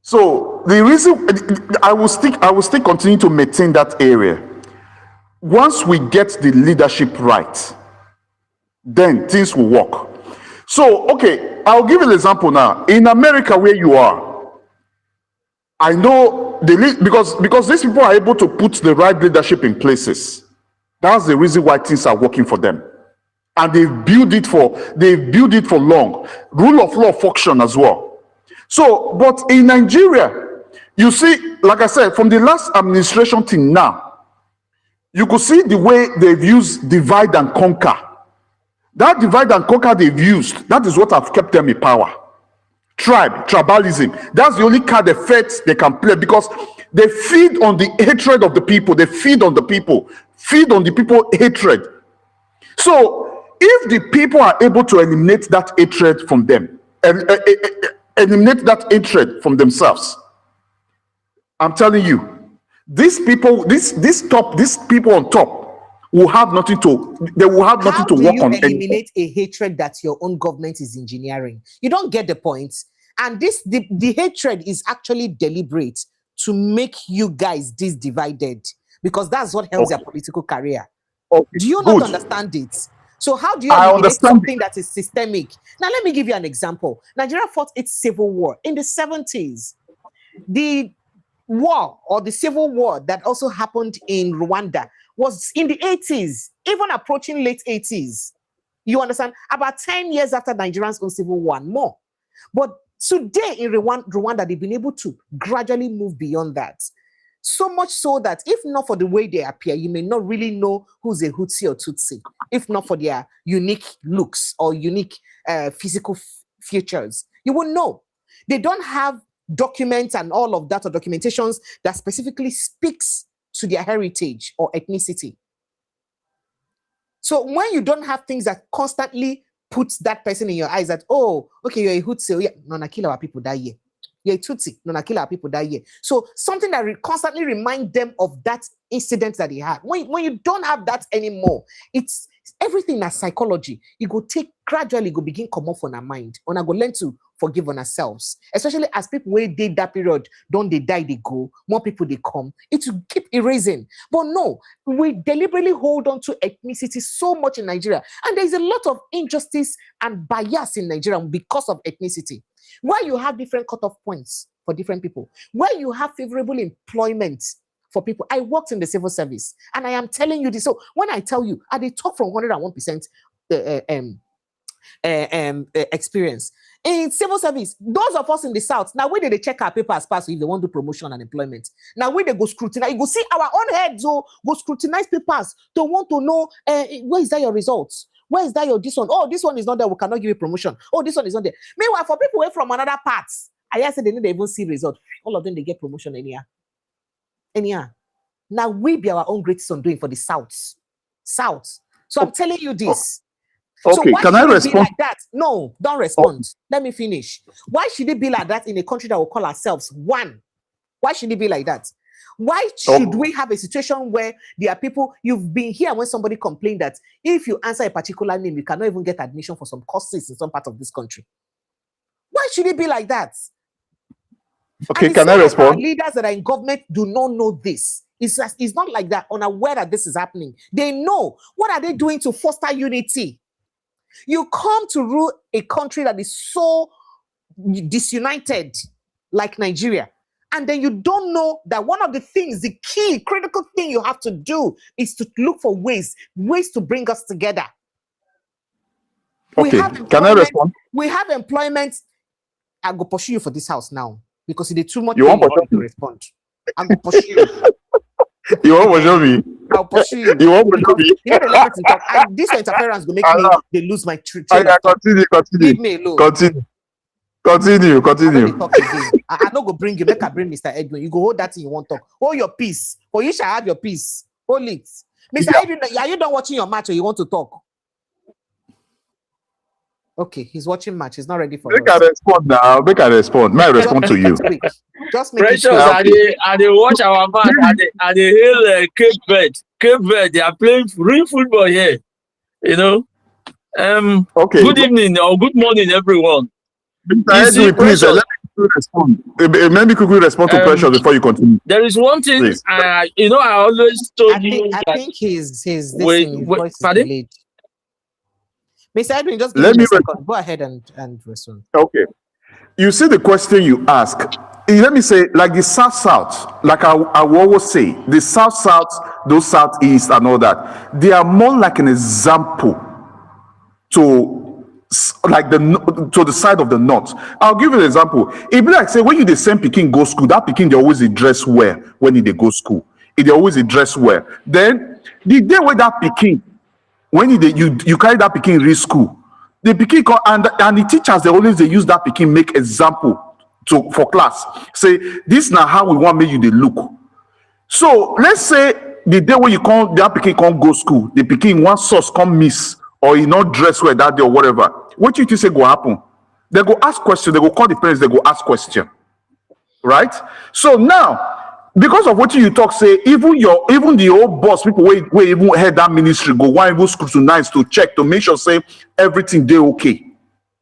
So the reason I will still continue to maintain that area. Once we get the leadership right, then things will work. So, okay, I'll give you an example now. In America, where you are, I know because these people are able to put the right leadership in places. That's the reason why things are working for them. And they've built it for long. Rule of law function as well. So, but in Nigeria, you see, like I said, from the last administration till now, you could see the way they've used divide and conquer. That divide and conquer they've used, that is what have kept them in power. Tribalism. That's the only card effect they can play because they feed on the hatred of the people. They feed on the people hatred. So if the people are able to eliminate that hatred from them, eliminate that hatred from themselves, I'm telling you, these people on top will have nothing to work on. How do you eliminate a hatred that your own government is engineering? You don't get the point. And the hatred is actually deliberate to make you guys this divided because that's what helps their political career. Do you not understand it? So how do you eliminate something that is systemic? Now, let me give you an example. Nigeria fought its civil war in the 70s. The war or the civil war that also happened in Rwanda was in the 80s, even approaching late 80s. You understand? About 10 years after Nigeria's own civil war and more. But today in Rwanda, they've been able to gradually move beyond that. So much so that if not for the way they appear, you may not really know who's a Hutsi or Tutsi, if not for their unique looks or unique physical features. You will know. They don't have documents and all of that or documentations that specifically speaks to their heritage or ethnicity. So when you don't have things that constantly puts that person in your eyes that, oh, okay, you're a Hutsi, oh, yeah, no, na kill our people that year. You're a Tutsi, no, na kill our people that year. So something that constantly remind them of that incident that they had. When you don't have that anymore, it's everything as psychology. You go take gradually, go begin come off on our mind. And I go learn to forgive on ourselves, especially as people where did that period, don't they die, they go, more people they come. It will keep erasing. But no, we deliberately hold on to ethnicity so much in Nigeria. And there's a lot of injustice and bias in Nigeria because of ethnicity. Where you have different cutoff points for different people, where you have favorable employment for people. I worked in the civil service, and I am telling you this. So when I tell you, I did talk from 101% experience in civil service. Those of us in the south, now where they check our papers pass if they want to do promotion and employment. Now where they go scrutinize, you go see our own heads go scrutinize papers to want to know where is that your results? Where is that your this one? Oh, this one is not there, we cannot give you promotion. Oh, this one is not there. Meanwhile, for people away from another parts, I said they need to even see result. All of them they get promotion anyhow. Now we be our own greatest on doing for the south. So I'm telling you this. Okay, so why can I should it respond? be like that? No, don't respond. Let me finish. Why should it be like that in a country that will call ourselves one? Why should it be like that? Why should we have a situation where there are people, you've been here when somebody complained that if you answer a particular name, you cannot even get admission for some courses in some part of this country? Why should it be like that? Okay, can I respond? Our leaders that are in government do not know this. It's not like that, unaware that this is happening. They know. What are they doing to foster unity? You come to rule a country that is so disunited like Nigeria, and then you don't know that one of the things, the key critical thing you have to do is to look for ways to bring us together. Okay, can I respond? We have employment. I go pursue you for this house now because it is too much You want to respond. I go pursue you. You want to show me? I'll pursue you. You want to show me? You know, let me talk. And this interference will make me they lose my train of thought. Continue. Leave me alone. Continue. I no go bring you. Make I bring Mr. Edwin. You go hold that thing you want to talk. Hold your peace. For you shall have your peace. Hold it. Mr. Edwin, are you done watching your match or you want to talk? Okay, he's watching match. He's not ready for Make I respond now. May I respond to you? Just make Precious, it I they watch our match. I they hail Cape Verde. Cape Verde, they are playing real football here. You know. Okay. Good evening or good morning, everyone. Mr. Edwin, please let me respond. Let me quickly respond to Precious before you continue. There is one thing. I always told you. I think his voice is delayed. Mr. Edwin, just give me a second. Go ahead and respond. Okay. You see the question you ask. Let me say, like the South, like I will always say, the South, those Southeast and all that, they are more like an example to the side of the North. I'll give you an example. It be like say when you the same Peking go school, that Peking they always dress well when they go school. They always dress well. Then the day where that Peking, when you carry that Peking reach school, the Peking and the teachers they use that Peking make example for class. Say this now how we want make you they look. So let's say the day when that Peking can't go school, the Peking one source come miss or you not dress well that day or whatever. What you say go happen? They go ask question. They go call the parents. They go ask question. Right? So now, because of what you talk, say even the old boss people where even head that ministry go one even scrutinize to check to make sure say everything they okay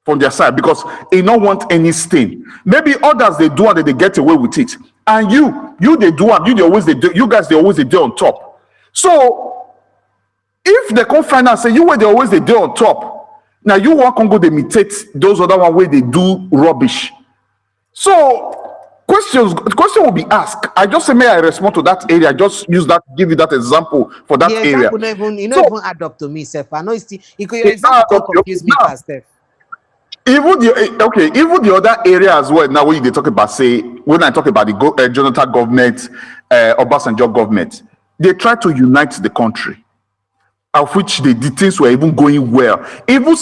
from their side because they don't want any stain. Maybe others they do and they get away with it, and you they do and you guys they always do on top. So if they come find out say you where they always they do on top, now you walk on go they imitate those other one where they do rubbish. So question will be asked. I just say may I respond to that area. I just use that, give you that example for that area. Even add up to me, Seth. I know it's your example confuse me past Seth. Even the other area as well. Now when they talk about when I talk about the Jonathan government, Obasanjo government, they try to unite the country, of which the things were even going well. Even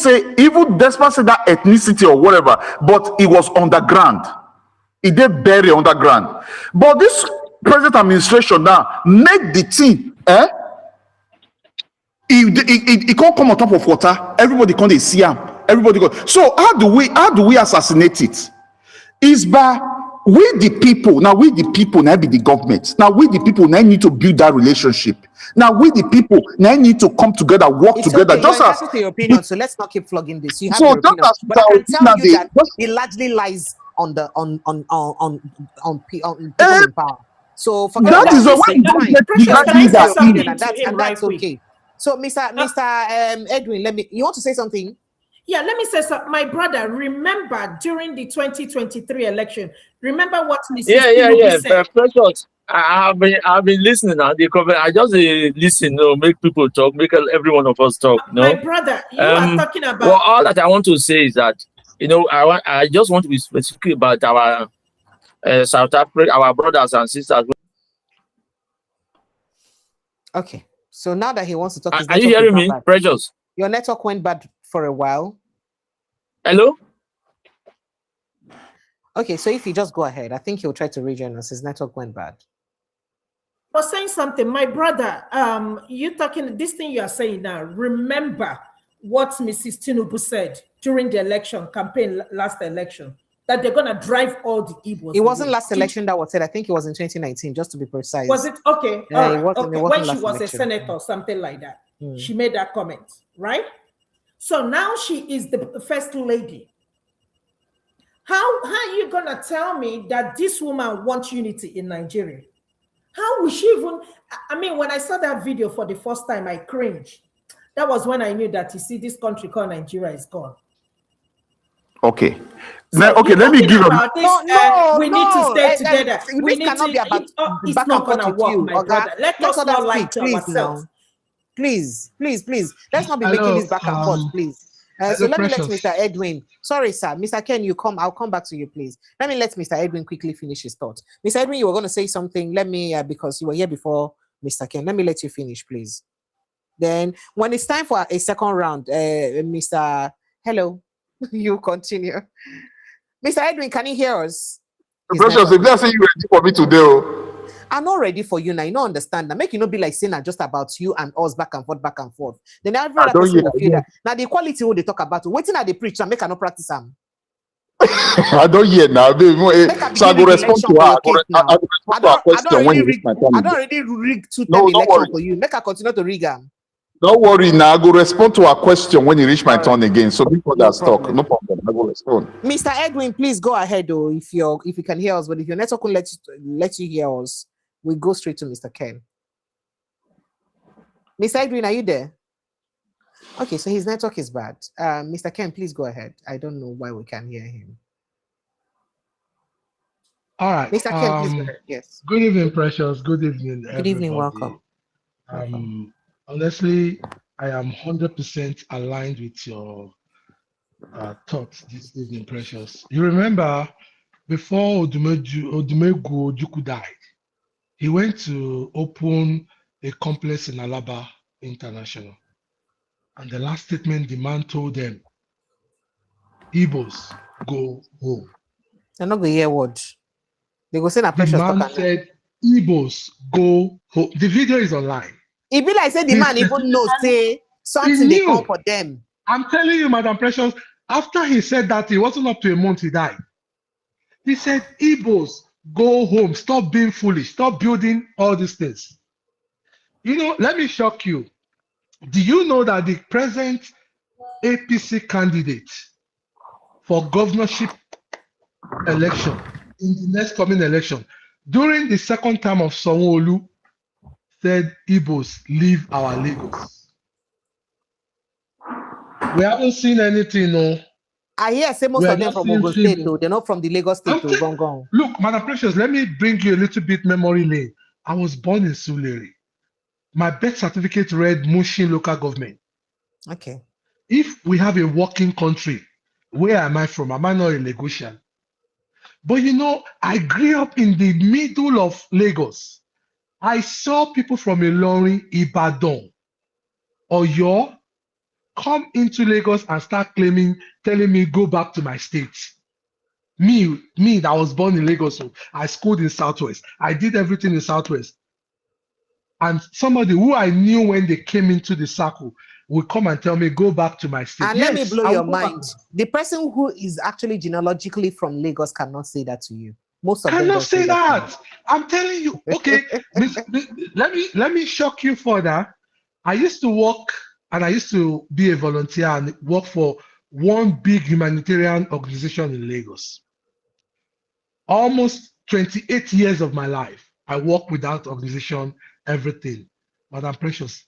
despite that ethnicity or whatever, but it was underground. It did bury underground. But this present administration now make the team, it can't come on top of water. Everybody can't see him. Everybody go. So how do we assassinate it? Is by we the people, now be the government. Now we the people now need to build that relationship. Now we the people now need to come together, work It's together. okay. You're entitled to your opinion, so let's not keep flogging this. You have So your just opinion, as but I can tell you that just, it largely lies on the on people in power. So forget that about is it. the way you It's don't fine. get You're that entitled to leader your opinion, in. and that's okay. So, Mr. Edwin, you want to say something? Yeah, let me say something. My brother, remember during the 2023 election, remember what Mrs. Tinubu said? Precious. I've been listening now. I just listen, make people talk, make every one of us talk. My brother, you are talking about. Well, all that I want to say is that I just want to be specific about our South Africa, our brothers and sisters. Okay, so now that he wants to talk, Are you hearing me, Precious? Your network went bad for a while. Hello. Okay, so if you just go ahead, I think he'll try to rejoin us. His network went bad. I was saying something, my brother. You talking this thing you are saying now. Remember what Mrs. Tinubu said during the election campaign, last election, that they're gonna drive all the Igbos. It wasn't last election that was said. I think it was in 2019, just to be precise. Was it okay? Yeah, All it wasn't. okay. It wasn't When she was election. a senator, something like that. She made that comment, right? So now she is the first lady. How are you gonna tell me that this woman wants unity in Nigeria? How will she even? I mean, when I saw that video for the first time, I cringed. That was when I knew that, you see, this country called Nigeria is gone. Okay. So now, okay, let me give you. We need to stay together. This cannot be about it's back not and gonna forth with work, you, my brother. Let us not lie to ourselves. Please. Let's not be making this back and forth, please. So let me let Mr. Edwin. Sorry, sir. Mr. Ken, I'll come back to you, please. Let me let Mr. Edwin quickly finish his thought. Mr. Edwin, you were going to say something. Let me, because you were here before Mr. Ken. Let me let you finish, please. Then, when it's time for a second round, Mr. Hello, you continue. Mr. Edwin, can you hear us? Precious, if they're saying you're ready for me today, I'm not ready for you now. You don't understand that. Make you not be like saying just about you and us back and forth. Then every other person will feel that. Now the equality what they talk about, waiting at the preach and make her not practice them. I don't hear now. So I go respond to her. I go respond to her question when you reach my turn. I don't already rig two-term election for you. Make her continue to rig them. Don't worry now. I go respond to her question when you reach my turn again. So before that talk, no problem. I go respond. Mr. Edwin, please go ahead though. If you can hear us, but if your network will let you hear us, we go straight to Mr. Ken. Mr. Edwin, are you there? Okay, so his network is bad. Mr. Ken, please go ahead. I don't know why we can't hear him. All right. Mr. Ken, please go ahead. Yes. Good evening, Precious. Good evening, everybody. Good evening, welcome. Honestly, I am 100% aligned with your thoughts this evening, Precious. You remember before Odumegu Ojukwu died, he went to open a complex in Alaba International. And the last statement the man told them, Igbos, go home. They're not going to hear words. They go say that Precious. The man said, Igbos, go home. The video is online. It be like say the man even knows, say something they come for them. I'm telling you, Madam Precious, after he said that, it wasn't up to a month he died. He said, Igbos, go home. Stop being foolish. Stop building all these things. You know, let me shock you. Do you know that the present APC candidate for governorship election in the next coming election, during the second term of Sanwo-Olu, said, Igbos, leave our Lagos. We haven't seen anything, no. I hear say most of them from Ogun State, though. They're not from the Lagos State, though. Look, Madam Precious, let me bring you a little bit memory lane. I was born in Sulere. My birth certificate read Mushin local government. Okay. If we have a working country, where am I from? Am I not a Lagosian? But you know, I grew up in the middle of Lagos. I saw people from Ilorin, Ibadan, Oyo, come into Lagos and start telling me, go back to my state. Me that was born in Lagos, so I schooled in Southwest. I did everything in Southwest. And somebody who I knew when they came into the circle would come and tell me, go back to my state. And yes, let me blow your mind. The person who is actually genealogically from Lagos cannot say that to you. Most of them Cannot don't say say that. that. I'm telling you. Okay, let me shock you further. I used to work and I used to be a volunteer and work for one big humanitarian organization in Lagos. Almost 28 years of my life, I worked with that organization, everything. Madam Precious,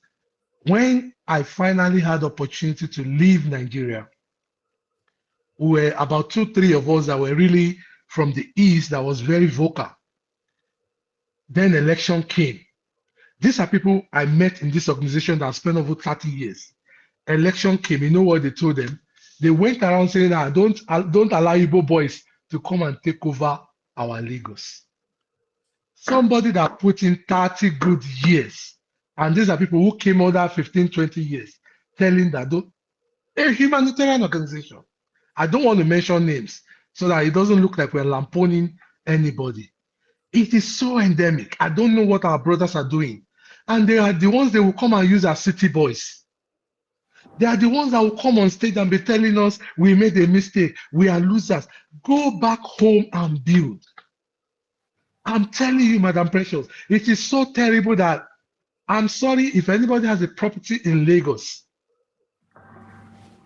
when I finally had opportunity to leave Nigeria, we were about 2, 3 of us that were really from the East that was very vocal. Then election came. These are people I met in this organization that spent over 30 years. Election came. You know what they told them? They went around saying, don't allow Igbo boys to come and take over our Lagos. Somebody that put in 30 good years. And these are people who came under 15, 20 years, telling that a humanitarian organization. I don't want to mention names so that it doesn't look like we're lampooning anybody. It is so endemic. I don't know what our brothers are doing. And they are the ones they will come and use as city boys. They are the ones that will come on stage and be telling us we made a mistake. We are losers. Go back home and build. I'm telling you, Madam Precious, it is so terrible that I'm sorry if anybody has a property in Lagos.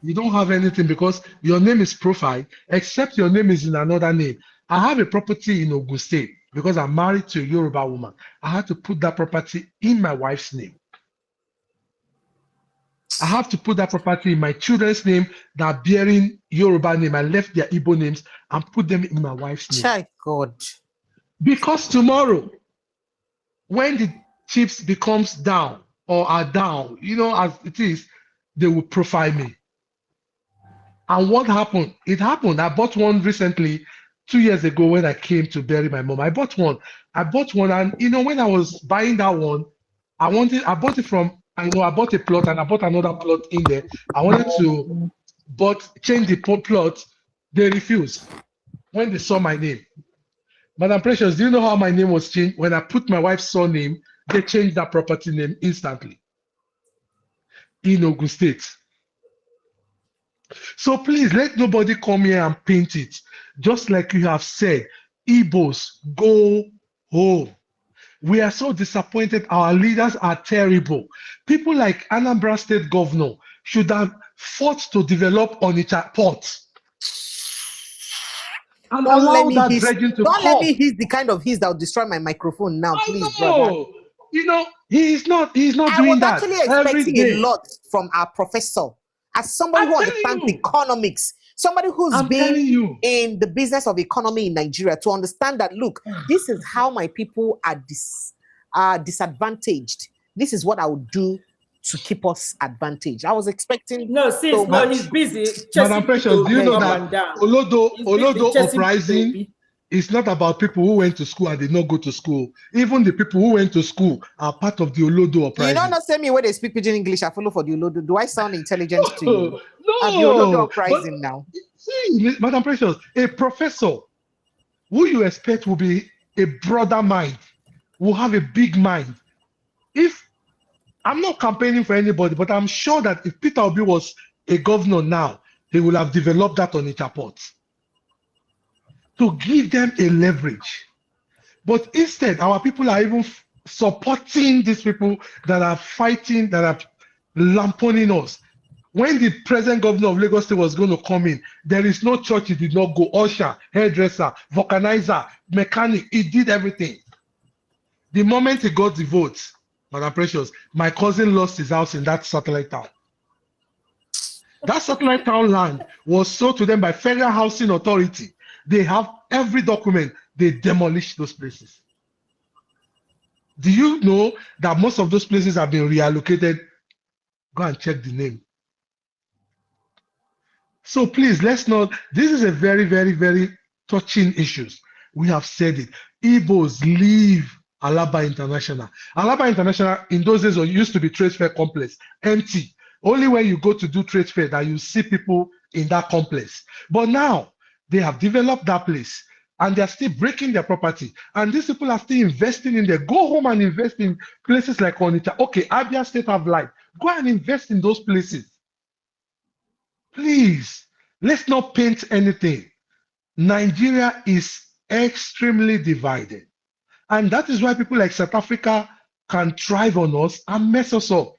You don't have anything because your name is profile, except your name is in another name. I have a property in Ogun State because I'm married to a Yoruba woman. I had to put that property in my wife's name. I have to put that property in my children's name that are bearing Yoruba name. I left their Igbo names and put them in my wife's name. Chai God. Because tomorrow, when the chips becomes down or are down, you know, as it is, they will profile me. And what happened? It happened. I bought one recently, 2 years ago when I came to bury my mom. I bought one, and you know, when I was buying that one, I bought it from, I bought a plot and I bought another plot in there. I wanted to change the plot. They refused when they saw my name. Madam Precious, do you know how my name was changed? When I put my wife's surname, they changed that property name instantly in Ogun State. So please let nobody come here and paint it. Just like you have said, Igbos, go home. We are so disappointed. Our leaders are terrible. People like Anambra State Governor should have fought to develop Onitsha Port. And allow that dredging to Don't come. let me hiss the kind of hiss that will destroy my microphone now, please, brother. You know, he's not doing that. I was actually expecting a lot from our professor. As somebody who understands economics, somebody who's been in the business of economy in Nigeria, to understand that, look, this is how my people are disadvantaged. This is what I would do to keep us advantaged. I was expecting he's busy. Madam Precious, do you know that Olodo uprising is not about people who went to school and did not go to school. Even the people who went to school are part of the Olodo uprising. You don't say me where they speak pidgin English, I follow for the Olodo. Do I sound intelligent to you? No. The Olodo uprising now. See, Madam Precious, a professor who you expect will be a broader mind, will have a big mind. If I'm not campaigning for anybody, but I'm sure that if Peter Obi was a governor now, he will have developed that on Onitsha Port to give them a leverage. But instead, our people are even supporting these people that are fighting, that are lampooning us. When the present governor of Lagos State was going to come in, there is no church he did not go. Usher, hairdresser, vulcanizer, mechanic, he did everything. The moment he got the votes, Madam Precious, my cousin lost his house in that satellite town. That satellite town land was sold to them by Federal Housing Authority. They have every document. They demolished those places. Do you know that most of those places have been reallocated? Go and check the name. So please, let's not. This is a very, very, very touching issue. We have said it. Igbos leave Alaba International. Alaba International in those days used to be trade fair complex, empty. Only when you go to do trade fair that you see people in that complex. But now they have developed that place and they are still breaking their property. And these people are still investing in there. Go home and invest in places like Onitsha. Okay, Abia State have life. Go and invest in those places. Please, let's not paint anything. Nigeria is extremely divided. And that is why people like South Africa can thrive on us and mess us up.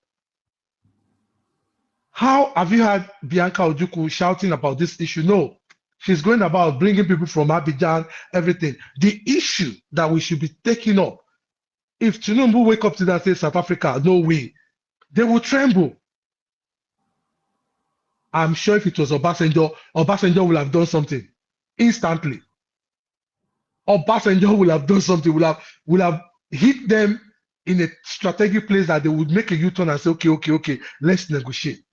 How have you had Bianca Ojukwu shouting about this issue? No, she's going about bringing people from Abidjan, everything. The issue that we should be taking up, if Tinubu wake up today and say South Africa, no way, they will tremble. I'm sure if it was Obasanjo, Obasanjo will have done something instantly. Obasanjo will have done something, will have hit them in a strategic place that they would make a U-turn and say, okay, let's negotiate.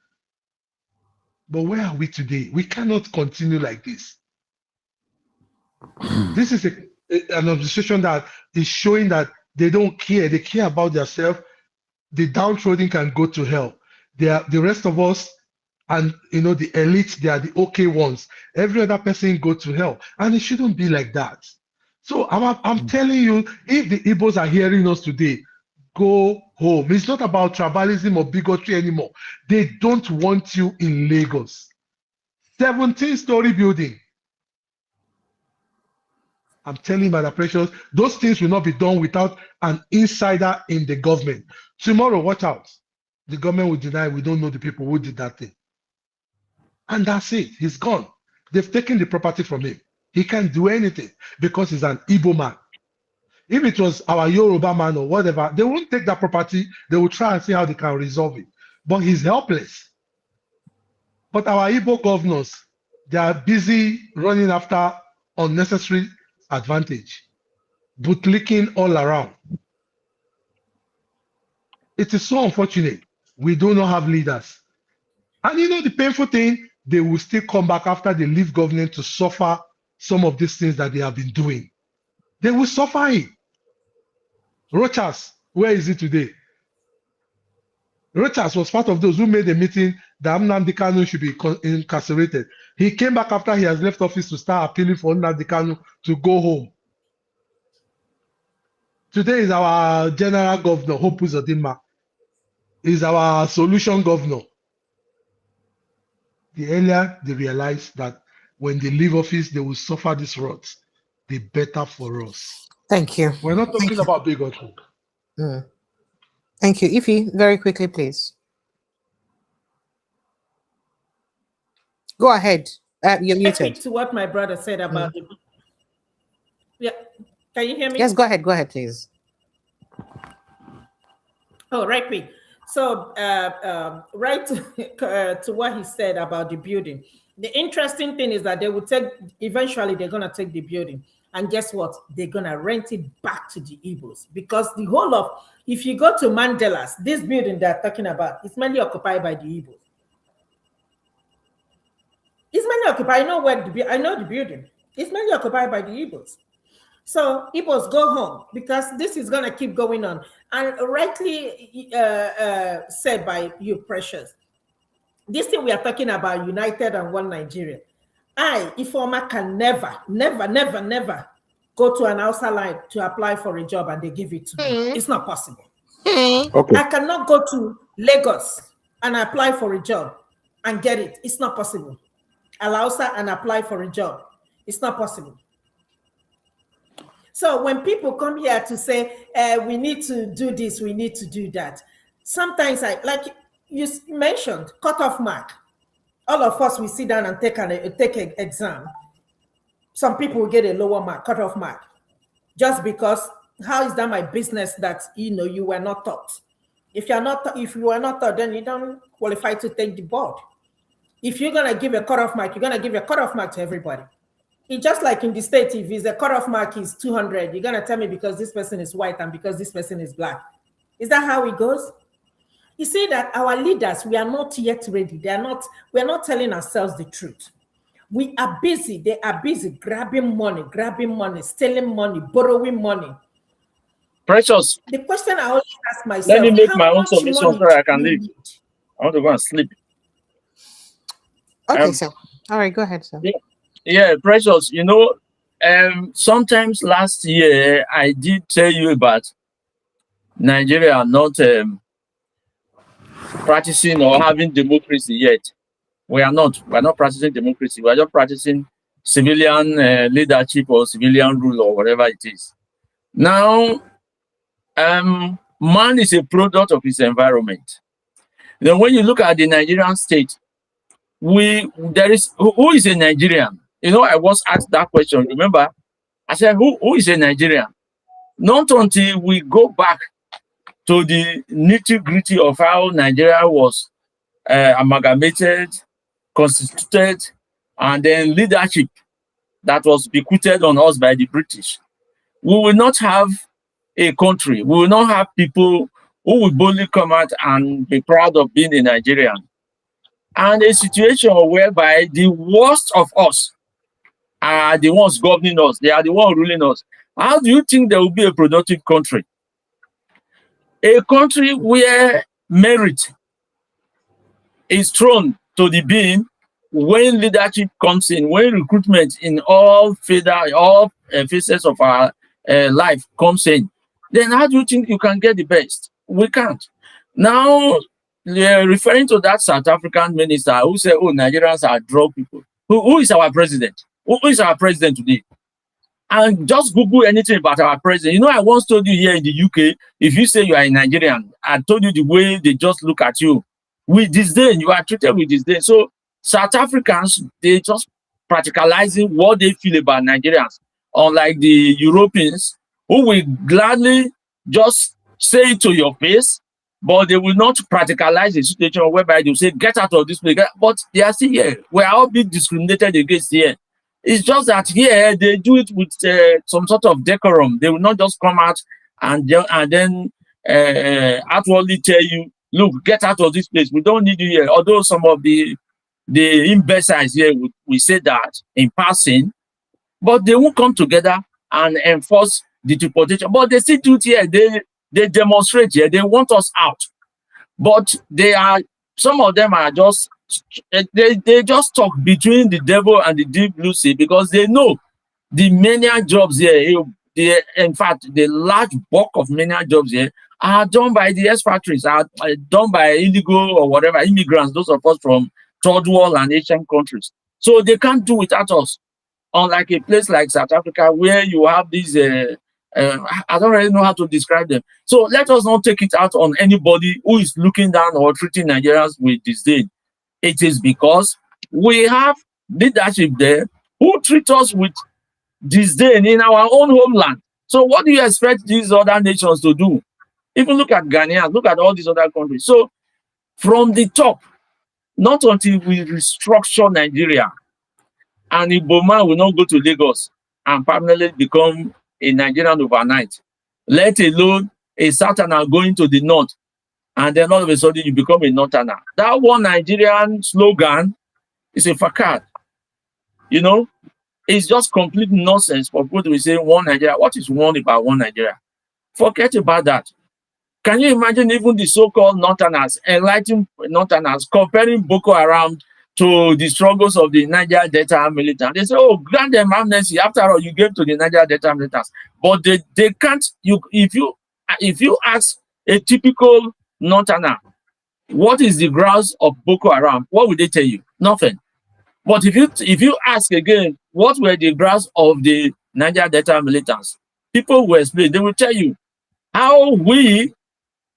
But where are we today? We cannot continue like this. This is an administration that is showing that they don't care. They care about themselves. The downtrodden can go to hell. They are the rest of us, and the elite. They are the okay ones. Every other person go to hell, and it shouldn't be like that. So I'm telling you, if the Igbos are hearing us today, go home. It's not about tribalism or bigotry anymore. They don't want you in Lagos. 17-story building. I'm telling you, Madam Precious, those things will not be done without an insider in the government. Tomorrow, watch out. The government will deny we don't know the people who did that thing. And that's it. He's gone. They've taken the property from him. He can't do anything because he's an Igbo man. If it was our Yoruba man or whatever, they won't take that property. They will try and see how they can resolve it. But he's helpless. But our Igbo governors, they are busy running after unnecessary advantage, bootlicking all around. It is so unfortunate. We do not have leaders. And the painful thing, they will still come back after they leave government to suffer some of these things that they have been doing. They will suffer it. Rochas, where is he today? Rochas was part of those who made a meeting that Nnamdi Kanu should be incarcerated. He came back after he has left office to start appealing for Nnamdi Kanu to go home. Today is our general governor, Hope Uzodinma. Is our solution governor. The earlier they realize that when they leave office, they will suffer these rods, the better for us. Thank you. We're not talking about bigotry. Thank you. Ify, very quickly, please. Go ahead. You're muted. To what my brother said about the... Yeah, can you hear me? Yes, go ahead. Go ahead, please. Oh, right quick. So, right to what he said about the building. The interesting thing is that they will eventually they're going to take the building. And guess what? They're going to rent it back to the Igbos. Because the whole of, if you go to Mandela's, this building they're talking about, it's mainly occupied by the Igbos. It's mainly occupied. I know the building. It's mainly occupied by the Igbos. So Igbos go home because this is going to keep going on. And rightly said by you, Precious, this thing we are talking about, united and one Nigeria. Ifeoma can never go to an outside line to apply for a job and they give it to me. It's not possible. Okay. I cannot go to Lagos and apply for a job and get it. It's not possible. Alausa and apply for a job. It's not possible. So when people come here to say, we need to do this, we need to do that, sometimes like you mentioned, cutoff mark. All of us, we sit down and take an exam. Some people will get a lower mark, cutoff mark, just because how is that my business that you were not taught? If you are not taught, then you don't qualify to take the board. If you're gonna give a cutoff mark, you're gonna give a cutoff mark to everybody. It's just like in the state, if the cutoff mark is 200, you're gonna tell me because this person is white and because this person is black. Is that how it goes? You see that our leaders, we are not yet ready. We're not telling ourselves the truth. We are busy. They are busy grabbing money, stealing money, borrowing money. Precious. The question I always ask myself, let me make my own submission so I can leave. I want to go and sleep. Okay, sir. All right, go ahead, sir. Yeah, Precious, sometimes last year I did tell you about Nigeria not practicing or having democracy yet. We're not practicing democracy. We're just practicing civilian leadership or civilian rule or whatever it is. Now, man is a product of his environment. Then when you look at the Nigerian state, there is who is a Nigerian? I was asked that question. Remember, I said, who is a Nigerian? Not until we go back to the nitty-gritty of how Nigeria was amalgamated, constituted, and then leadership that was bequeathed on us by the British. We will not have a country. We will not have people who will boldly come out and be proud of being a Nigerian. And a situation whereby the worst of us are the ones governing us. They are the ones ruling us. How do you think there will be a productive country? A country where merit is thrown to the bin when leadership comes in, when recruitment in all phases of our life comes in, then how do you think you can get the best? We can't. Now, referring to that South African minister who said, oh, Nigerians are drug people. Who is our president? Who is our president today? And just Google anything about our president. I once told you here in the UK, if you say you are a Nigerian, I told you the way they just look at you. With disdain, you are treated with disdain. So South Africans, they just practicalizing what they feel about Nigerians. Unlike the Europeans, who will gladly just say it to your face, but they will not practicalize the situation whereby they will say, get out of this place. But they are still here. We are all being discriminated against here. It's just that here they do it with some sort of decorum. They will not just come out and then outwardly tell you, look, get out of this place. We don't need you here. Although some of the imbeciles here we say that in passing, but they won't come together and enforce the deportation. But they still do it here. They demonstrate here. They want us out. But some of them are just, they just talk between the devil and the deep blue sea, because they know the menial jobs here, in fact, the large bulk of menial jobs here are done by the expatriates, are done by illegal or whatever immigrants, those of us from third world and Asian countries. So they can't do without us. Unlike a place like South Africa, where you have these, I don't really know how to describe them. So let us not take it out on anybody who is looking down or treating Nigerians with disdain. It is because we have leadership there who treat us with disdain in our own homeland. So what do you expect these other nations to do? Even look at Ghana, look at all these other countries. So from the top, not until we restructure Nigeria, and Igbo man will not go to Lagos and permanently become a Nigerian overnight, let alone a Southerner going to the north, and then all of a sudden you become a Northerner. That one Nigerian slogan is a facade. It's just complete nonsense for people to say one Nigeria. What is one about one Nigeria? Forget about that. Can you imagine even the so-called Northerners, enlightened Northerners, comparing Boko Haram to the struggles of the Niger Delta militants? They say, oh, grant them amnesty. After all, you gave to the Niger Delta militants. But they can't. If you ask a typical Northerner, what is the grounds of Boko Haram? What would they tell you? Nothing. But if you ask again, what were the grounds of the Niger Delta militants? People will explain. They will tell you how we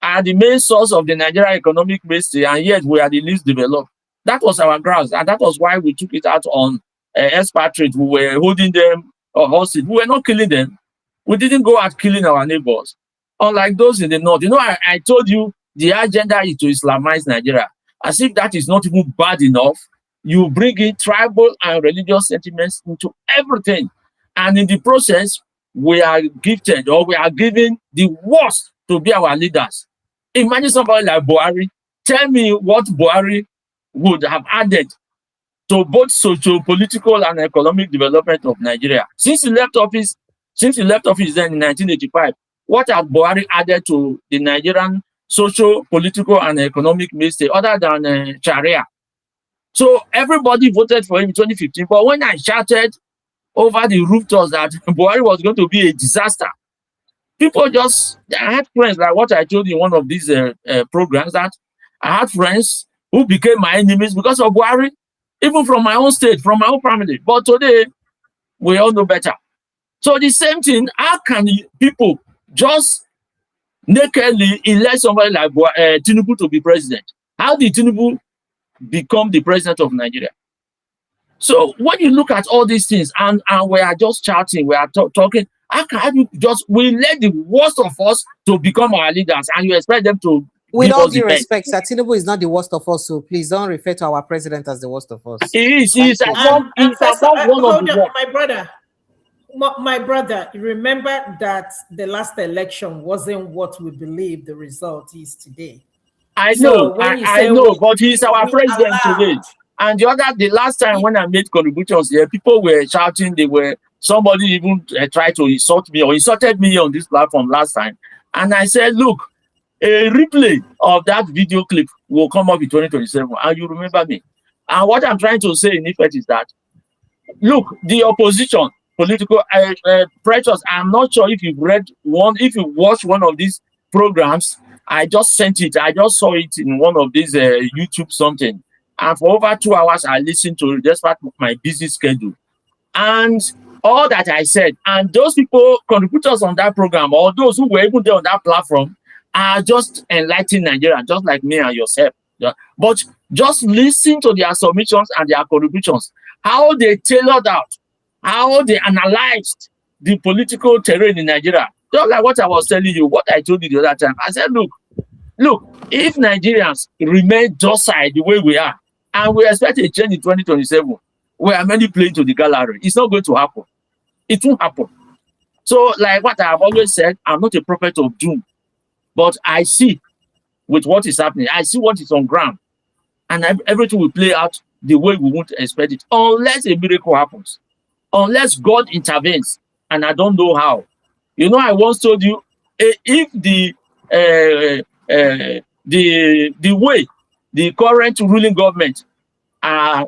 are the main source of the Nigerian economic base, and yet we are the least developed. That was our grounds, and that was why we took it out on expatriates. We were holding them hostage. We were not killing them. We didn't go out killing our neighbors. Unlike those in the north. I told you the agenda is to Islamize Nigeria. As if that is not even bad enough, you bring in tribal and religious sentiments into everything. And in the process, we are gifted, or we are given the worst to be our leaders. Imagine somebody like Buhari. Tell me what Buhari would have added to both socio-political and economic development of Nigeria. Since he left office then in 1985, what has Buhari added to the Nigerian socio-political and economic mainstay other than Sharia? So everybody voted for him in 2015. But when I shouted over the rooftops that Buhari was going to be a disaster, people I had friends, like what I told you in one of these programs, that I had friends who became my enemies because of Buhari. even from my own state, from my own family. But today, we all know better. So the same thing, how can people just nakedly elect somebody like Tinubu to be president? How did Tinubu become the president of Nigeria? So when you look at all these things, and we are just chatting, we are talking, how can you just, we let the worst of us to become our leaders, and you expect them to with give all us the due best? respect, Sir Tinubu is not the worst of us, so please don't refer to our president as the worst of us. He is among one of the worst. My brother. My brother, remember that the last election wasn't what we believe the result is today. I So know, when you I say know, but he's our president allowed, today. And the last time when I made contributions here, people were shouting, somebody even tried to insult me or insulted me on this platform last time. And I said, look, a replay of that video clip will come up in 2027, and you remember me. And what I'm trying to say in effect is that, look, the opposition, political pressures, I'm not sure if you've watched one of these programs. I just sent it. I just saw it in one of these YouTube something. And for over 2 hours, I listened to it despite my busy schedule. And all that I said, and those people, contributors on that program, or those who were even there on that platform, are just enlightening Nigeria, just like me and yourself. Yeah. But just listen to their submissions and their contributions, how they tailored out, how they analyzed the political terrain in Nigeria. Just like what I was telling you, what I told you the other time. I said, look, if Nigerians remain docile the way we are, and we expect a change in 2027, we are many playing to the gallery. It's not going to happen. It won't happen. So, like what I have always said, I'm not a prophet of doom, but I see with what is happening. I see what is on ground, and everything will play out the way we won't expect it, unless a miracle happens, unless God intervenes, and I don't know how. You know, I once told you, if the way the current ruling government are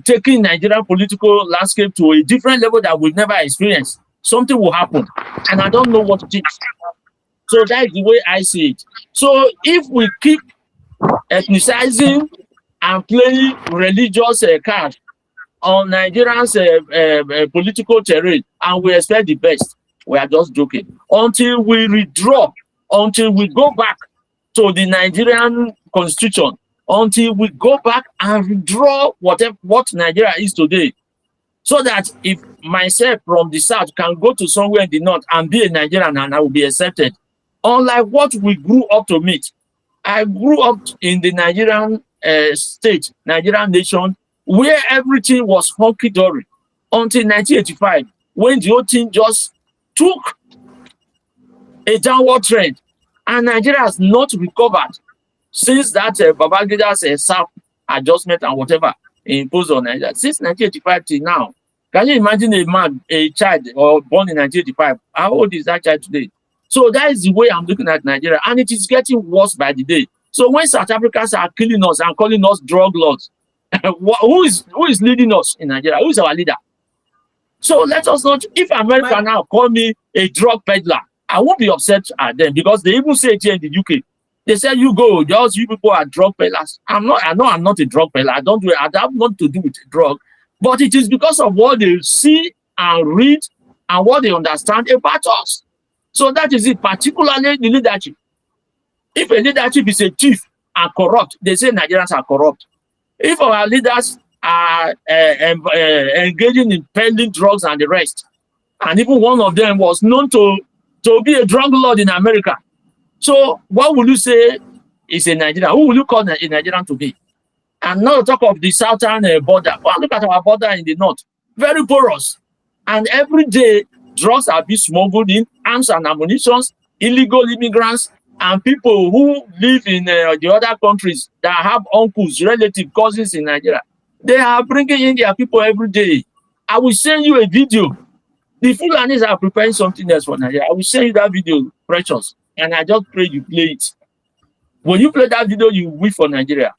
taking Nigerian political landscape to a different level that we've never experienced, something will happen, and I don't know what it is. So that's the way I see it. So if we keep ethnicizing and playing religious cards on Nigerians' political terrain, and we expect the best, we are just joking. Until we withdraw, until we go back to the Nigerian constitution, until we go back and withdraw what Nigeria is today, so that if myself from the south can go to somewhere in the north and be a Nigerian and I will be accepted, unlike what we grew up to meet. I grew up in the Nigerian state, Nigerian nation, where everything was hunky-dory until 1985, when the whole thing just took a downward trend, and Nigeria has not recovered since that Babangida's SAP adjustment and whatever imposed on Nigeria. Since 1985 till now, can you imagine a child born in 1985? How old is that child today? So that is the way I'm looking at Nigeria, and it is getting worse by the day. So when South Africans are killing us and calling us drug lords, who is leading us in Nigeria? Who is our leader? So let us not, if America now call me a drug peddler, I won't be upset at them, because they even say it here in the UK. They say, you people are drug peddlers. I know I'm not a drug peddler. I have nothing to do with drug. But it is because of what they see and read and what they understand about us. So that is it, particularly the leadership. If a leadership is a chief and corrupt, they say Nigerians are corrupt. If our leaders are engaging in peddling drugs and the rest, and even one of them was known to be a drug lord in America, so what will you say is a Nigerian? Who will you call a Nigerian to be? And now talk of the southern border. Well, look at our border in the north. Very porous. And every day, drugs are being smuggled in, arms and ammunition, illegal immigrants, and people who live in the other countries that have uncles, relatives, cousins in Nigeria. They are bringing in their people every day. I will send you a video. The Fulanis are preparing something else for Nigeria. I will send you that video, Precious. And I just pray you play it. When you play that video, you win for Nigeria.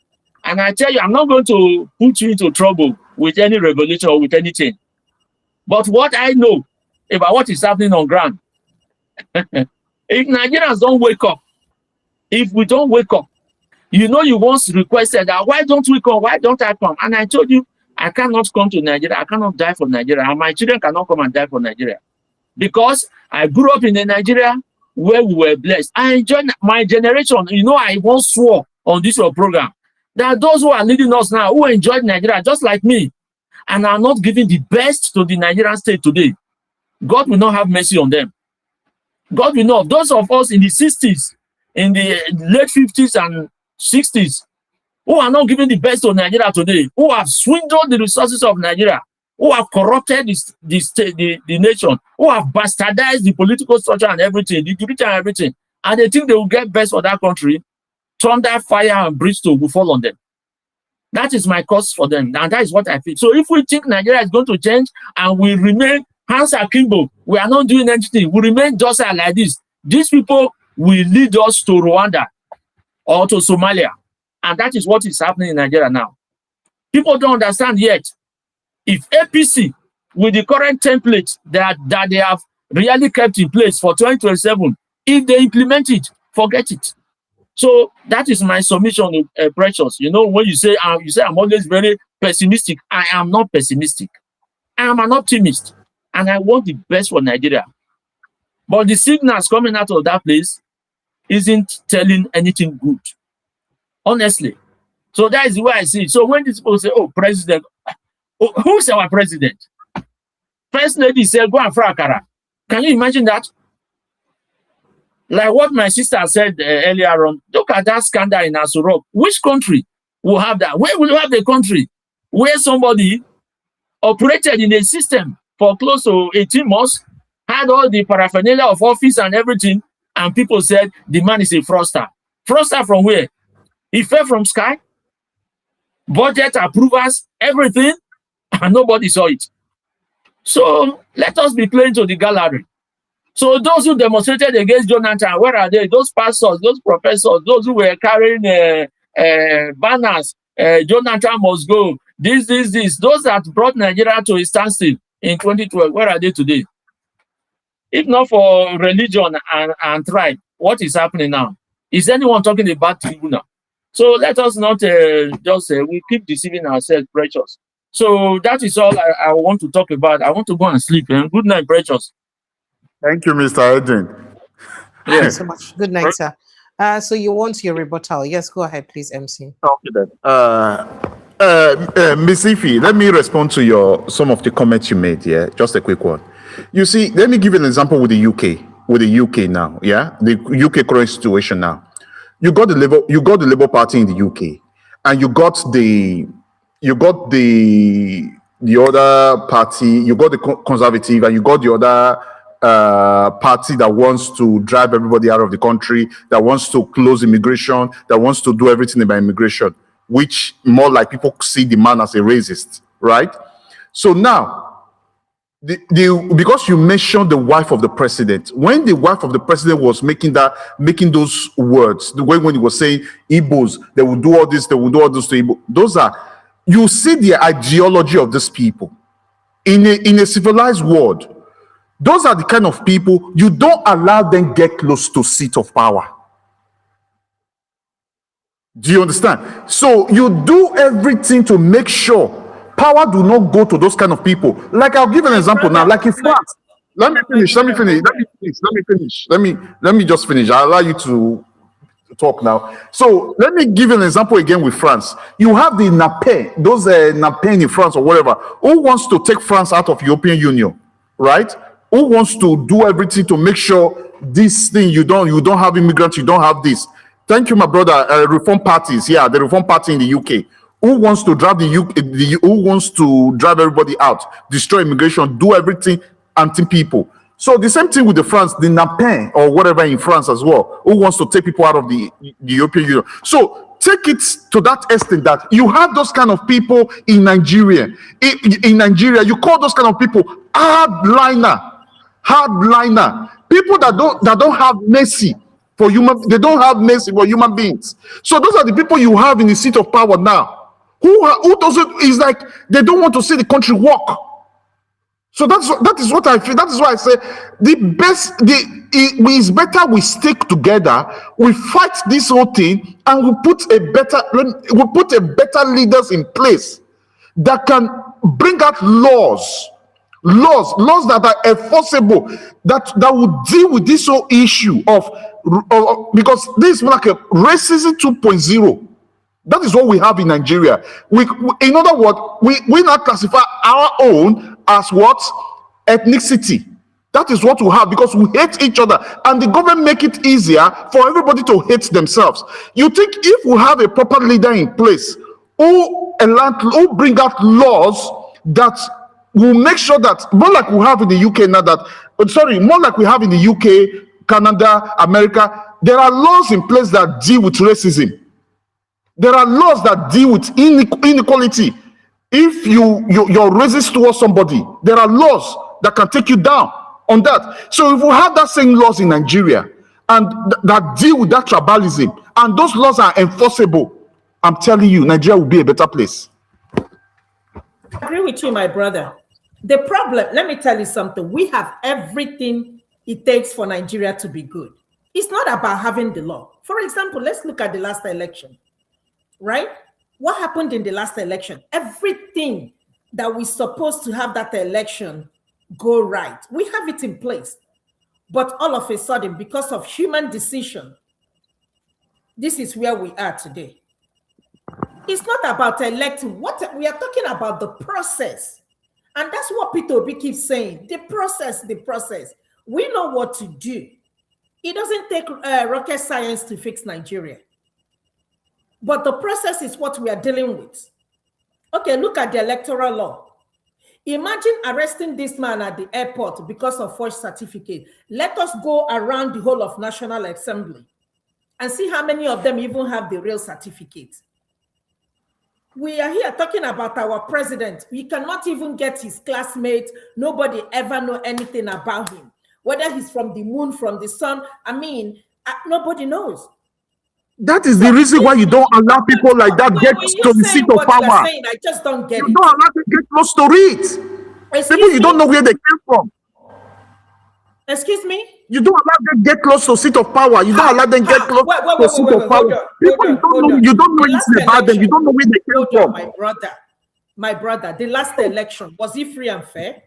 And I tell you, I'm not going to put you into trouble with any revelation or with anything. But what I know about what is happening on ground, if Nigerians don't wake up, if we don't wake up, You know, you once requested that, why don't we come? Why don't I come? And I told you, I cannot come to Nigeria. I cannot die for Nigeria. And my children cannot come and die for Nigeria. Because I grew up in a Nigeria where we were blessed. I enjoyed my generation. You know, I once swore on this program that those who are leading us now, who enjoyed Nigeria just like me, and are not giving the best to the Nigerian state today, God will not have mercy on them. God will not. Those of us in the 60s, in the late 50s and 60s, who are not giving the best to Nigeria today, who have swindled the resources of Nigeria, who have corrupted the nation, who have bastardized the political structure and everything, the judicial and everything, and they think they will get best for that country, thunder, fire, and brimstone will fall on them. That is my cause for them, and that is what I feel. So if we think Nigeria is going to change and we remain hands akimbo, we are not doing anything, we remain docile like this, these people will lead us to Rwanda or to Somalia. And that is what is happening in Nigeria now. People don't understand yet. If APC, with the current template that they have really kept in place for 2027, if they implement it, forget it. So that is my submission, Precious. You know, when you say I'm always very pessimistic, I am not pessimistic. I am an optimist, and I want the best for Nigeria. But the signals coming out of that place isn't telling anything good, honestly. So that is the way I see it. So when these people say, oh, president, who's our president? First lady said, go and fry akara. Can you imagine that? Like what my sister said earlier on, look at that scandal in Aso Rock. Which country will have that? Where will you have the country where somebody operated in a system for close to 18 months, had all the paraphernalia of office and everything, and people said the man is a fraudster? Fraudster from where? He fell from sky? Budget approvals, everything, and nobody saw it. So let us be playing to the gallery. So those who demonstrated against Jonathan, where are they? Those pastors, those professors, those who were carrying banners, Jonathan must go, this. Those that brought Nigeria to a standstill in 2012, where are they today? If not for religion and tribe, what is happening now? Is anyone talking about tribunal? So let us not we keep deceiving ourselves, Precious. So that is all I want to talk about. I want to go and sleep. And good night, Precious. Thank you, Mr. Edwin. Thank you so much. Good night, sir. So you want your rebuttal? Yes, go ahead, please, MC. Okay, then. Miss Ife, let me respond to some of the comments you made. Yeah, just a quick one. You see, let me give you an example with the UK. With the UK now, yeah, the UK current situation now. You got the Labour Party in the UK, and you got the other party. You got the Conservative, and you got the other party that wants to drive everybody out of the country, that wants to close immigration, that wants to do everything about immigration, which more like people see the man as a racist, right? So now, because you mentioned the wife of the president, when the wife of the president was making those words, the way when he was saying Igbos, they will do all this, they will do all this to Igbo, those are, you see the ideology of these people in a civilized world. Those are the kind of people you don't allow them get close to seat of power. Do you understand? So you do everything to make sure power do not go to those kind of people. Like I'll give an example now. Like in France, let me finish. Let me just finish. I'll allow you to talk now. So let me give an example again with France. You have the Nape, those Nape in France or whatever, who wants to take France out of European Union, right? Who wants to do everything to make sure this thing you don't have immigrants, you don't have this. Thank you, my brother. Reform parties, yeah, the Reform Party in the UK. Who wants to drive who wants to drive everybody out, destroy immigration, do everything anti-people. So the same thing with the France, the Napen or whatever in France as well, who wants to take people out of the European Union. So take it to that extent that you have those kind of people in Nigeria. In Nigeria, you call those kind of people hardliner, people that don't have mercy for human beings. So those are the people you have in the seat of power now. Who doesn't, is like they don't want to see the country work. So that is what I feel. That is why I say it's better we stick together, we fight this whole thing, and we put a better leaders in place that can bring out laws that are enforceable, that will deal with this whole issue of because this is like a racism 2.0. That is what we have in Nigeria. In other words, we now classify our own as what? Ethnicity. That is what we have because we hate each other, and the government make it easier for everybody to hate themselves. You think if we have a proper leader in place who bring out laws that will make sure that, more like we have in the UK now, more like we have in the UK, Canada, America, there are laws in place that deal with racism. There are laws that deal with inequality. If you're racist towards somebody, there are laws that can take you down on that. So if we have that same laws in Nigeria and that deal with that tribalism, and those laws are enforceable, I'm telling you, Nigeria will be a better place. I agree with you, my brother. The problem, let me tell you something. We have everything it takes for Nigeria to be good. It's not about having the law. For example, let's look at the last election. Right? What happened in the last election? Everything that we're supposed to have that election go right, we have it in place. But all of a sudden, because of human decision, this is where we are today. It's not about electing. What we are talking about, the process. And that's what Peter Obi keeps saying. The process, the process. We know what to do. It doesn't take rocket science to fix Nigeria. But the process is what we are dealing with. Okay, look at the electoral law. Imagine arresting this man at the airport because of forged certificate. Let us go around the whole of National Assembly and see how many of them even have the real certificate. We are here talking about our president. We cannot even get his classmates. Nobody ever know anything about him. Whether he's from the moon, from the sun, nobody knows. That is the reason why you don't allow people like that get to the seat of power. Saying, I just don't get it. You don't allow them to get close to it. People you don't know where they came from. Excuse me? You don't allow them get close to seat of power. You don't allow them get close to seat of power. People you don't know anything about them. You don't know where they came from. My brother, the last election, was it free and fair?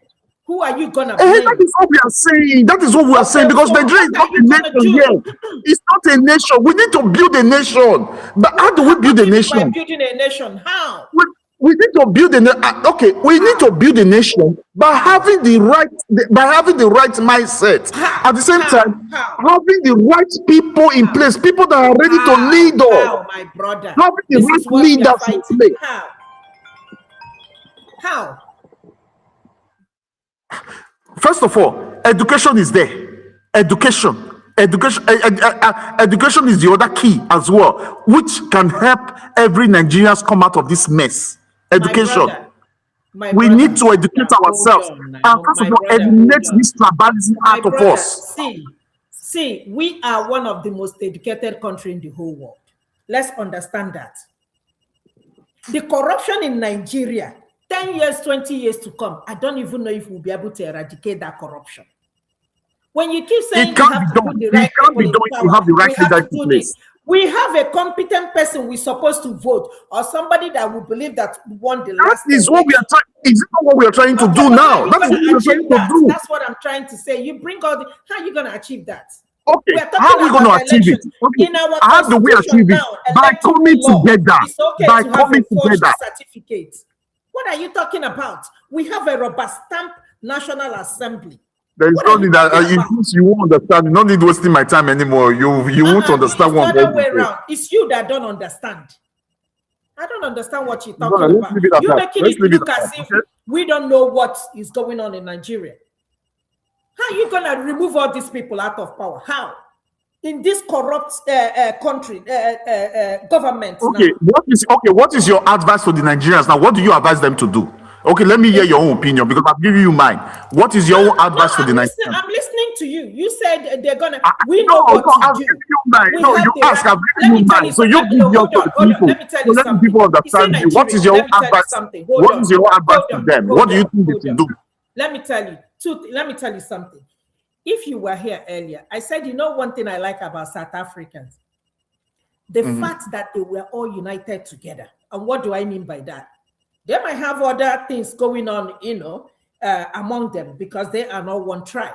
Who are you gonna blame? That is what we are saying. That is what we are saying, because Nigeria is not a nation yet. It's not a nation. We need to build a nation. But how do we build a nation? Building a nation, how? We need to build we need to build a nation by having the right mindset. At the same time, having the right people in place, people that are ready to lead us. How, my brother? Having the right leaders in place. How? First of all, education is there. Education is the other key as well, which can help every Nigerian come out of this mess. Education. We need to educate ourselves and first of all eliminate this tribalism out of us. See, we are one of the most educated countries in the whole world. Let's understand that. The corruption in Nigeria, 10 years, 20 years to come, I don't even know if we'll be able to eradicate that corruption. When you keep saying it can't be done, it can't be done if you have the right leader in place. We have a competent person we're supposed to vote, or somebody that will believe that won the last. That is what we are trying. Is it not what we are trying to do now? That is what we are trying to do. That's what I'm trying to say. You bring all the. How are you going to achieve that? Okay, how are we going to achieve it? Okay, how do we achieve it? By coming together. By coming together. Certificate. What are you talking about? We have a rubber stamp National Assembly. There is nothing that you won't understand. No need wasting my time anymore. You won't understand what I'm saying. Way around. It's you that don't understand. I don't understand what you're talking about. You're making it look as if we don't know what is going on in Nigeria. How are you going to remove all these people out of power? How? In this corrupt country, government. Okay, what is your advice for the Nigerians now? What do you advise them to do? Okay, let me hear your own opinion because I'm giving you mine. What is your own advice for the Nigerians? I'm listening to you. You said they're gonna. We know what to do. No, you ask. I've given you mine. So you give yours to the people. So let the people understand you. What is your own advice? What is your advice to them? What do you think they should do? let me tell you something. If you were here earlier, I said, one thing I like about South Africans, the fact that they were all united together. And what do I mean by that? They might have other things going on, among them, because they are not one tribe.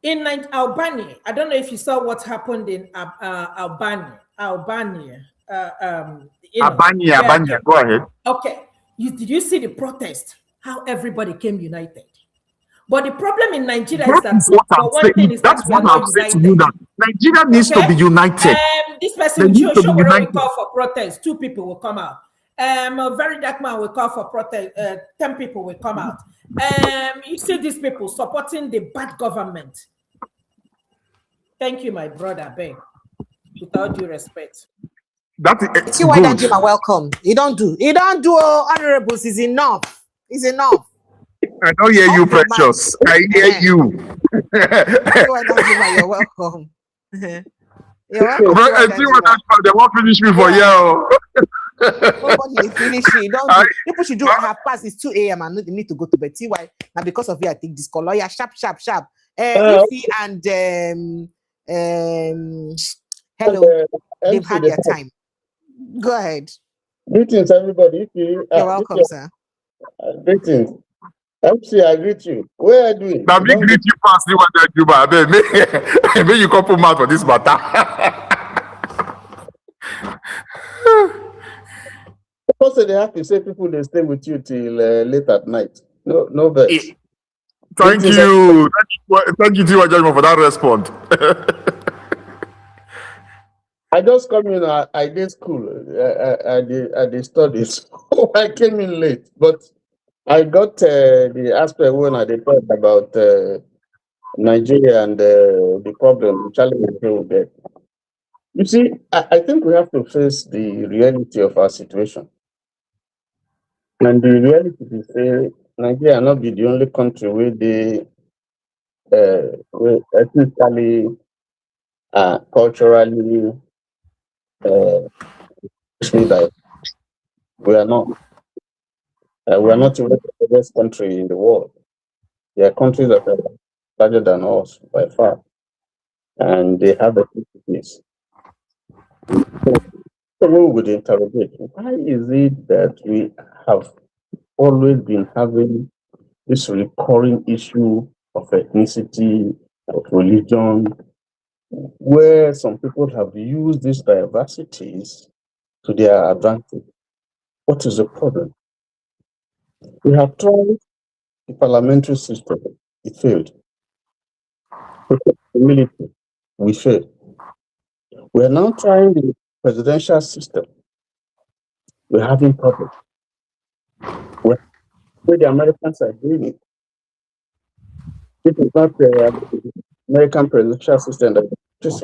In Albania, I don't know if you saw what happened in Albania. Albania, Albania. go ahead. Okay. Did you see the protest? How everybody came united. But the problem in Nigeria is that That's what I'm saying to you now. Nigeria needs to be united. This person, show will call for protest. 2 people will come out. A very dark man will call for protest. 10 people will come out. You see these people supporting the bad government. Thank you, my brother, Ben. With all due respect. See why that Jim are welcome. He don't do, honorables is enough. It's enough. I don't hear you, Precious. I hear you. You're welcome. You're welcome. They won't finish me for you. Nobody is finishing. People should do have passed. It's 2 a.m. and they need to go to bed. See why? Now because of you, I think this color. Yeah, sharp. Ify and hello, they've had their time. Go ahead. Greetings, everybody. You're welcome, sir. Greetings. MC, I greet you. Where are you? Now, me greet you fast. You want to do, maybe you come put mouth for this matter. Also, they have to say people they stay with you till late at night. No bets. Thank you. Thank you, Judgment, for that response. I just come in. I did school. I did studies. I came in late, but I got the aspect when I did talk about Nigeria and the problem, the challenge with that. You see, I think we have to face the reality of our situation. And the reality is say Nigeria not be the only country where they ethnically, culturally, we are not. We are not even the best country in the world. There are countries that are larger than us by far, and they have a peace. So we would interrogate, why is it that we have always been having this recurring issue of ethnicity, of religion, where some people have used these diversities to their advantage? What is the problem? We have tried the parliamentary system, it failed. The military, we failed. We are now trying the presidential system. We're having problems. Where the Americans are doing it. It is not the American presidential system that is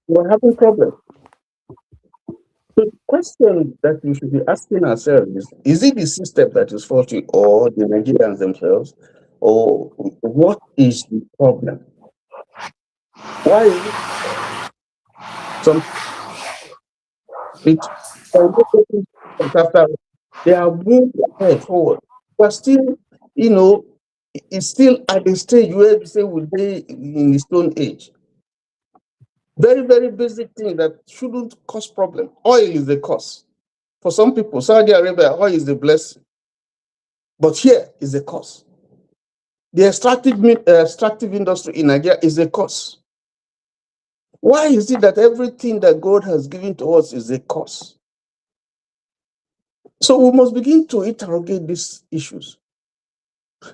we're having problems. The question that we should be asking ourselves is it the system that is faulty or the Nigerians themselves? Or what is the problem? Why is it after they are moving ahead forward, but still, it's still at the stage where we say we'll be in the Stone Age. Very, very basic thing that shouldn't cause problem. Oil is the cause. For some people, Saudi Arabia, oil is the blessing. But here is the cause. The extractive industry in Nigeria is the cause. Why is it that everything that God has given to us is a cause? So we must begin to interrogate these issues.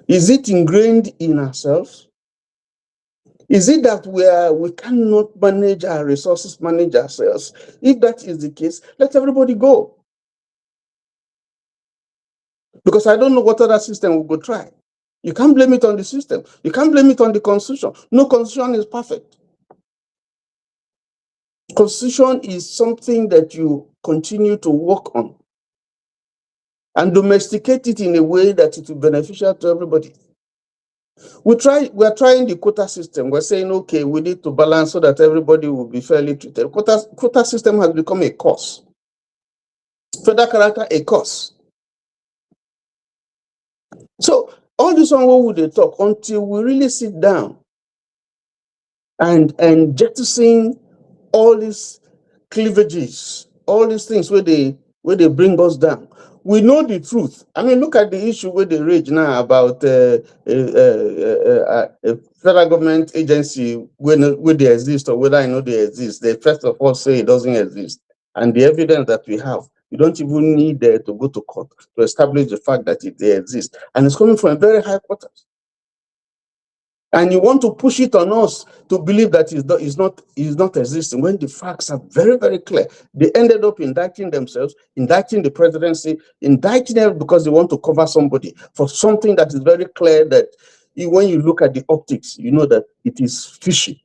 Is it ingrained in ourselves? Is it that we cannot manage our resources, manage ourselves? If that is the case, let everybody go. Because I don't know what other system we go try. You can't blame it on the system. You can't blame it on the constitution. No constitution is perfect. Constitution is something that you continue to work on and domesticate it in a way that it will be beneficial to everybody. We are trying the quota system. We're saying, okay, we need to balance so that everybody will be fairly treated. Quota system has become a cost. Federal character, a cost. So All this one what would they talk until we really sit down and jettison all these cleavages, all these things where they bring us down. We know the truth. I mean, look at the issue where they rage now about a federal government agency where they exist or whether I know they exist. They first of all say it doesn't exist, and the evidence that we have, you don't even need to go to court to establish the fact that they exist, and it's coming from a very high quarters. And you want to push it on us to believe that it's not existing when the facts are very, very clear. They ended up indicting themselves, indicting the presidency, indicting them because they want to cover somebody for something that is very clear that when you look at the optics, you know that it is fishy.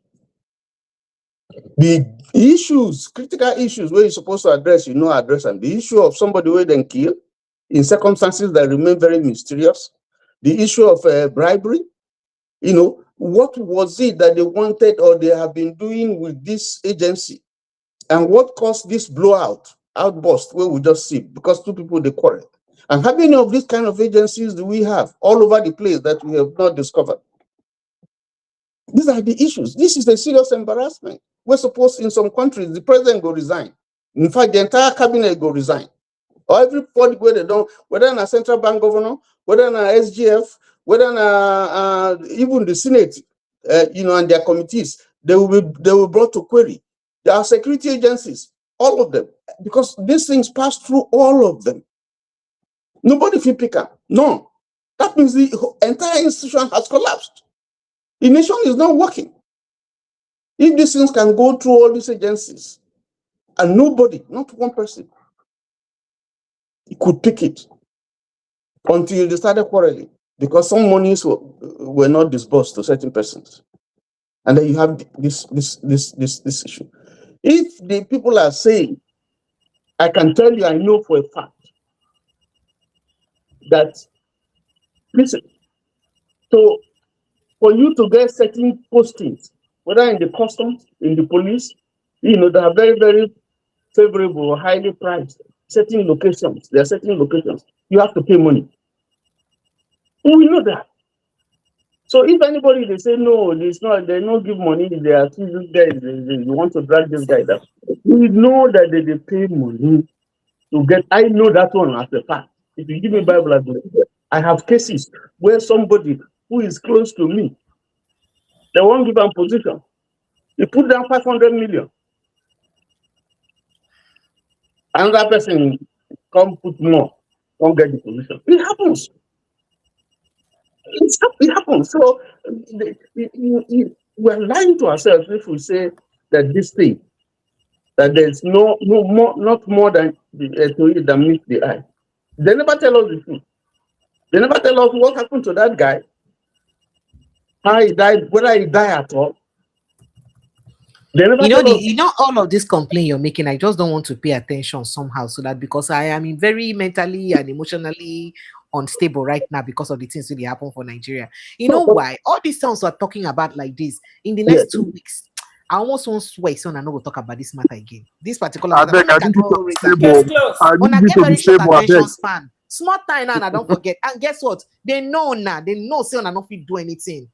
The issues, critical issues where you're supposed to address, address them. The issue of somebody who then kill in circumstances that remain very mysterious. The issue of bribery. What was it that they wanted or they have been doing with this agency? And what caused this outburst where we just see because two people they quarrel? And how many of these kind of agencies do we have all over the place that we have not discovered? These are the issues. This is a serious embarrassment. We're supposed in some countries, the president go resign. In fact, the entire cabinet go resign. Or everybody where they don't, whether a central bank governor, whether an SGF, whether even the Senate, and their committees, they will be brought to query. There are security agencies, all of them, because these things pass through all of them. Nobody will pick up. No. That means the entire institution has collapsed. The nation is not working. If these things can go through all these agencies, and nobody, not one person, could pick it until they started quarreling because some monies were not disbursed to certain persons. And then you have this issue. If the people are saying, I can tell you, I know for a fact that, listen, so for you to get certain postings, whether in the customs, in the police, they are very, very favorable or highly priced. Certain locations, there are certain locations, you have to pay money. We know that. So if anybody they say no, it's not, they don't give money, they are still this guy, you want to drag this guy down. We know that they pay money to get. I know that one as a fact. If you give me Bible, I have cases where somebody who is close to me, they won't give them position. They put down 500 million. Another person come put more, don't get the position. It happens. It happens. So we're lying to ourselves if we say that this thing, that there's not more than that meets the eye. They never tell us the truth. They never tell us what happened to that guy, how he died, whether he died at all. They never tell us. All of this complaint you're making, I just don't want to pay attention somehow, so that because I am very mentally and emotionally unstable right now because of the things that happen for Nigeria. Why? All these sounds are talking about like this in the next 2 weeks. I almost won't swear, so I will talk about this matter again. This particular matter. I need to be stable. Attention span. Small time now, and don't forget. And guess what? They know now. They know say I not fit do anything.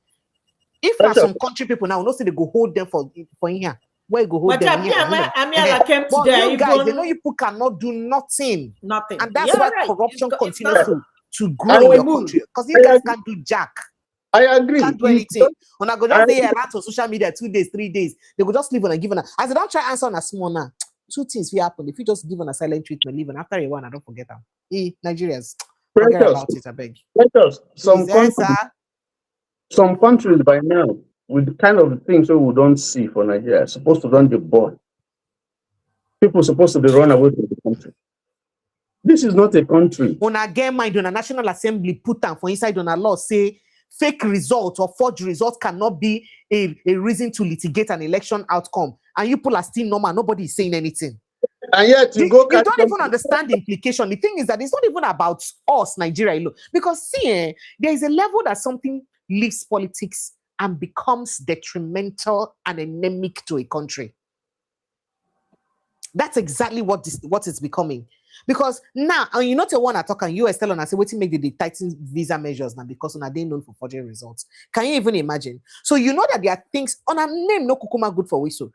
If now some country people now, say they go hold them for here. Where you go hold them here? But you guys, they know you people cannot do nothing. Nothing. And that's why corruption continues to grow in your country. Because you guys can't do jack. I agree. Can't do anything. When I go just say around on social media 2 days, 3 days, they go just leave on and give on. As they don't try answer on a small now. 2 things will happen. If you just give on a silent treatment, leave on after a while, I don't forget them. Nigerians, forget about it, I beg. Some countries by now, with the kind of things that we don't see for Nigeria, are supposed to run the board. People are supposed to be run away from the country. This is not a country. When I get mind, when a National Assembly put down for inside on a law, say fake results or forged results cannot be a reason to litigate an election outcome. And you people are still normal. Nobody is saying anything. And yet you don't even understand the implication. The thing is that it's not even about us, Nigeria alone. Because see, there is a level that something leaves politics and becomes detrimental and endemic to a country. That's exactly what it's becoming. Because now, and you not the one I talk and US tell on I say, waiting make the tighten visa measures now because on they known for forging results. Can you even imagine? So you know that there are things on a name no kukuma good for whistle.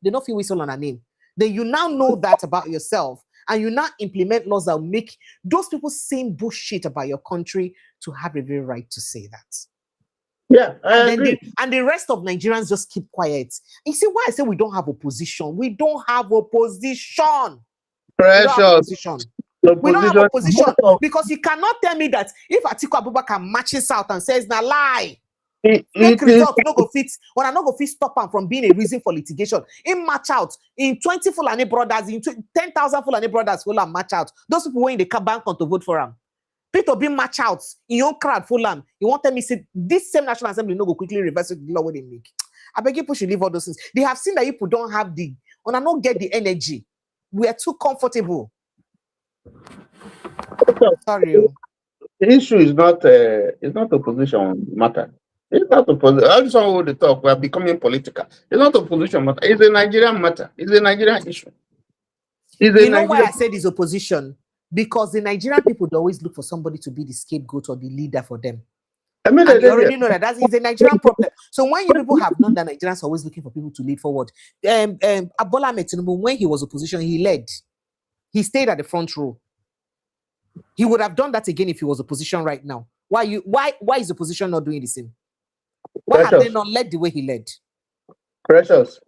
They don't feel whistle on a name. Then you now know that about yourself, and you now implement laws that will make those people saying bullshit about your country to have a very right to say that. Yeah, I and agree. Then the rest of Nigerians just keep quiet. You see why I say we don't have opposition? We don't have opposition. We don't have opposition. We don't have opposition because you cannot tell me that if Atiku Abubakar matches out and says na lie, make results no go fit, when I no go fit stop him from being a reason for litigation. In match out in 20 Fulani brothers, in 10,000 Fulani brothers will match out. Those people were in the bank to vote for him. Peter be match out in your crowd full am. You want tell me say this same National Assembly no go quickly reverse the law where they make. I beg people should leave all those things. They have seen that people don't have the, when I not get the energy. We are too comfortable. Sorry. The issue is not opposition matter. It's not opposition. I just want to talk. We are becoming political. It's not opposition matter. It's a Nigerian matter. It's a Nigerian issue. You know why I said it's opposition? Because the Nigerian people they always look for somebody to be the scapegoat or the leader for them. I mean, and they already know that is a Nigerian problem. So when you people have known that Nigerians are always looking for people to lead forward, Bola Tinubu, when he was opposition, he led. He stayed at the front row. He would have done that again if he was opposition right now. Why is the opposition not doing the same? Why have they not led the way he led? Precious.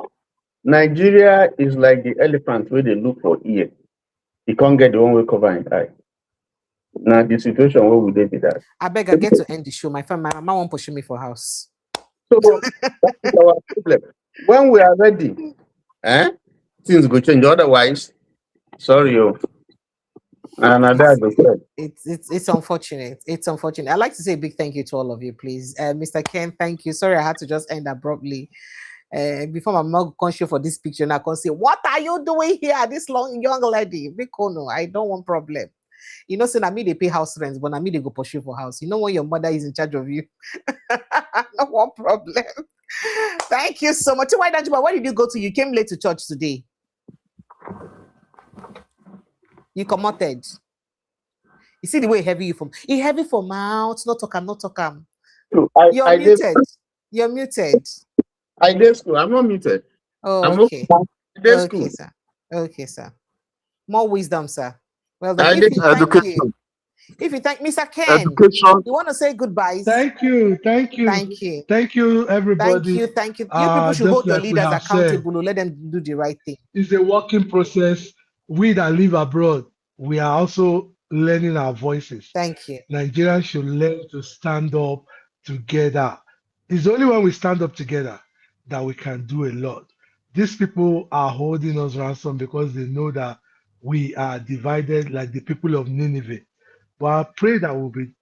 Nigeria is like the elephant where they look for ear. He can't get the one way covering eye. Now the situation where we did that. I beg I get to end the show. My friend, my mama won't push me for house. So that is our problem. When we are ready, things go change. Otherwise, sorry, it's unfortunate. It's unfortunate. I'd like to say a big thank you to all of you, please. Mr. Ken, thank you. Sorry, I had to just end abruptly. Before my mom can show for this picture, now I can say, what are you doing here? This young lady. No, I don't want problem. You know, so now me they pay house rents, but now me they go pursue for house. You know when your mother is in charge of you. No one problem. Thank you so much. Why did you go to? You came late to church today. You commuted. You see the way heavy you from. He heavy for mouth. Not talk. You're muted. You're muted. I did school. I'm not muted. Oh, okay. Okay, sir. Okay, sir. More wisdom, sir. Well done. If you thank Mr. Ken, you want to say goodbyes? Thank you, everybody. Thank you. You people should hold your leaders accountable. Let them do the right thing. It's a working process. We that live abroad, we are also learning our voices. Thank you. Nigerians should learn to stand up together. It's only when we stand up together that we can do a lot. These people are holding us ransom because they know that we are divided like the people of Nineveh. But I pray that we'll be,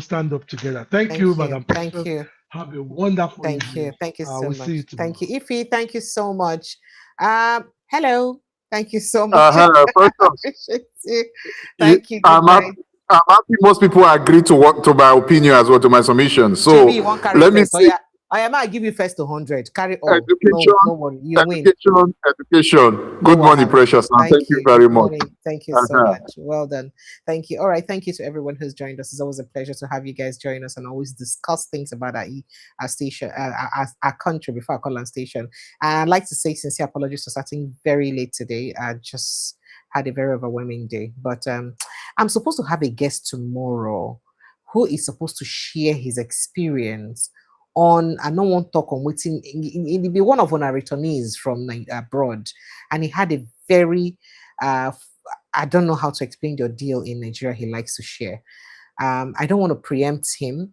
stand up together. Thank you, Madam Precious. Thank you. Have a wonderful evening. Thank you so much. See you tomorrow. Thank you, Ify. Thank you so much. Hello. Thank you so much. Thank you. I'm happy most people agree to my opinion as well, to my submission. So let me see. I am going to give you first 100. Carry on. Education. No worry. You win. Education. Good morning, Precious. Thank you very much. Thank you so much. Well done. Thank you. All right. Thank you to everyone who's joined us. It's always a pleasure to have you guys join us and always discuss things about our station, our country before I call on station. And I'd like to say sincere apologies for starting very late today. I just had a very overwhelming day. But I'm supposed to have a guest tomorrow who is supposed to share his experience on, I don't want to talk on waiting, he'll be one of our returnees from abroad, and he had a very, I don't know how to explain the deal in Nigeria he likes to share. I don't want to preempt him,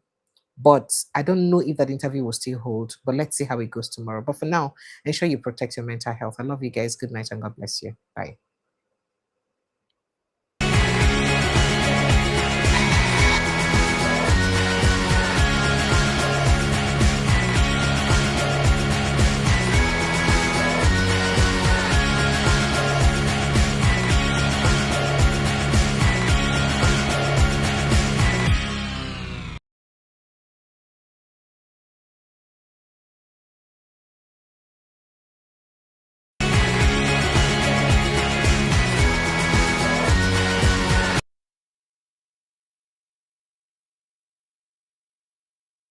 but I don't know if that interview will still hold, but let's see how it goes tomorrow. But for now, ensure you protect your mental health. I love you guys. Good night and God bless you. Bye.